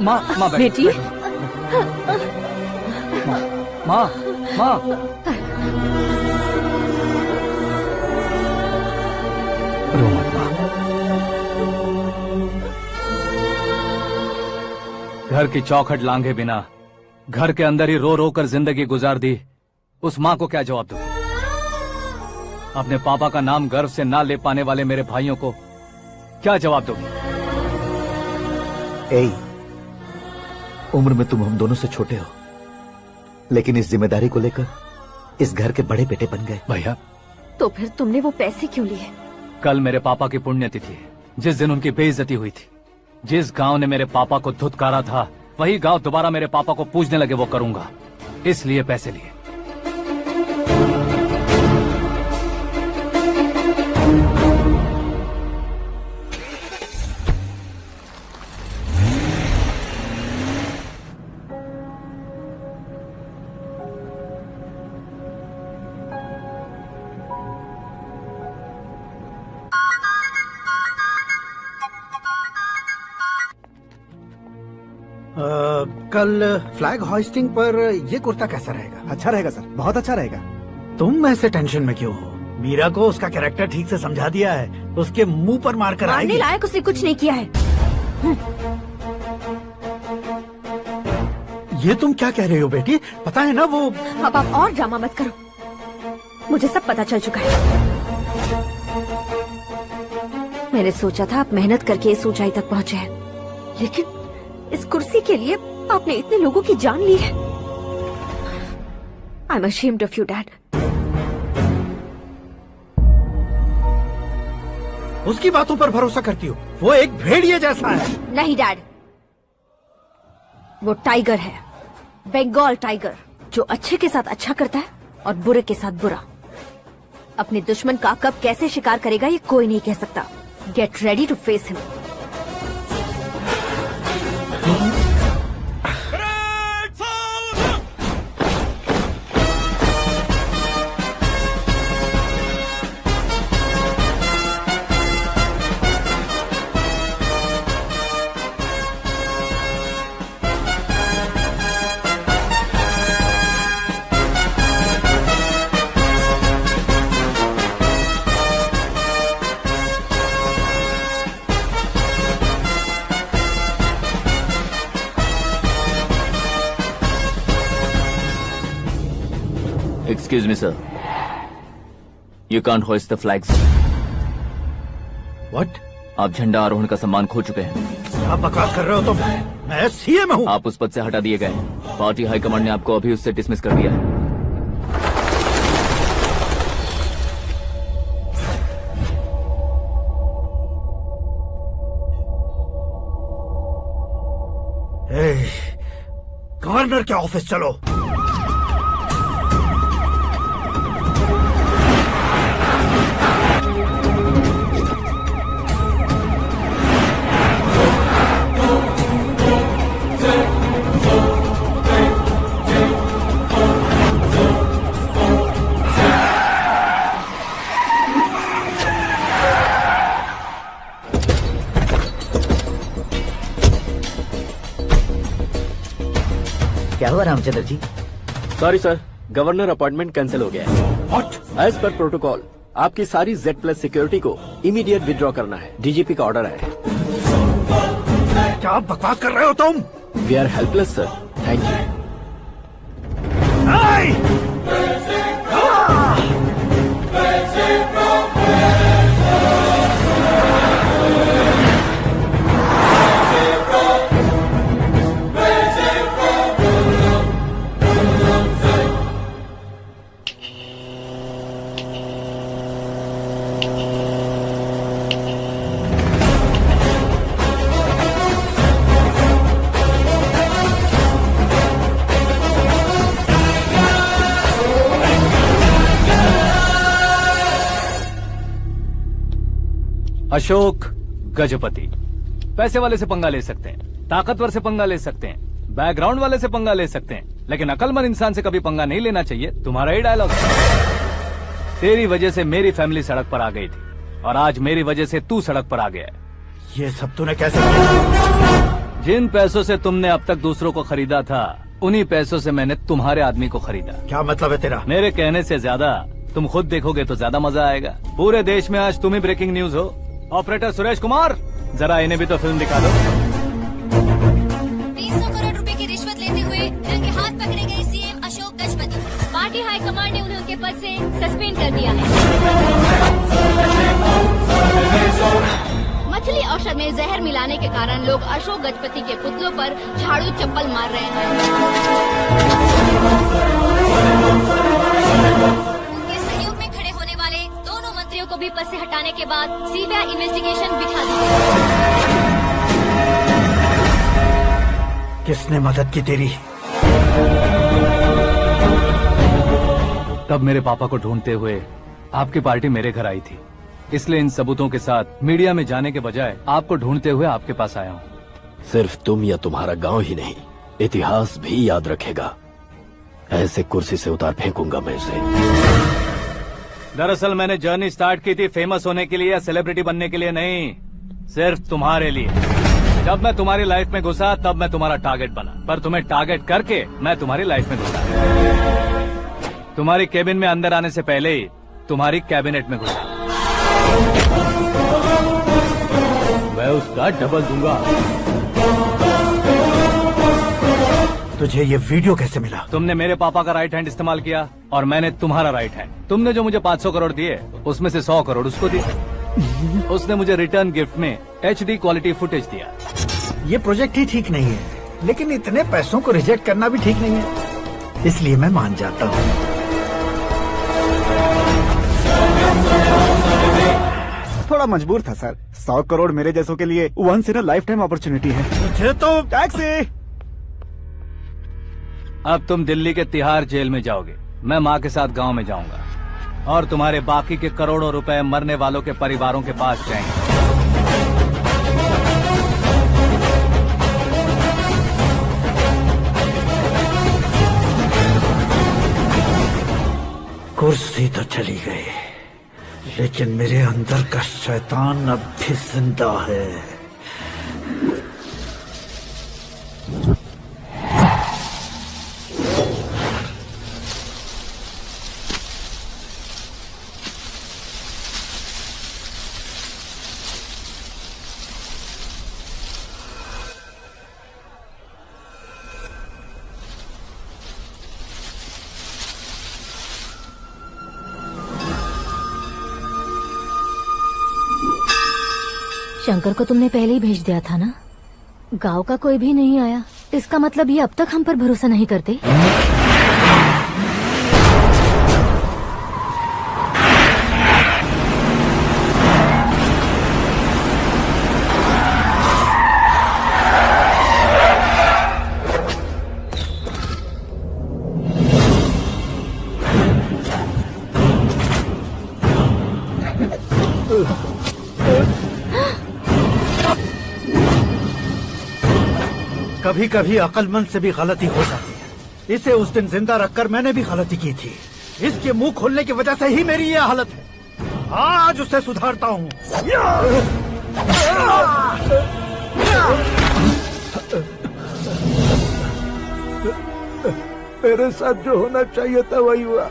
माँ बेटी। माँ रो मत माँ। घर की चौखट लांघे बिना घर के अंदर ही रो रो कर जिंदगी गुजार दी उस माँ को क्या जवाब दूं? अपने पापा का नाम गर्व से ना ले पाने वाले मेरे भाइयों को क्या जवाब दोगी? उम्र में तुम हम दोनों से छोटे हो, लेकिन इस जिम्मेदारी को लेकर इस घर के बड़े बेटे बन गए। भैया, तो फिर तुमने वो पैसे क्यों लिए? कल मेरे पापा की पुण्यतिथि है, जिस दिन उनकी बेइज्जती हुई थी। जिस गांव ने मेरे पापा को धुतकारा था वही गांव दोबारा मेरे पापा को पूजने लगे वो करूंगा, इसलिए पैसे लिए। कल फ्लैग होइस्टिंग पर ये कुर्ता कैसा रहेगा? अच्छा रहेगा सर, बहुत अच्छा रहेगा। तुम ऐसे टेंशन में क्यों हो? मीरा को उसका कैरेक्टर ठीक से समझा दिया है, उसके मुंह पर मारकर मारने आएगी। लायक उसने कुछ नहीं किया है। ये तुम क्या कह रहे हो बेटी? पता है ना वो। अब आप और ड्रामा मत करो, मुझे सब पता चल चुका है। मैंने सोचा था आप मेहनत करके इस ऊंचाई तक पहुंचे हैं, लेकिन इस कुर्सी के लिए आपने इतने लोगों की जान ली है। I am ashamed of you, Dad. उसकी बातों पर भरोसा करती हो? वो एक भेड़िए जैसा है। नहीं डैड, वो टाइगर है, बंगाल टाइगर, जो अच्छे के साथ अच्छा करता है और बुरे के साथ बुरा। अपने दुश्मन का कब कैसे शिकार करेगा ये कोई नहीं कह सकता। Get ready to face him. Excuse me, sir. You can't hoist the flags. What? आप झंडा आरोहण का सम्मान खो चुके हैं। आप बकवास कर रहे हो? तो मैं सीएम हूँ। आप उस पद से हटा दिए गए। पार्टी हाईकमांड ने आपको अभी उससे डिसमिस कर दिया है। गवर्नर के ऑफिस चलो। क्या हुआ Ramchandra ji? Sorry sir, governor appointment cancel हो गया है। What? एज पर प्रोटोकॉल आपकी सारी Z+ सिक्योरिटी को इमीडिएट विड्रॉ करना है। डीजीपी का ऑर्डर है। क्या आप बकवास कर रहे हो तुम? We are helpless sir. Thank you. Ashok Gajapati पैसे वाले से पंगा ले सकते हैं, ताकतवर से पंगा ले सकते हैं, बैकग्राउंड वाले से पंगा ले सकते हैं, लेकिन अकलमंद इंसान से कभी पंगा नहीं लेना चाहिए। तुम्हारा ही डायलॉग। तेरी वजह से मेरी फैमिली सड़क पर आ गई थी और आज मेरी वजह से तू सड़क पर आ गया है। ये सब तूने कैसे किया? जिन पैसों से तुमने अब तक दूसरों को खरीदा था, उन्हीं पैसों से मैंने तुम्हारे आदमी को खरीदा। क्या मतलब है तेरा? मेरे कहने से ज्यादा तुम खुद देखोगे तो ज्यादा मजा आएगा। पूरे देश में आज तुम ही ब्रेकिंग न्यूज हो। ऑपरेटर सुरेश कुमार, जरा इन्हें भी तो फिल्म दिखा दो। 300 करोड़ रुपए की रिश्वत लेते हुए रंगे हाथ पकड़े गए CM Ashok Gajapati. Party high command ने उन्हें उनके पद से सस्पेंड कर दिया है। मछली औषध में जहर मिलाने के कारण लोग अशोक गजपति के पुतलों पर झाड़ू चप्पल मार रहे हैं। उनके सहयोग में खड़े होने वाले दोनों मंत्रियों को भी पद से हटाने के बाद सीबीआई इन्वेस्टिगेशन बिठा दी गई। किसने मदद की तेरी? तब मेरे पापा को ढूंढते हुए आपकी पार्टी मेरे घर आई थी, इसलिए इन सबूतों के साथ मीडिया में जाने के बजाय आपको ढूंढते हुए आपके पास आया हूँ। सिर्फ तुम या तुम्हारा गांव ही नहीं, इतिहास भी याद रखेगा। ऐसे कुर्सी से उतार फेंकूंगा मैं उसे। दरअसल मैंने जर्नी स्टार्ट की थी फेमस होने के लिए या सेलिब्रिटी बनने के लिए नहीं, सिर्फ तुम्हारे लिए। जब मैं तुम्हारी लाइफ में घुसा तब मैं तुम्हारा टारगेट बना, पर तुम्हें टारगेट करके मैं तुम्हारी लाइफ में घुसा। तुम्हारी केबिन में अंदर आने से पहले ही तुम्हारी कैबिनेट में घुसा। मैं उसका डबल दूंगा। तुझे ये वीडियो कैसे मिला? तुमने मेरे पापा का राइट हैंड इस्तेमाल किया और मैंने तुम्हारा राइट हैंड। तुमने जो मुझे 500 करोड़ दिए, उसमें से 100 करोड़ उसको दिए। उसने मुझे रिटर्न गिफ्ट में HD क्वालिटी फुटेज दिया। ये प्रोजेक्ट ही ठीक नहीं है, लेकिन इतने पैसों को रिजेक्ट करना भी ठीक नहीं है, इसलिए मैं मान जाता हूँ। थोड़ा मजबूर था सर। 100 करोड़ मेरे जैसों के लिए once in a lifetime opportunity है। मुझे तो टैक्सी। अब तुम दिल्ली के तिहाड़ जेल में जाओगे, मैं माँ के साथ गांव में जाऊंगा और तुम्हारे बाकी के करोड़ों रुपए मरने वालों के परिवारों के पास जाएंगे। कुर्सी तो चली गई, लेकिन मेरे अंदर का शैतान अब भी जिंदा है। शंकर को तुमने पहले ही भेज दिया था ना? गांव का कोई भी नहीं आया, इसका मतलब ये अब तक हम पर भरोसा नहीं करते। कभी कभी अक्लमंद से भी गलती हो जाती है। इसे उस दिन जिंदा रखकर मैंने भी गलती की थी। इसके मुंह खोलने की वजह से ही मेरी ये हालत है। आज उसे सुधारता हूँ। मेरे साथ जो होना चाहिए था वही हुआ।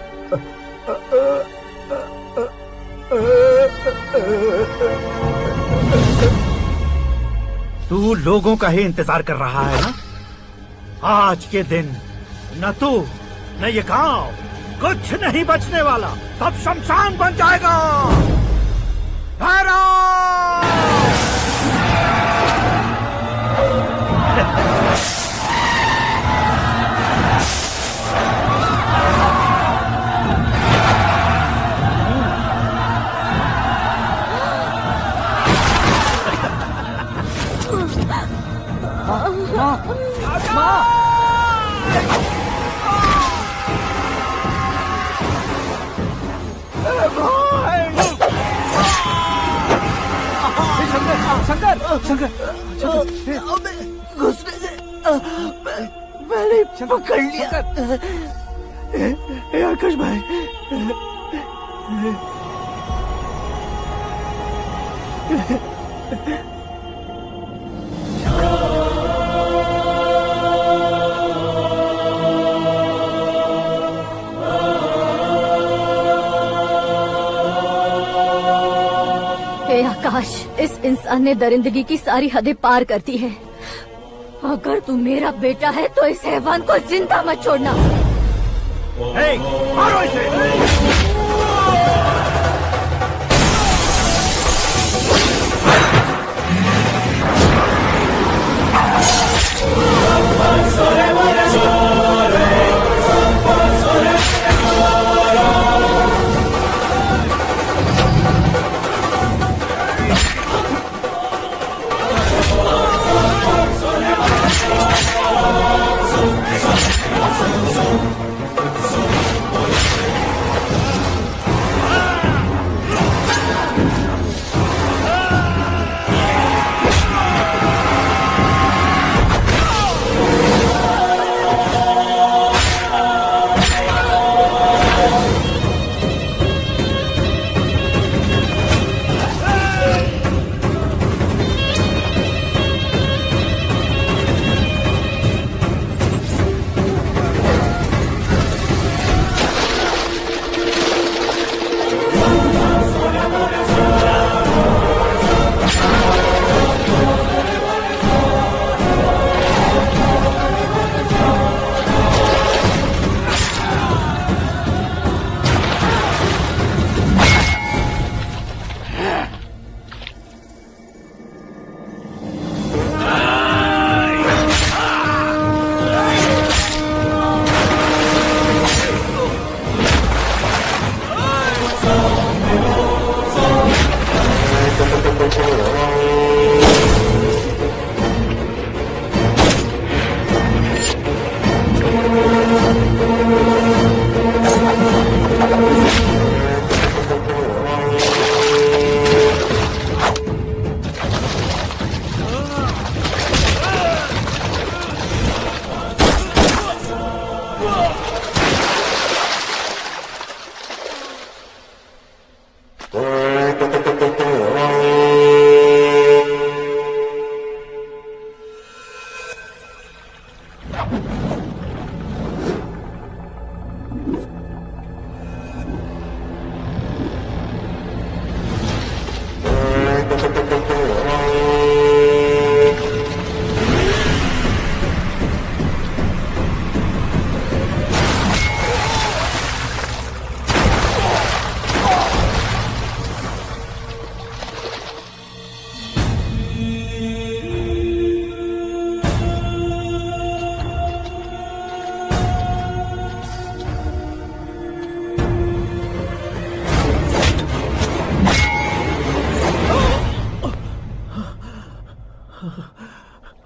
तू लोगों का ही इंतजार कर रहा है ना? आज के दिन न तू न ये गांव कुछ नहीं बचने वाला, सब शमशान बन जाएगा। घुसने से मैंने पकड़ लिया। आकाश भाई, हे आकाश, इस इंसान ने दरिंदगी की सारी हदें पार कर दी है। अगर तू मेरा बेटा है तो इस हैवान को जिंदा मत छोड़ना। मारो इसे।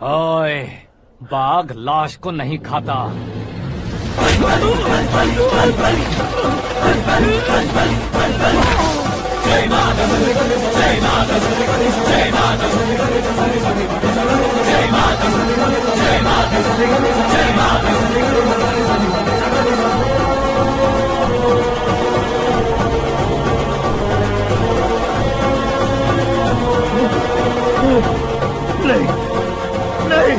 ओए, बाघ लाश को नहीं खाता। नहीं, नहीं,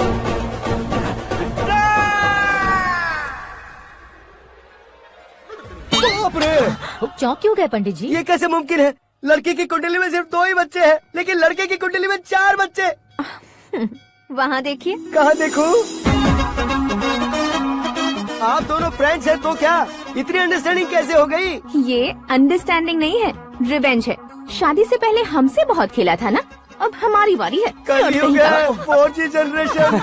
चौंक क्यों गए पंडित जी? ये कैसे मुमकिन है? लड़की की कुंडली में सिर्फ 2 ही बच्चे हैं, लेकिन लड़के की कुंडली में 4 बच्चे। वहाँ देखिए। कहाँ देखूं? आप दोनों फ्रेंड्स हैं तो क्या इतनी अंडरस्टैंडिंग कैसे हो गई? ये अंडरस्टैंडिंग नहीं है, रिवेंज है। शादी से पहले हमसे बहुत खेला था ना, अब हमारी बारी है। कल ही हो गया 4G जनरेशन।